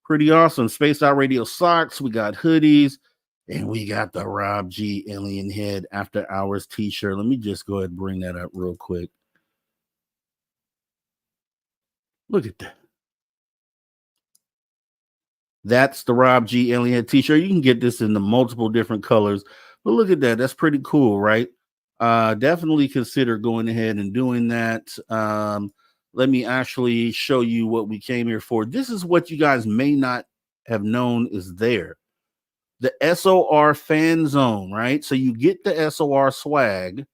pretty awesome. Spaced Out Radio socks. We got hoodies. And we got the Rob G Alien Head After Hours t-shirt. Let me just go ahead and bring that up real quick. Look at that. That's the Rob G Alien Head t-shirt. You can get this in the multiple different colors. But look at that. That's pretty cool, right? Definitely consider going ahead and doing that. Let me actually show you what we came here for. This is what you guys may not have known is there. The SOR fan zone, right? So you get the SOR swag.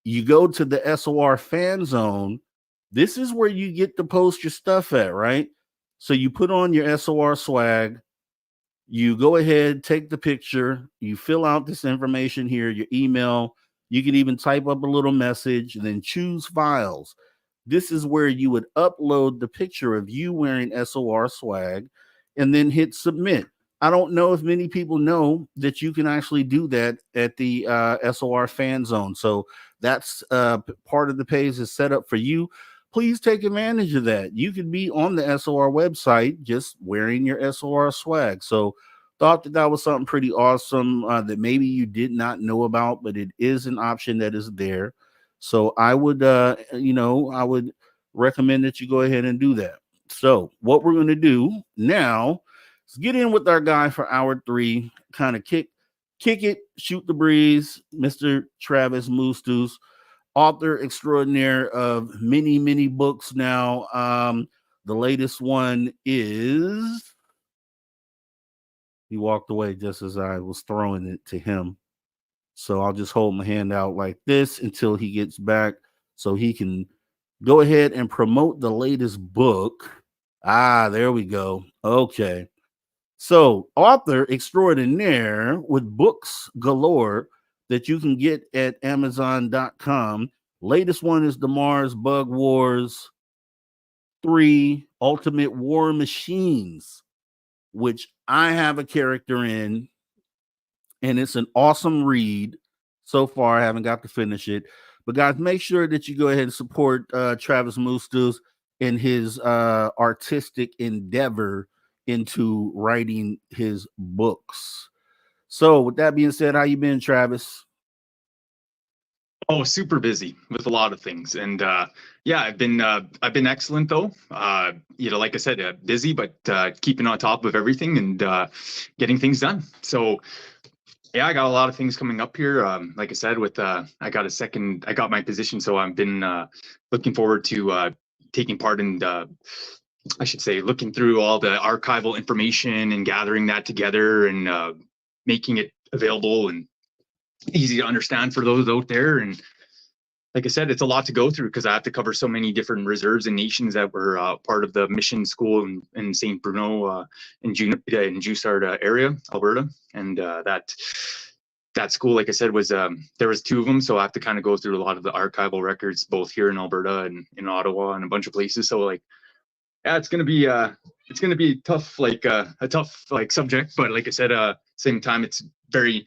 You go to the SOR fan zone. This is where you get to post your stuff at, right? So you put on your SOR swag. You go ahead, take the picture. You fill out this information here, your email. You can even type up a little message and then choose files. This is where you would upload the picture of you wearing SOR swag and then hit submit. I don't know if many people know that you can actually do that at the SOR fan zone. So that's part of the page is set up for you. Please take advantage of that. You can be on the SOR website just wearing your SOR swag. So thought that was something pretty awesome that maybe you did not know about, but it is an option that is there. So I would, I would recommend that you go ahead and do that. So what we're going to do now, let's get in with our guy for hour 3, kind of kick it, shoot the breeze, Mr. Travis Moostus, author extraordinaire of many, many books now. The latest one is, he walked away just as I was throwing it to him. So I'll just hold my hand out like this until he gets back so he can go ahead and promote the latest book. There we go. Okay. So, author extraordinaire with books galore that you can get at Amazon.com. Latest one is the Mars Bug Wars 3 Ultimate War Machines, which I have a character in, and it's an awesome read. So far, I haven't got to finish it. But guys, make sure that you go ahead and support Travis Moostus in his artistic endeavor into writing his books. So with that being said, how you been, Travis? Oh, super busy with a lot of things, and yeah, I've been excellent though. Like I said, busy, but keeping on top of everything and getting things done. So yeah, I got a lot of things coming up here. Like I said, with I got my position, so I've been looking forward to taking part in I should say, looking through all the archival information and gathering that together and making it available and easy to understand for those out there. And like I said, it's a lot to go through because I have to cover so many different reserves and nations that were part of the mission school in St. Bruno in Jusart area, Alberta. And that school, like I said, was there was 2 of them. So I have to kind of go through a lot of the archival records, both here in Alberta and in Ottawa and a bunch of places. So like Yeah, it's gonna be tough, like a tough like subject, but like I said, same time, it's very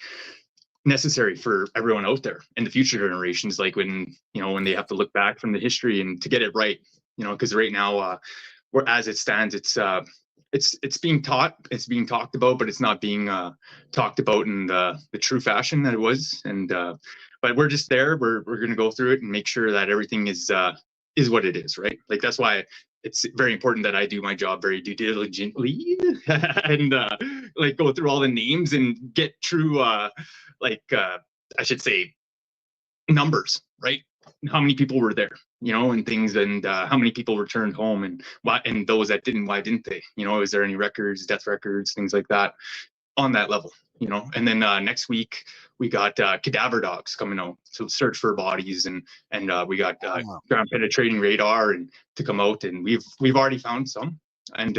necessary for everyone out there in the future generations, like when when they have to look back from the history and to get it right, because right now, where as it stands, it's being taught, it's being talked about, but it's not being talked about in the true fashion that it was. And but we're just there, we're going to go through it and make sure that everything is what it is, right? Like that's why it's very important that I do my job very due diligently and like go through all the names and get true I should say numbers, right? How many people were there, and things, and how many people returned home, and why, and those that didn't, why didn't they? Is there any records, death records, things like that on that level? And then next week we got cadaver dogs coming out to search for bodies, and we got ground penetrating radar and to come out, and we've already found some, and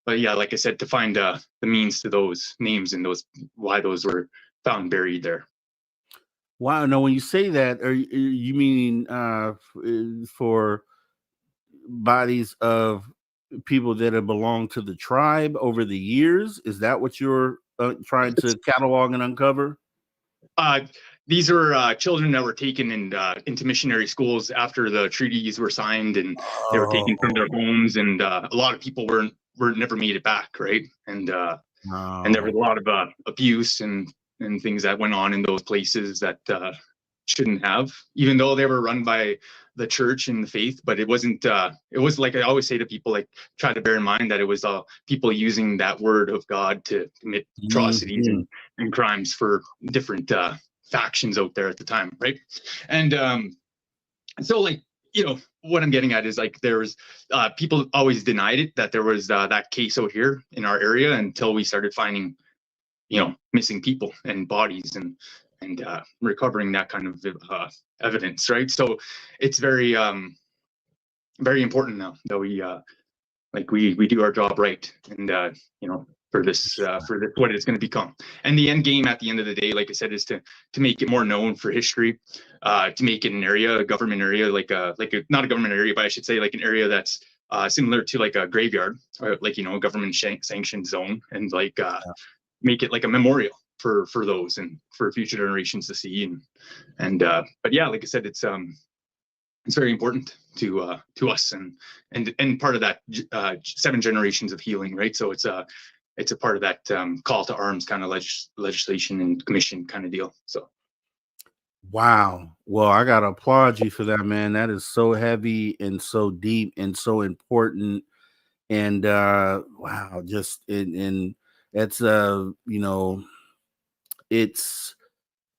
but yeah, like I said, to find the means to those names and those why those were found buried there. Wow. No, when you say that, you mean for bodies of people that have belonged to the tribe over the years? Is that what you're trying to catalog and uncover? These are children that were taken into missionary schools after the treaties were signed, and they were taken from their homes, and a lot of people were never made it back, right? And and there was a lot of abuse and things that went on in those places that shouldn't have, even though they were run by the church and the faith. But it wasn't. It was like I always say to people, like try to bear in mind that it was people using that word of God to commit atrocities and crimes for different factions out there at the time, right? And so like what I'm getting at is like there was people always denied it, that there was that case out here in our area until we started finding missing people and bodies and recovering that kind of evidence, right? So it's very very important now that we do our job right, and for this what it's going to become. And the end game at the end of the day, like I said, is to make it more known for history, to make it an area, a government area, like a not a government area, but I should say like an area that's similar to like a graveyard, or like a government sanctioned zone, and like make it like a memorial for those and for future generations to see. And but yeah, like I said, it's very important to us, and part of that 7 generations of healing, right? So it's a part of that call to arms kind of legislation and commission kind of deal. So wow. Well, I gotta applaud you for that, man. That is so heavy and so deep and so important. And wow, just and it's it's,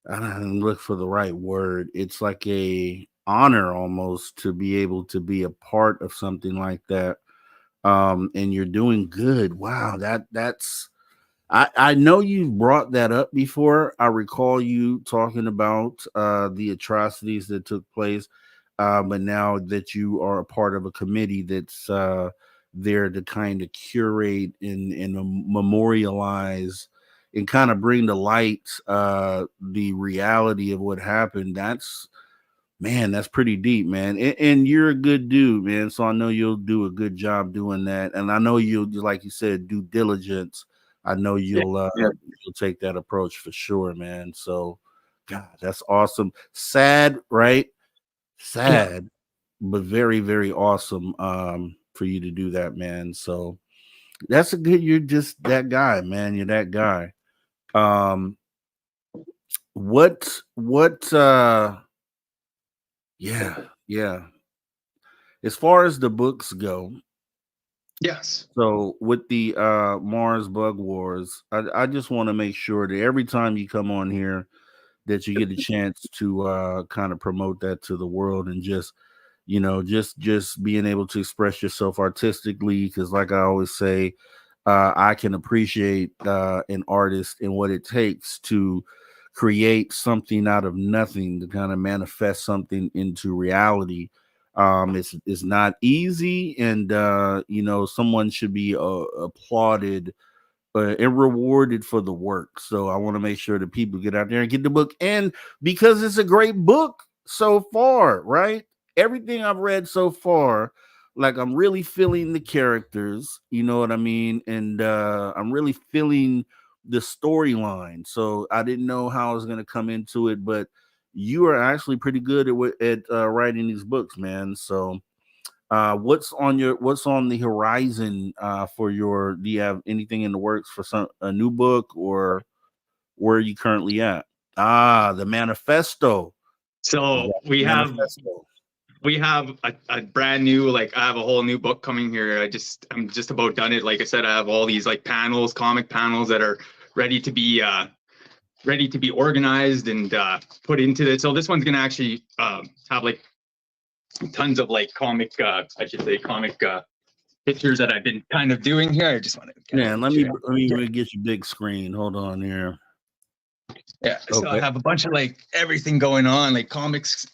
I don't look for the right word. It's like a honor almost to be able to be a part of something like that. And you're doing good. Wow, that's I know you brought that up before. I recall you talking about the atrocities that took place. But now that you are a part of a committee that's there to kind of curate and memorialize and kind of bring to light the reality of what happened, that's pretty deep, man. And you're a good dude, man. So I know you'll do a good job doing that. And I know you'll, like you said, due diligence. I know you'll you'll take that approach for sure, man. So God, that's awesome. Sad, right? Sad, but very, very awesome for you to do that, man. So that's a good, you're just that guy, man. You're that guy. What yeah. As far as the books go, yes. So with the Mars Bug Wars, I just want to make sure that every time you come on here that you get a chance to kind of promote that to the world, and just just being able to express yourself artistically, because like I always say, I can appreciate an artist and what it takes to create something out of nothing, to kind of manifest something into reality. It's not easy, and someone should be applauded and rewarded for the work. So I want to make sure that people get out there and get the book, and because it's a great book so far, right? Everything I've read so far, like I'm really feeling the characters, you know what I mean, and I'm really feeling the storyline. So I didn't know how I was gonna come into it, but you are actually pretty good at writing these books, man. So what's on the horizon for your? Do you have anything in the works for a new book, or where are you currently at? The manifesto. You So got we the have manifesto. a brand new, like, I have a whole new book coming here. I'm just about done it. Like I said, I have all these like panels, comic panels that are ready to be organized and put into it. So this one's gonna actually have like tons of like comic, I should say comic pictures that I've been kind of doing here. I just want to Yeah, let me get your big screen. Hold on here. Yeah, so I Okay. have a bunch of like everything going on, like comics.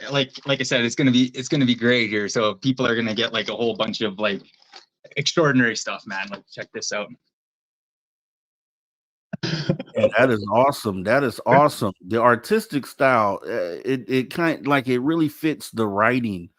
Like I said, it's gonna be great here. So people are gonna get like a whole bunch of like extraordinary stuff, man. Like, check this out. Yeah, that is awesome. That is awesome. The artistic style, it kind like it really fits the writing.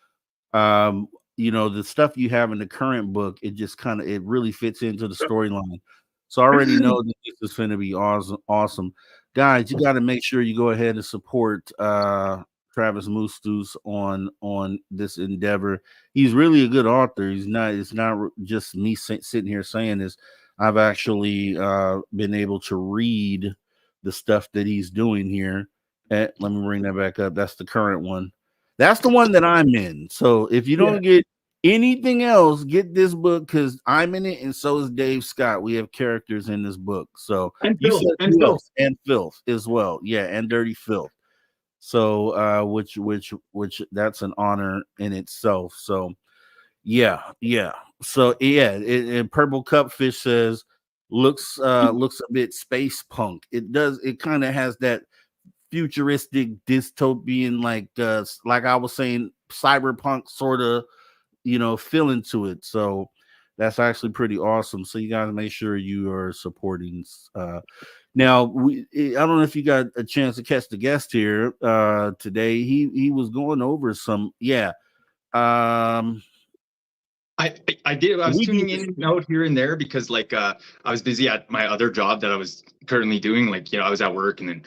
Um, the stuff you have in the current book, it just kind of it really fits into the storyline. So I already know that this is going to be awesome. Awesome, guys. You got to make sure you go ahead and support Travis Mustus on this endeavor. He's really a good author. He's not. It's not just me sitting here saying this. I've actually been able to read the stuff that he's doing here. Let me bring that back up. That's the current one. That's the one that I'm in. So if you don't get anything else, get this book because I'm in it, and so is Dave Scott. We have characters in this book. So And you Filth, said and who Filth. else? And Filth as well. Yeah, and Dirty Filth. So which that's an honor in itself. So yeah. So yeah, and Purple Cupfish says looks a bit space punk. It does. It kind of has that futuristic dystopian, like I was saying, cyberpunk sort of feeling to it. So that's actually pretty awesome. So you guys make sure you are supporting. Now I don't know if you got a chance to catch the guest here today. He was going over some I did. I was tuning in and out here and there because like I was busy at my other job that I was currently doing. Like, I was at work, and then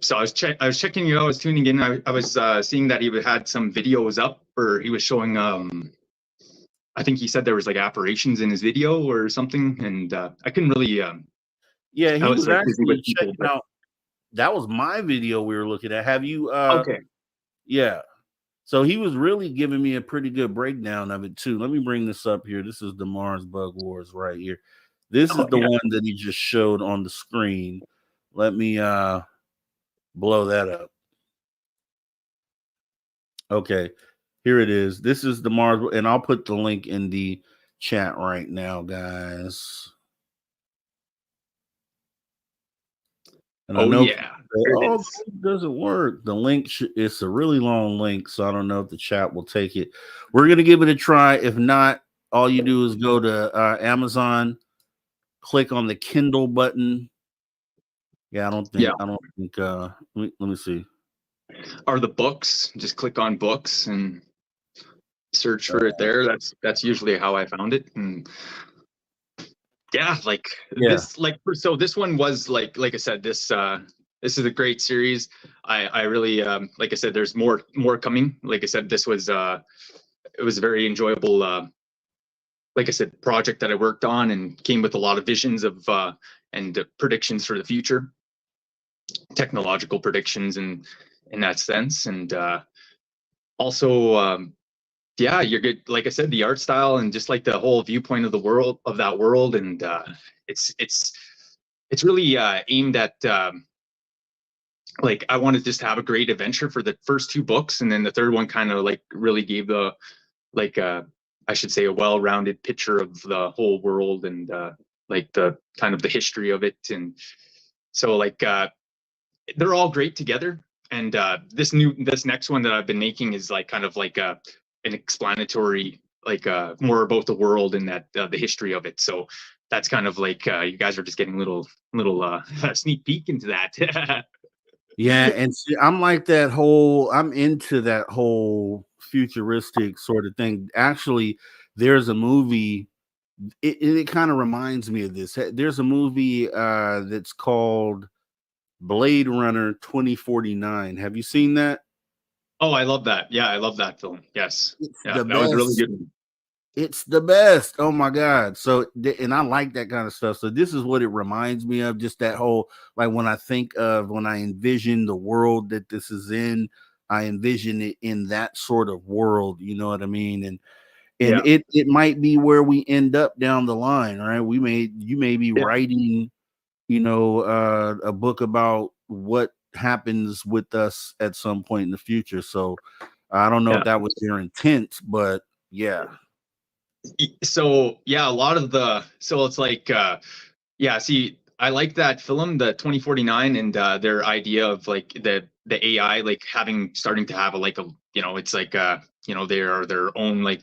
so I was checking you out. I was tuning in. I was seeing that he had some videos up, or he was showing. I think he said there was like apparitions in his video or something, and I couldn't really. he I was was like busy actually with people, checking but out. That was my video we were looking at. Have you okay. Yeah. So he was really giving me a pretty good breakdown of it too. Let me bring this up here. This is the Mars Bug Wars right here. This is the one that he just showed on the screen. Let me blow that up. Okay. Here it is. This is the Mars, and I'll put the link in the chat right now, guys. And I know it doesn't work. The link it's a really long link, so I don't know if the chat will take it. We're gonna give it a try. If not, all you do is go to Amazon, click on the Kindle button. Yeah, I don't think. Let me see. Are the books? Just click on books and search for it there. That's usually how I found it. And this, so this one was like I said, this is a great series. I really like I said, there's more coming. Like I said, this was it was a very enjoyable like I said, project that I worked on, and came with a lot of visions of and predictions for the future, technological predictions in that sense. And also you're good. Like I said, the art style and just like the whole viewpoint of the world, of that world, and it's really aimed at like I wanted just to have a great adventure for the first two books, and then the third one kind of like really gave the like I should say a well-rounded picture of the whole world, and like the kind of the history of it. And so like they're all great together. And this next one that I've been making is like kind of like an explanatory, like more about the world and that the history of it. So that's kind of like you guys are just getting little sneak peek into that. Yeah, and see, I'm like that whole. I'm into that whole futuristic sort of thing. Actually, there's a movie. It kind of reminds me of this. There's a movie that's called Blade Runner 2049. Have you seen that? Oh, I love that. Yeah, I love that film. Yes. It's Yeah, the that was really best. good. It's the best. Oh my God. So, and I like that kind of stuff. So this is what it reminds me of. Just that whole, like when I envision the world that this is in, I envision it in that sort of world. You know what I mean? And Yeah. it might be where we end up down the line, right? You may be Yeah. writing, a book about what happens with us at some point in the future. So I don't know if that was your intent, but yeah. So yeah, a lot of so it's like see, I like that film, the 2049, and their idea of like the AI like starting to have it's like they are their own like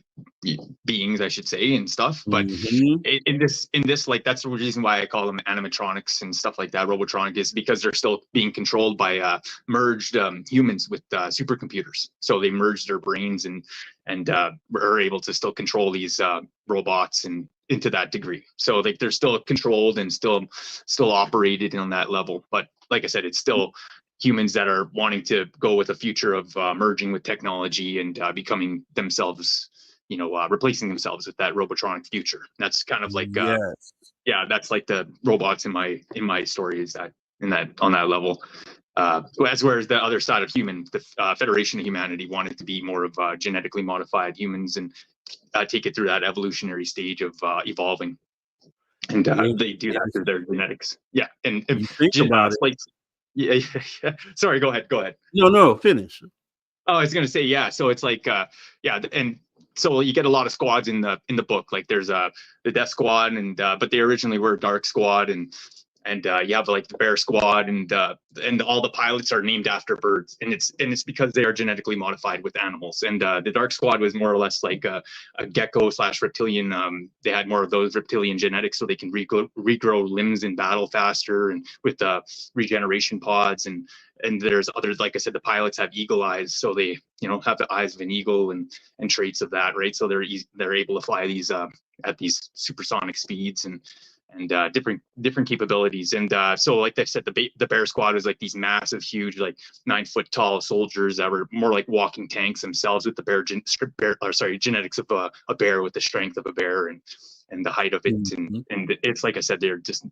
beings, I should say, and stuff. But in this like that's the reason why I call them animatronics and stuff like that, robotronic, is because they're still being controlled by merged humans with supercomputers. So they merged their brains and are able to still control these robots and into that degree. So like they're still controlled and still operated on that level. But like I said, it's still humans that are wanting to go with a future of merging with technology and becoming themselves, replacing themselves with that robotronic future. That's kind of like that's like the robots in my story, is that on that level. Whereas the other side of the Federation of Humanity, wanted to be more of genetically modified humans and take it through that evolutionary stage of evolving. And they do that through their genetics. Yeah. And you think about it. Sorry, go ahead. No, finish. Oh, I was going to say, yeah. So it's like, and so you get a lot of squads in the book. Like there's the Death Squad, and but they originally were Dark Squad, and you have like the Bear Squad, and all the pilots are named after birds, and it's because they are genetically modified with animals. And the Dark Squad was more or less like a gecko / reptilian. They had more of those reptilian genetics, so they can regrow limbs in battle faster, and with regeneration pods. And there's others, like I said, the pilots have eagle eyes, so they have the eyes of an eagle and traits of that, right? So they're able to fly these at these supersonic speeds and different capabilities. And so like I said, the Bear Squad was like these massive, huge, like 9-foot tall soldiers that were more like walking tanks themselves, with the genetics of a bear, with the strength of a bear and the height of it. And it's like I said, they're just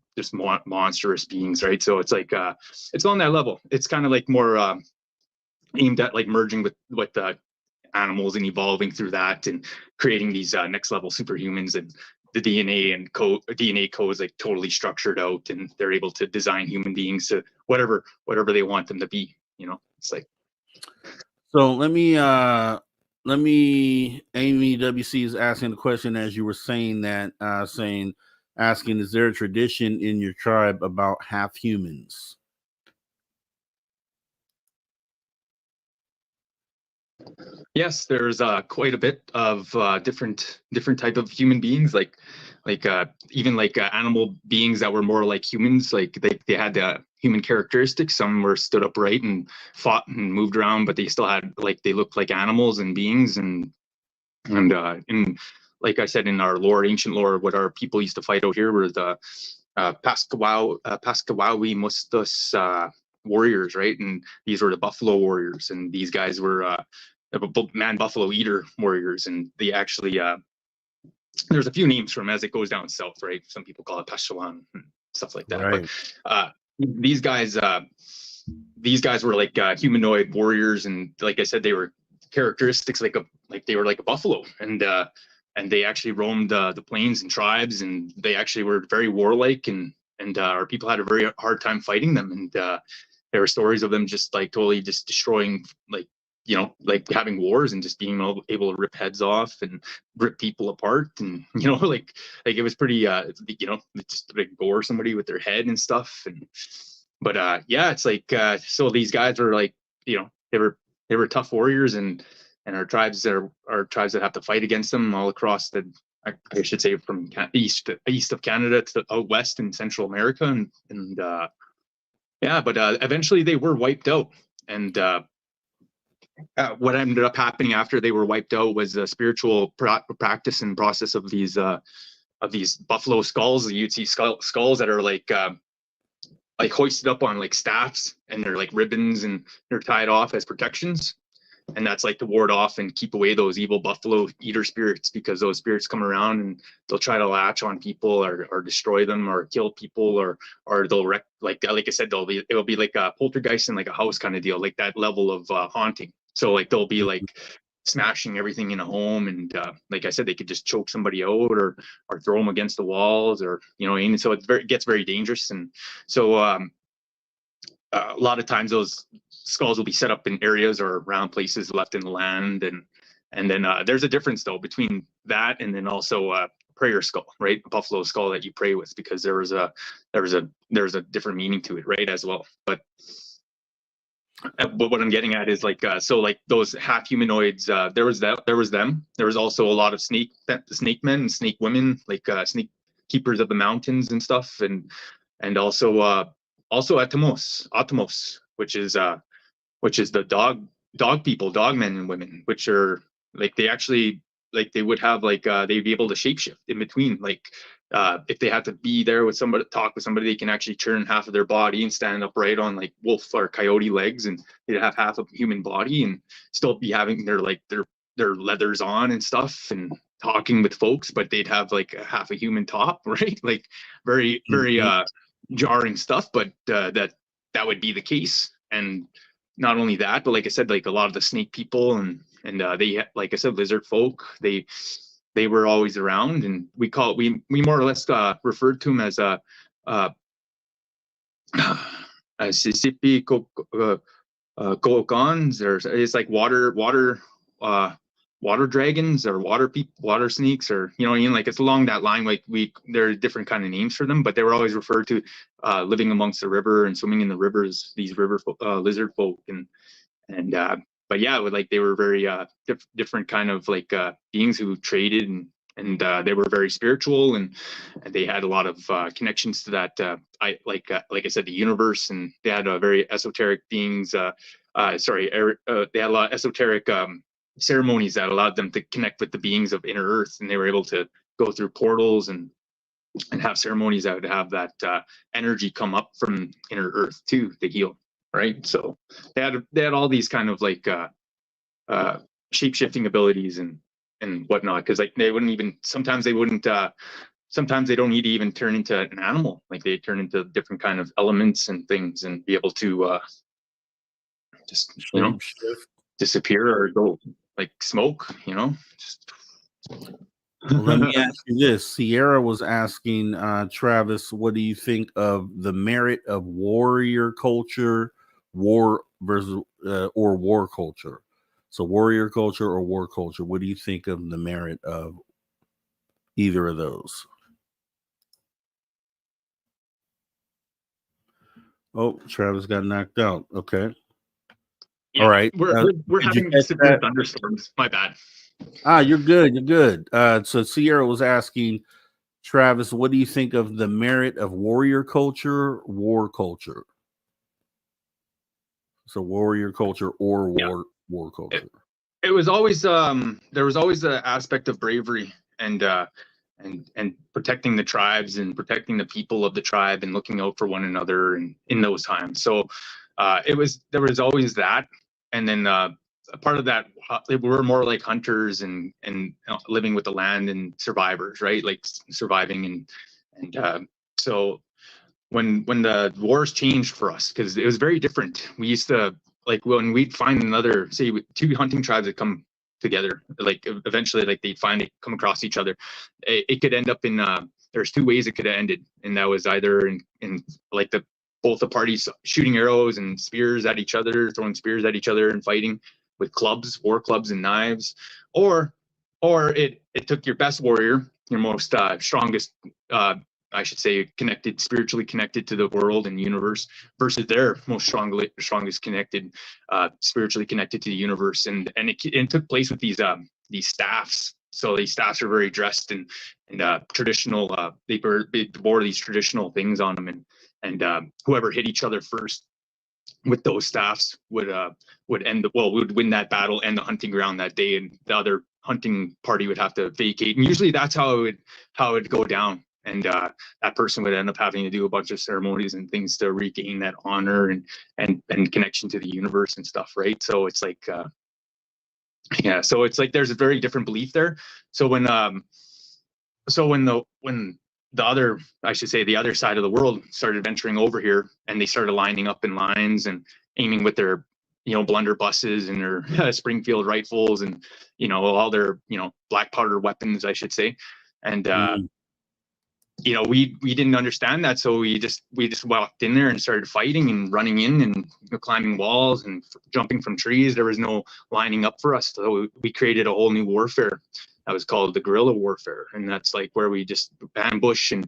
monstrous beings, right? So it's like it's on that level. It's kind of like more aimed at like merging with the animals and evolving through that and creating these next level superhumans. And the DNA code is like totally structured out, and they're able to design human beings to whatever they want them to be. It's like. So let me Amy WC is asking the question as you were saying that, asking, is there a tradition in your tribe about half humans? Yes, there's quite a bit of different type of human beings, like even like animal beings that were more like humans. Like they had human characteristics. Some were stood upright and fought and moved around, but they still had they looked like animals and beings. And like I said, in our ancient lore, what our people used to fight out here were the Pascawawi Mustas warriors, right? And these were the buffalo warriors, and these guys were man buffalo eater warriors. And they actually there's a few names for them as it goes down south, right? Some people call it Pashawan and stuff like that. Right. But these guys were like humanoid warriors, and like I said, they were characteristics like they were like a buffalo, and they actually roamed the plains and tribes, and they actually were very warlike, and our people had a very hard time fighting them. And there were stories of them just like totally just destroying, like having wars and just being able to rip heads off and rip people apart. And like it was pretty just like gore somebody with their head and stuff. And but it's like so these guys were like they were tough warriors, and our tribes that have to fight against them all across I should say from east of Canada to out west in Central America. But eventually they were wiped out. And what ended up happening after they were wiped out was a spiritual practice and process of these buffalo skulls. You'd see skulls that are like hoisted up on like staffs, and they're like ribbons, and they're tied off as protections. And that's like to ward off and keep away those evil buffalo eater spirits, because those spirits come around and they'll try to latch on people or destroy them or kill people, or they'll wreck, like I said, it'll be like a poltergeist in like a house kind of deal, like that level of haunting. So like they'll be like smashing everything in a home, and like I said, they could just choke somebody out or throw them against the walls, or and so it gets very dangerous. And so a lot of times those skulls will be set up in areas or around places left in the land, and then there's a difference though between that and then also prayer skull, right? A buffalo skull that you pray with, because there's a different meaning to it, right, as well. But what I'm getting at is like so like those half humanoids, there was them. There was also a lot of snake men and snake women, like snake keepers of the mountains and stuff, and also Atomos, which is the dog people, dog men and women, which are like they actually like they would have like they'd be able to shapeshift in between, like if they had to be there with somebody, talk with somebody, they can actually turn half of their body and stand upright on like wolf or coyote legs, and they'd have half a human body and still be having their leathers on and stuff and talking with folks, but they'd have like half a human top, right? Like very jarring stuff, but that would be the case. And not only that, but like I said, like a lot of the snake people and they, like I said, lizard folk, they were always around, and we more or less referred to them as Sisipi Kokons, or it's like water dragons or water snakes, or like it's along that line. Like there are different kind of names for them, but they were always referred to living amongst the river and swimming in the rivers, these river lizard folk, and but yeah, like they were very different kind of like beings who traded, and they were very spiritual, and they had a lot of connections to that like I said, the universe, and they had very esoteric beings. They had a lot of esoteric ceremonies that allowed them to connect with the beings of inner earth, and they were able to go through portals and have ceremonies that would have that energy come up from inner earth too to heal, right? So they had all these kind of like shape-shifting abilities and whatnot, because like they wouldn't even sometimes they don't need to even turn into an animal, like they turn into different kind of elements and things and be able to just disappear or go like smoke, just Well, let me ask you this. Sierra was asking Travis, what do you think of the merit of warrior culture, war versus or war culture? So warrior culture or war culture, what do you think of the merit of either of those? Oh, Travis got knocked out. Okay. Yeah, all right. We're having severe thunderstorms. My bad. You're good. You're good. So Sierra was asking Travis, what do you think of the merit of warrior culture, war culture? So warrior culture or war culture. It was always there was always an aspect of bravery and protecting the tribes and protecting the people of the tribe and looking out for one another and in those times. So there was always that. And then a part of that, we were more like hunters and living with the land and survivors, right? Like surviving and so when the wars changed for us, because it was very different. We used to, like, when we'd find another, say, two hunting tribes that come together, like eventually, like they'd come across each other. It could end up in there's two ways it could have ended, and that was either in like both the parties shooting arrows and spears at each other, throwing spears at each other and fighting with clubs, war clubs and knives, or it took your best warrior, your most strongest, I should say, spiritually connected to the world and universe, versus their most strongest connected, spiritually connected to the universe, and it took place with these staffs. So these staffs are very dressed and traditional. They bore these traditional things on them, and whoever hit each other first with those staffs would would win that battle and the hunting ground that day, and the other hunting party would have to vacate. And usually that's how it would go down. And that person would end up having to do a bunch of ceremonies and things to regain that honor and connection to the universe and stuff, right? So it's like so it's like there's a very different belief there. So when the other, I should say, the other side of the world started venturing over here, and they started lining up in lines and aiming with their, blunderbusses and their Springfield rifles and, all their, black powder weapons, I should say. And, we didn't understand that. So we just walked in there and started fighting and running in and climbing walls and jumping from trees. There was no lining up for us. So we created a whole new warfare. That was called the guerrilla warfare, and that's like where we just ambush and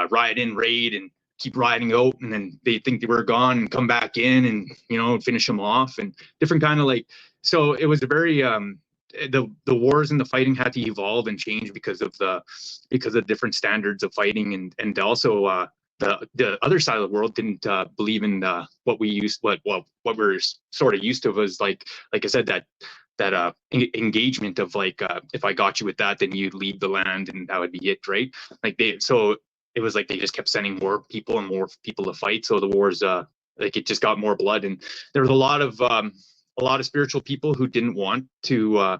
ride in, raid, and keep riding out, and then they think they were gone and come back in and finish them off, and different kind of like. So it was a very the wars and the fighting had to evolve and change because of different standards of fighting, and also the other side of the world didn't believe in what we're sort of used to was like I said that engagement of like if I got you with that, then you'd leave the land and that would be it, right? So it was like they just kept sending more people to fight. So the wars like it just got more blood, and there was a lot of spiritual people who didn't want to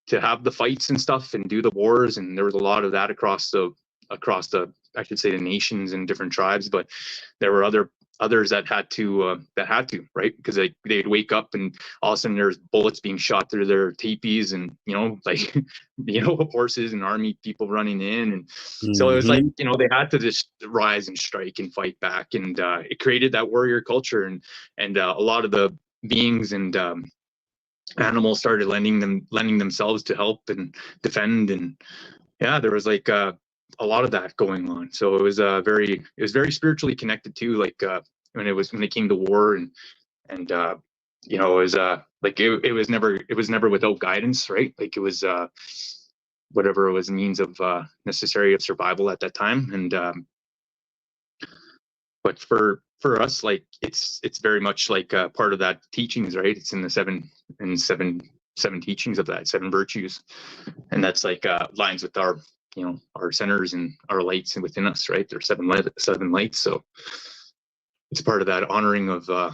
have the fights and stuff and do the wars, and there was a lot of that across the I should say the nations and different tribes, but there were others that had to right, because they'd wake up and all of a sudden there's bullets being shot through their teepees, and horses and army people running in, and so it was like they had to just rise and strike and fight back, and it created that warrior culture, and a lot of the beings and animals started lending themselves to help and defend, and there was like a lot of that going on. So it was very spiritually connected too, like when it came to war, and it was like it was never without guidance, right? Like it was whatever was means of necessary of survival at that time, and but for us, like it's very much like part of that teachings, right? It's in the seven teachings of that, 7 virtues, and that's like lines with our our centers and our lights and within us, right? There's 7 lights, so it's part of that honoring of the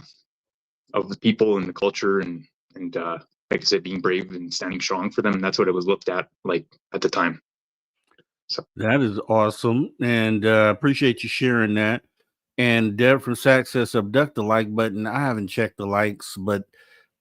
people and the culture, and like I said, being brave and standing strong for them. That's what it was looked at like at the time. So that is awesome, and appreciate you sharing that. And Deb from Sac says, abduct the like button. I haven't checked the likes, but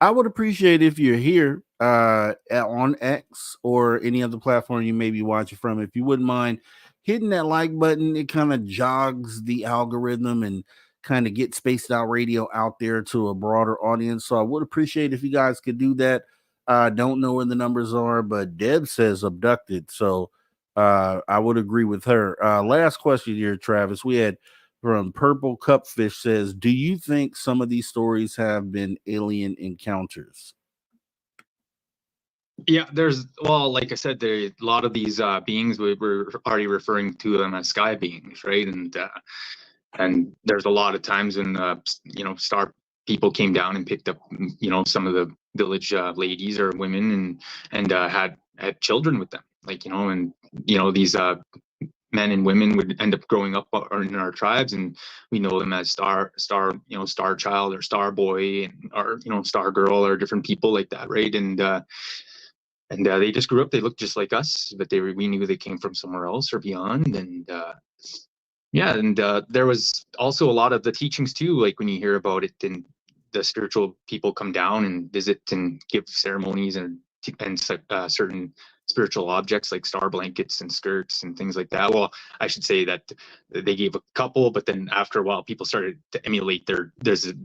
I would appreciate if you're here on X or any other platform you may be watching from. If you wouldn't mind hitting that like button, it kind of jogs the algorithm and kind of get Spaced Out Radio out there to a broader audience. So I would appreciate if you guys could do that. Don't know where the numbers are, but Deb says abducted. So I would agree with her. Last question here, Travis. We had from Purple Cupfish says, do you think some of these stories have been alien encounters? Yeah, like I said, there a lot of these beings we're already referring to them as sky beings, right? And there's a lot of times when star people came down and picked up some of the village ladies or women and had children with them, and these men and women would end up growing up in our tribes, and we know them as star child or star boy, or star girl, or different people like that, right? And they just grew up. They looked just like us, but we knew they came from somewhere else or beyond. And there was also a lot of the teachings too, like when you hear about it, and the spiritual people come down and visit and give ceremonies and certain spiritual objects like star blankets and skirts and things like that. Well, I should say that they gave a couple, but then after a while, people started to emulate their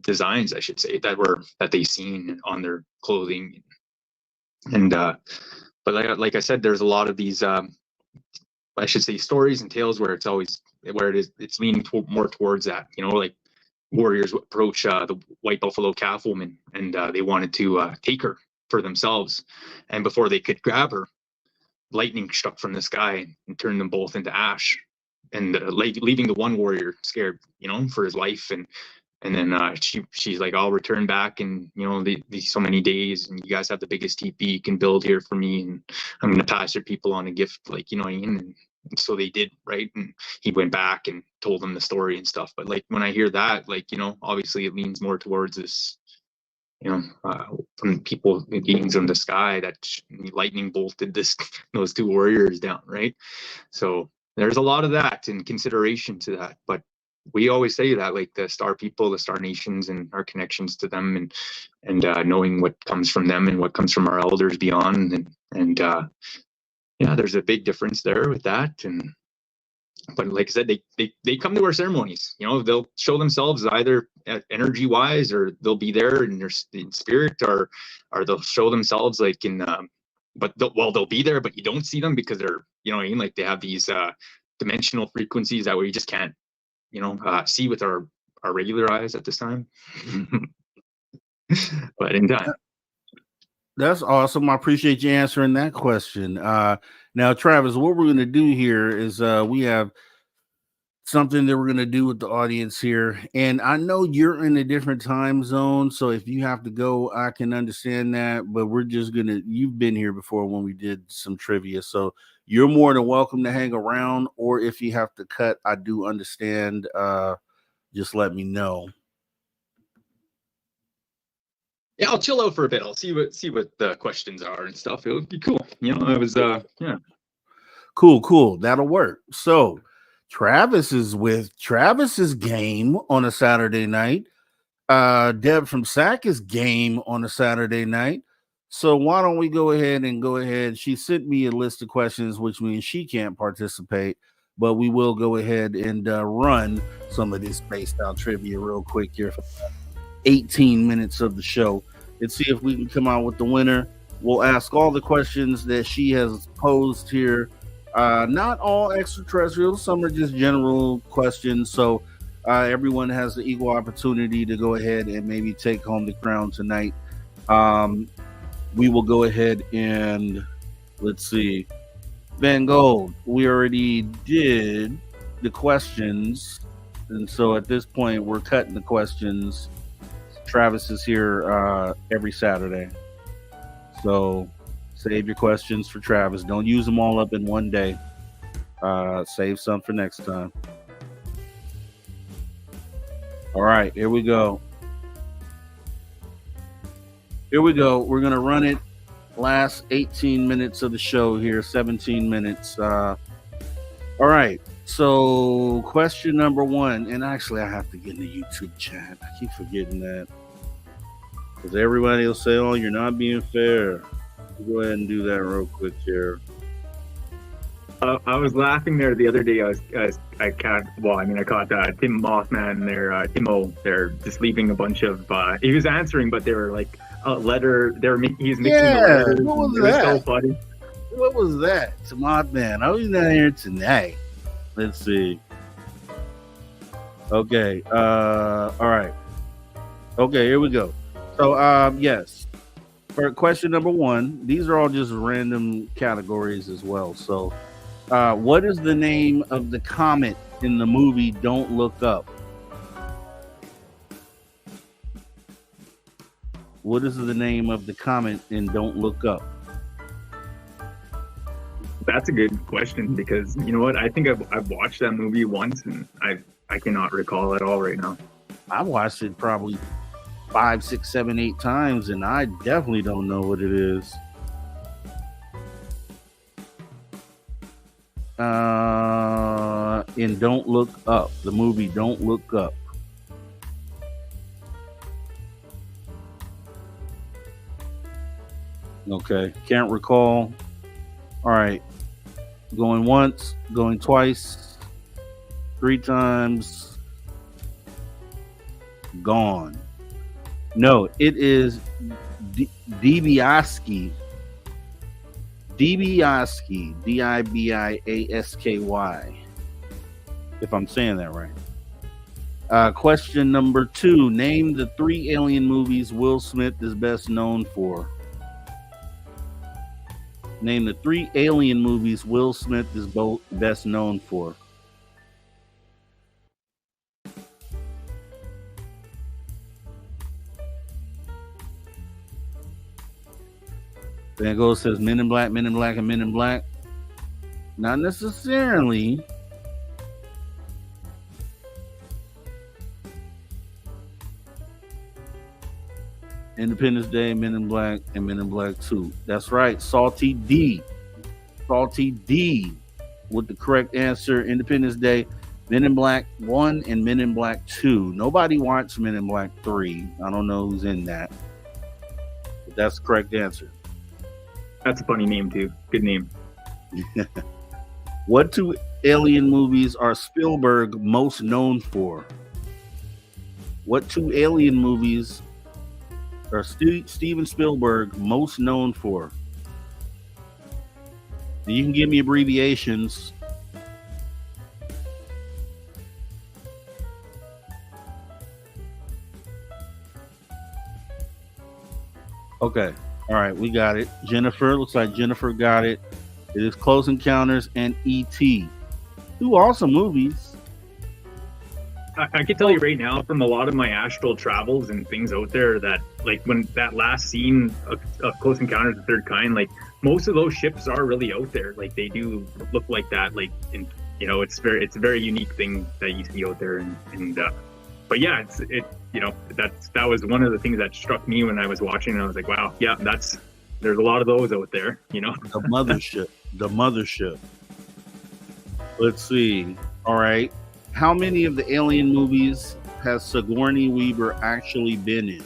designs, I should say, that they seen on their clothing. And but like I said, there's a lot of these I should say stories and tales where it's leaning more towards that, like warriors approach the white buffalo calf woman, and they wanted to take her for themselves, and before they could grab her, lightning struck from the sky and turned them both into ash, and leaving the one warrior scared for his life, and And then she's like, I'll return back in, you know, these so many days, and you guys have the biggest TP you can build here for me, and I'm gonna pass your people on a gift, like, you know what I mean? And so they did, right? And he went back and told them the story and stuff. But like when I hear that, like, you know, obviously it leans more towards this, you know, from people, the beings in the sky, that lightning bolted those two warriors down, right? So there's a lot of that in consideration to that. But we always say that, like, the star people, the star nations, and our connections to them, and knowing what comes from them and what comes from our elders beyond, and yeah, there's a big difference there with that. And but like I said, they come to our ceremonies. You know, they'll show themselves either energy wise, or they'll be there in their in spirit, or they'll show themselves like in but they'll be there, but you don't see them because they're, you know what I mean, like they have these dimensional frequencies that we just can't, you know, see with our regular eyes at this time. But in time. That's awesome. I appreciate you answering that question. Now, Travis, what we're going to do here is we have something that we're going to do with the audience here. And I know you're in a different time zone, so if you have to go, I can understand that. But we're just going to, you've been here before when we did some trivia, so you're more than welcome to hang around. Or if you have to cut, I do understand. Just let me know. Yeah, I'll chill out for a bit. I'll see what the questions are and stuff. It would be cool. You know, I was yeah. Cool. That'll work. So Travis is with Travis's game on a Saturday night. Deb from SAC is game on a Saturday night. So why don't we go ahead? She sent me a list of questions, which means she can't participate, but we will go ahead and run some of this spaced out trivia real quick here for 18 minutes of the show. Let's see if we can come out with the winner. We'll ask all the questions that she has posed here. Not all extraterrestrial, some are just general questions. So everyone has the equal opportunity to go ahead and maybe take home the crown tonight. We will go ahead and let's see. Van Gogh, we already did the questions. And so at this point, we're cutting the questions. Travis is here every Saturday. So save your questions for Travis. Don't use them all up in one day. Save some for next time. All right, here we go. We're going to run it last 18 minutes of the show here, 17 minutes. All right. So question number one, and actually I have to get in the YouTube chat. I keep forgetting that. Because everybody will say, oh, you're not being fair. Go ahead and do that real quick here. I was laughing there the other day. I caught Tim Mothman there, Timo. They're just leaving a bunch of. He was answering, but they were like a letter. He was mixing the letters. What was that? It was so funny. What was that? It's Mothman. I was not here tonight. Let's see. Okay. All right. Okay. Here we go. So, yes. For question number one, these are all just random categories as well. So, what is the name of the comet in the movie Don't Look Up? What is the name of the comet in Don't Look Up? That's a good question, because you know what? I think I've watched that movie once, and I cannot recall at all right now. I watched it probably 5, 6, 7, 8 times, and I definitely don't know what it is. In Don't Look Up, the movie Don't Look Up. Okay, can't recall. All right, going once, going twice, 3 times, gone. No, it is Dibiasky. Dibiasky, Dibiasky, if I'm saying that right. Question number 2. Name the 3 alien movies Will Smith is best known for. Name the 3 alien movies Will Smith is best known for. Van Gogh says Men in Black, Men in Black, and Men in Black. Not necessarily. Independence Day, Men in Black, and Men in Black 2. That's right. Salty D. Salty D with the correct answer. Independence Day, Men in Black 1, and Men in Black 2. Nobody watched Men in Black 3. I don't know who's in that. But that's the correct answer. That's a funny name, too. Good name. What two alien movies are Spielberg most known for? What two alien movies are Steven Spielberg most known for? You can give me abbreviations. Okay. All right, we got it. Jennifer, looks like Jennifer got it. It is Close Encounters and E.T. Two awesome movies. I can tell you right now from a lot of my astral travels and things out there that, like, when that last scene of Close Encounters of the Third Kind, like, most of those ships are really out there. Like, they do look like that. Like, and you know, it's a very unique thing that you see out there. But yeah, that was one of the things that struck me when I was watching. And I was like, wow, yeah, there's a lot of those out there. You know, the mothership. Let's see. All right. How many of the Alien movies has Sigourney Weaver actually been in?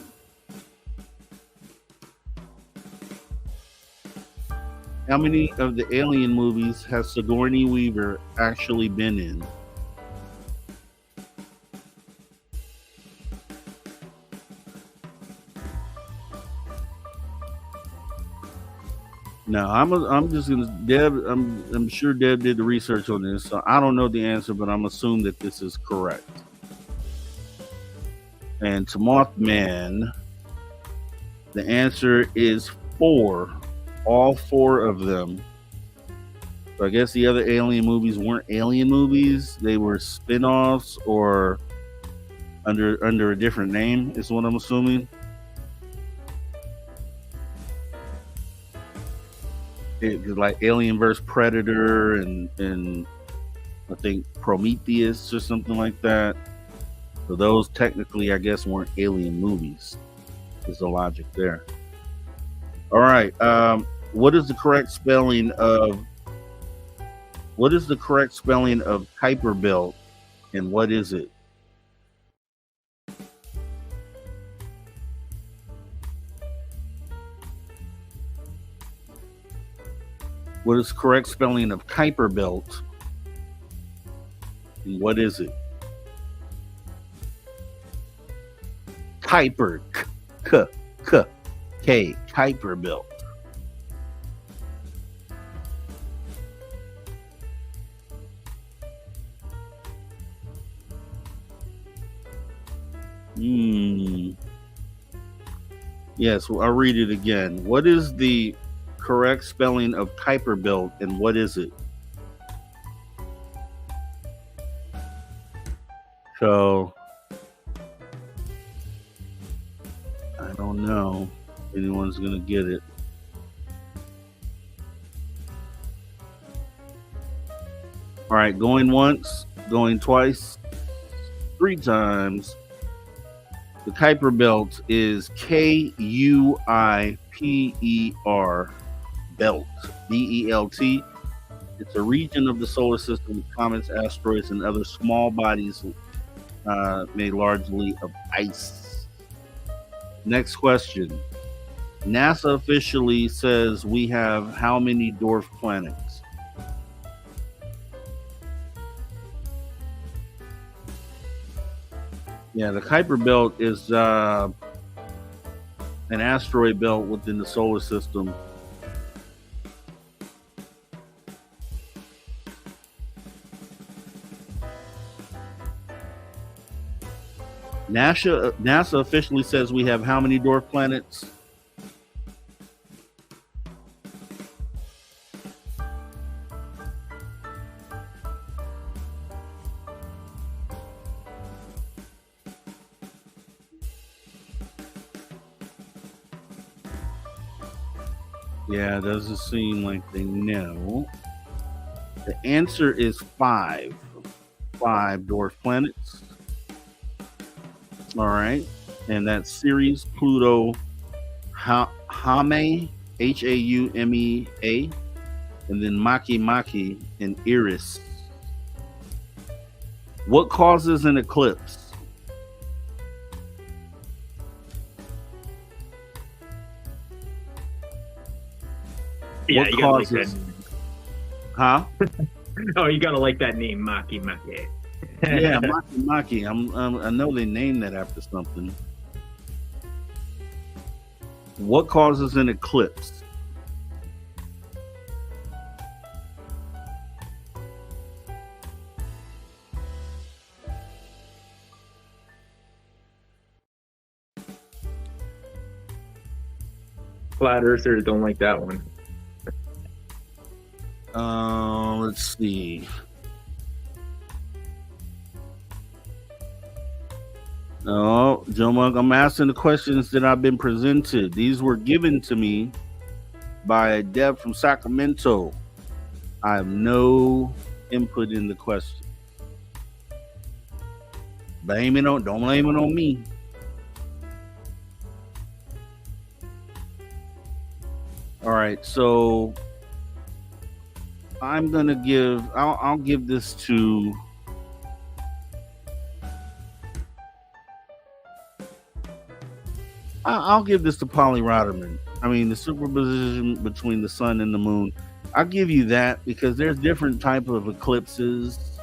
How many of the Alien movies has Sigourney Weaver actually been in? No, I'm just gonna Deb. I'm sure Deb did the research on this, so I don't know the answer, but I'm assuming that this is correct. And to Mothman, the answer is 4. All 4 of them. So I guess the other Alien movies weren't Alien movies; they were spin-offs or under a different name. Is what I'm assuming. Like Alien vs. Predator and I think Prometheus or something like that. So those technically, I guess, weren't Alien movies. Is the logic there? All right. What is the correct spelling of Kuiper Belt, and what is it? What is the correct spelling of Kuiper Belt? And what is it? Kuiper, K, Kuiper Belt. Yes, well, I'll read it again. What is the correct spelling of Kuiper Belt, and what is it? So I don't know if anyone's gonna get it. All right, going once, going twice, 3 times. The Kuiper Belt is Kuiper Belt, BELT. It's a region of the solar system with comets, asteroids, and other small bodies made largely of ice. Next question. NASA officially says we have how many dwarf planets? Yeah, the Kuiper Belt is an asteroid belt within the solar system. NASA officially says we have how many dwarf planets? Yeah, it doesn't seem like they know. The answer is 5. 5 dwarf planets. All right. And that's Ceres, Pluto, Haumea, Haumea, and then Makemake and Eris. What causes an eclipse? Yeah, What you gotta like causes? that. Huh? Oh, you gotta like that name, Makemake. Yeah, Makemake. I know they named that after something. What causes an eclipse? Flat Earthers don't like that one. Let's see. Oh, Joe Monk, I'm asking the questions that I've been presented. These were given to me by Deb from Sacramento. I have no input in the question. Don't blame it on me. All right, so I'm gonna give. I'll give this to. I'll give this to Polly Rotterman. I mean, the superposition between the sun and the moon. I'll give you that because there's different type of eclipses,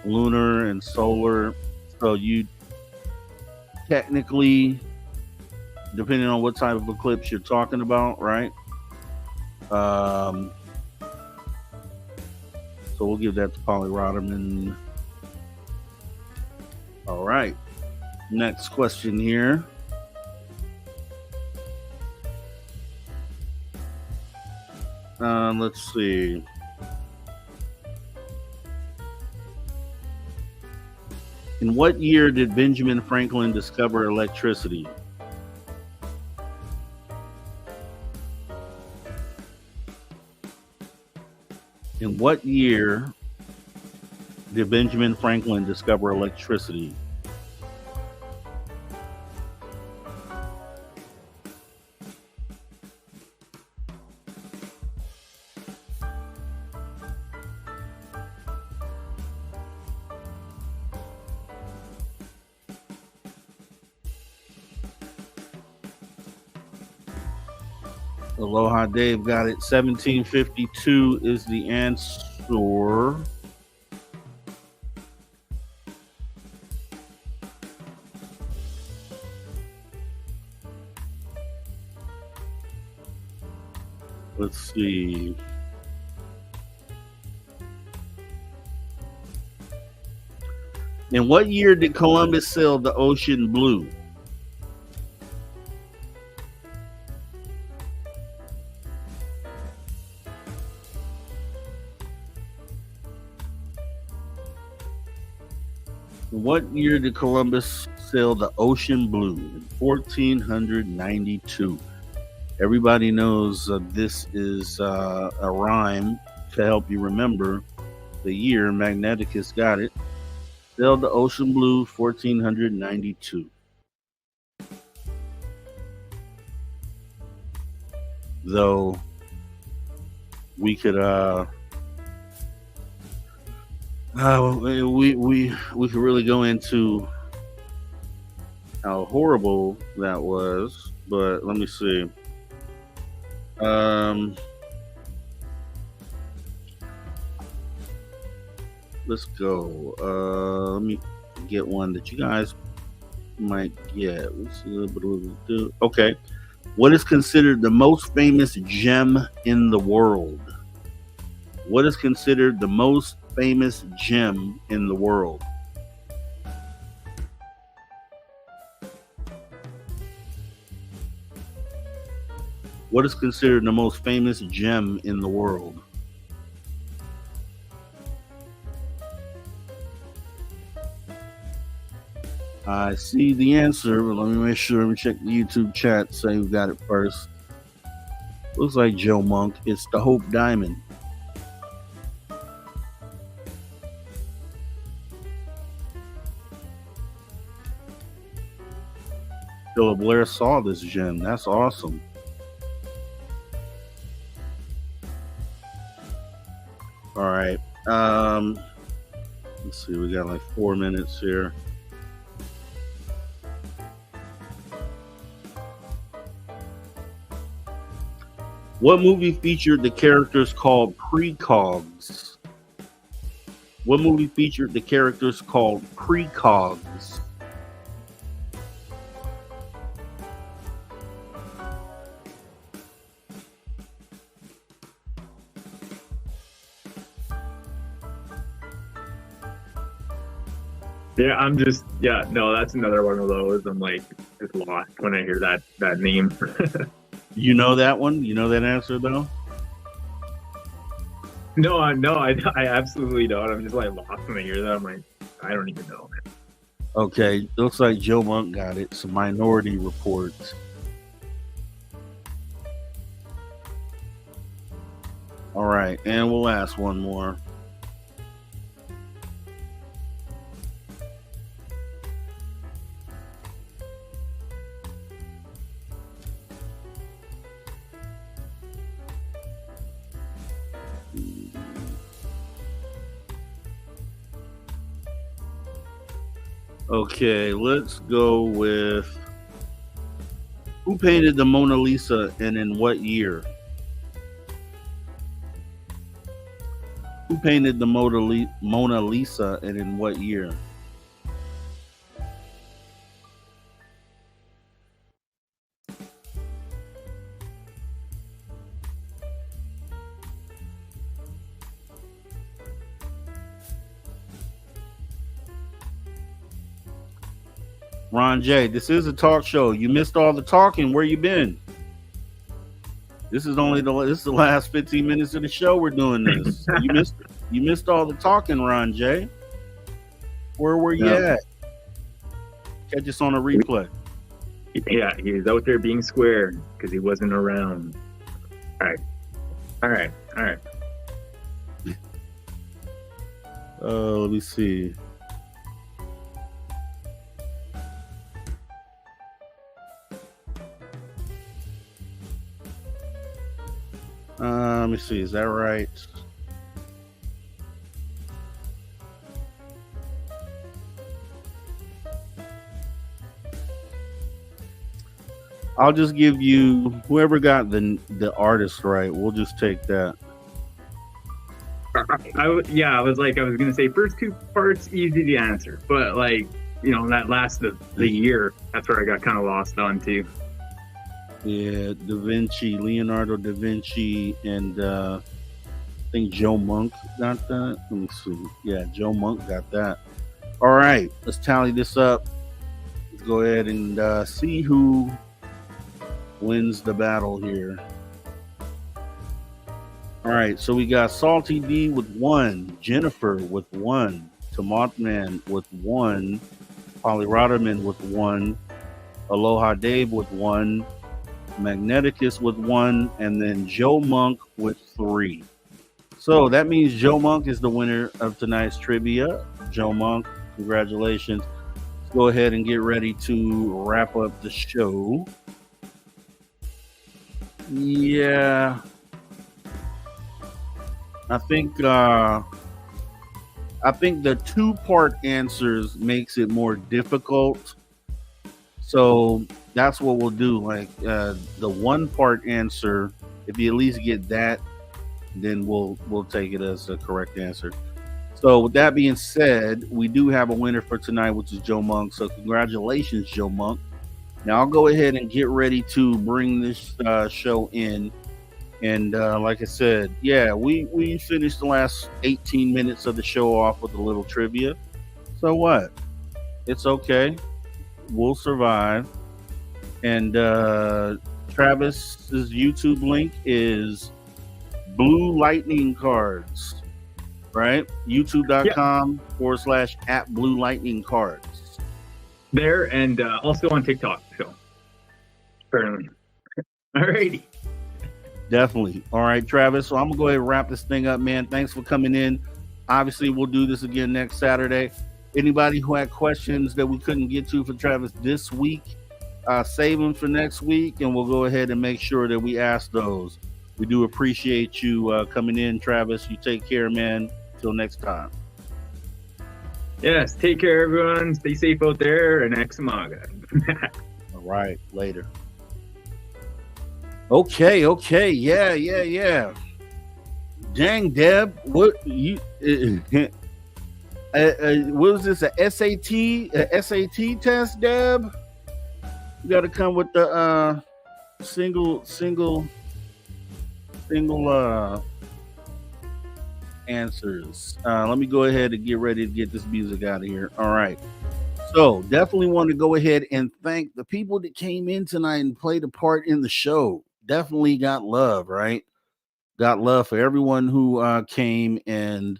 lunar and solar. So you technically, depending on what type of eclipse you're talking about, right? So we'll give that to Polly Rotterman. All right. Next question here. Let's see. In what year did Benjamin Franklin discover electricity? In what year did Benjamin Franklin discover electricity? Aloha Dave got it. 1752 is the answer. Let's see. In what year did Columbus sail the ocean blue? In what year did Columbus sail the ocean blue? In 1492. Everybody knows this is a rhyme to help you remember the year. Magneticus got it. Sailed the ocean blue, 1492. Though we could we could really go into how horrible that was, but let me see. Let's go. Let me get one that you guys might get. Let's see. Okay. What is considered the most famous gem in the world? What is considered the most famous gem in the world? What is considered the most famous gem in the world? I see the answer, but let me make sure. Let me check the YouTube chat. Say who got it first. Looks like Joe Monk. It's the Hope Diamond. Philip Blair saw this gem. That's awesome. All right. Let's see. We got like 4 minutes here. What movie featured the characters called precogs? What movie featured the characters called precogs? Yeah, no, that's another one of those. I'm like just lost when I hear that name. You know that one? You know that answer though? No, I absolutely don't. I'm just like lost when I hear that. I'm like, I don't even know. Okay, looks like Joe Monk got it. Some Minority Report. All right, and we'll ask one more. Okay, let's go with who painted the Mona Lisa and in what year? Who painted the Mona Lisa and in what year? Ron J, this is a talk show. You missed all the talking. Where you been? This is the last 15 minutes of the show. We're doing this. You missed all the talking, Ron J. Where were you at? Catch us on a replay. Yeah, he was out there being square because he wasn't around. All right. Let me see. Let me see. Is that right? I'll just give you whoever got the artist right. We'll just take that. I was gonna say first two parts easy to answer, but that last the year, that's where I got kind of lost on too. Yeah, Leonardo da Vinci, and I think Joe Monk got that. Let me see. Yeah, Joe Monk got that. All right, let's tally this up. Let's go ahead and see who wins the battle here. All right, so we got Salty D with 1, Jennifer with 1, Tomatman with 1, Polly Rotterman with 1, Aloha Dave with 1, Magneticus with 1, and then Joe Monk with 3. So that means Joe Monk is the winner of tonight's trivia. Joe Monk, congratulations. Let's go ahead and get ready to wrap up the show. Yeah, I think the 2-part answers makes it more difficult. So that's what we'll do. Like the 1-part answer, if you at least get that, then we'll take it as a correct answer. So with that being said, we do have a winner for tonight, which is Joe Monk. So congratulations, Joe Monk. Now I'll go ahead and get ready to bring this show in. And like I said, yeah, we finished the last 18 minutes of the show off with a little trivia. So what? It's okay. We'll survive. And Travis's YouTube link is Blue Lightning Cards, right? YouTube.com/@Blue Lightning Cards. There, and also on TikTok. So, apparently. Alrighty. Definitely. All right, Travis. So I'm gonna go ahead and wrap this thing up, man. Thanks for coming in. Obviously, we'll do this again next Saturday. Anybody who had questions that we couldn't get to for Travis this week, save them for next week, and we'll go ahead and make sure that we ask those. We do appreciate you coming in, Travis. You take care, man. Till next time. Yes, take care, everyone. Stay safe out there, and Examaga. All right, later. Okay, yeah. Dang, Deb, what you? What was this? A SAT test, Deb? You got to come with the single answers. Let me go ahead and get ready to get this music out of here. All right. So definitely want to go ahead and thank the people that came in tonight and played a part in the show. Definitely got love, right? Got love for everyone who came and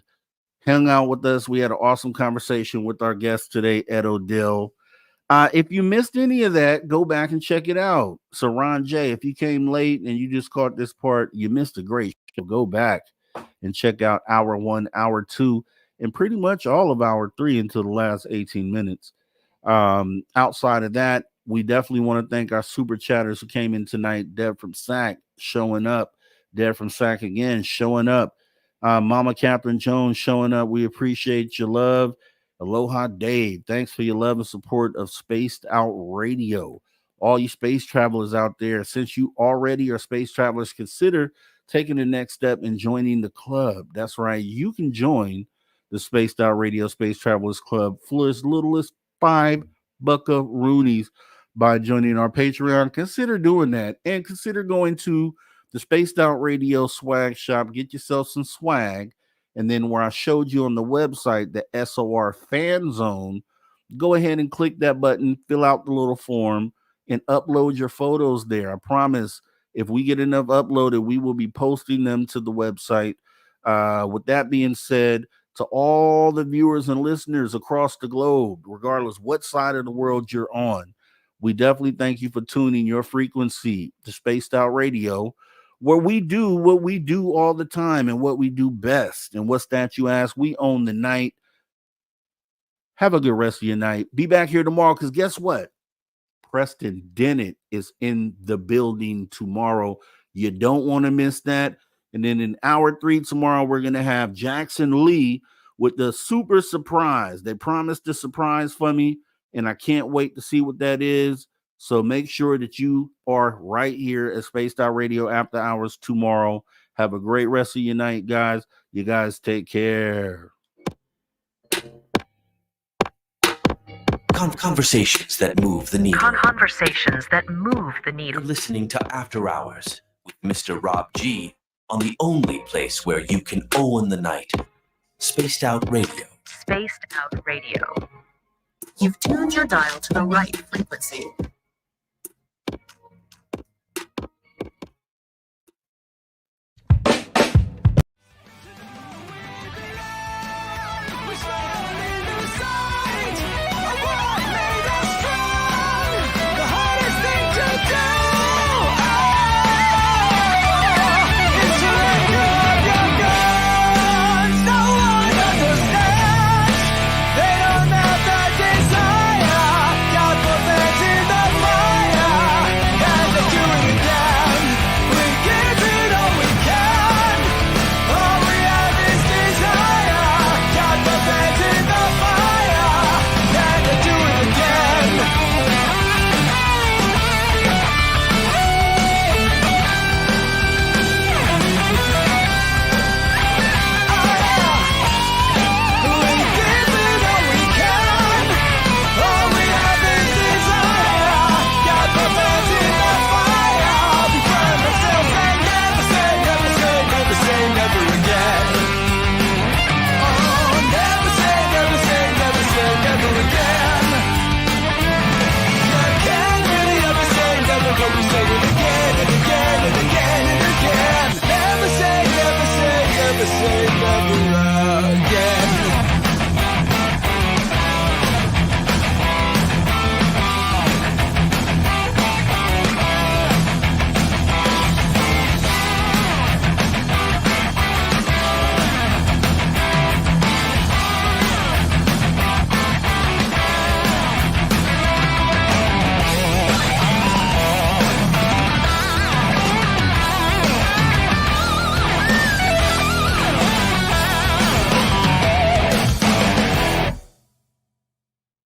hung out with us. We had an awesome conversation with our guest today, Ed Odell. If you missed any of that, go back and check it out. So Ron J, if you came late and you just caught this part, you missed a great show. Go back and check out hour 1, hour 2, and pretty much all of hour 3 until the last 18 minutes. Outside of that, we definitely want to thank our super chatters who came in tonight. Deb from SAC showing up. Deb from SAC again showing up. Mama Catherine Jones showing up. We appreciate your love. Aloha Dave, thanks for your love and support of Spaced Out Radio. All you space travelers out there, since you already are space travelers, consider taking the next step and joining the club. That's right, you can join the Spaced Out Radio Space Travelers Club for as little as $5 buckaroonies by joining our Patreon. Consider doing that, and consider going to the Spaced Out Radio swag shop. Get yourself some swag. And then where I showed you on the website, the SOR fan zone, go ahead and click that button, fill out the little form, and upload your photos there. I promise if we get enough uploaded, we will be posting them to the website. With that being said, to all the viewers and listeners across the globe, regardless what side of the world you're on, we definitely thank you for tuning your frequency to Spaced Out Radio, where we do what we do all the time and what we do best. And what's that, you ask? We own the night. Have a good rest of your night. Be back here tomorrow, because guess what? Preston Dennett is in the building tomorrow. You don't want to miss that. And then in hour 3 tomorrow, we're going to have Jackson Lee with the super surprise. They promised a surprise for me, and I can't wait to see what that is. So make sure that you are right here at Spaced Out Radio after hours tomorrow. Have a great rest of your night, guys. You guys take care. Conversations that move the needle. Conversations that move the needle. You're listening to After Hours with Mr. Rob G on the only place where you can own the night. Spaced Out Radio. Spaced Out Radio. You've tuned your dial to the right frequency.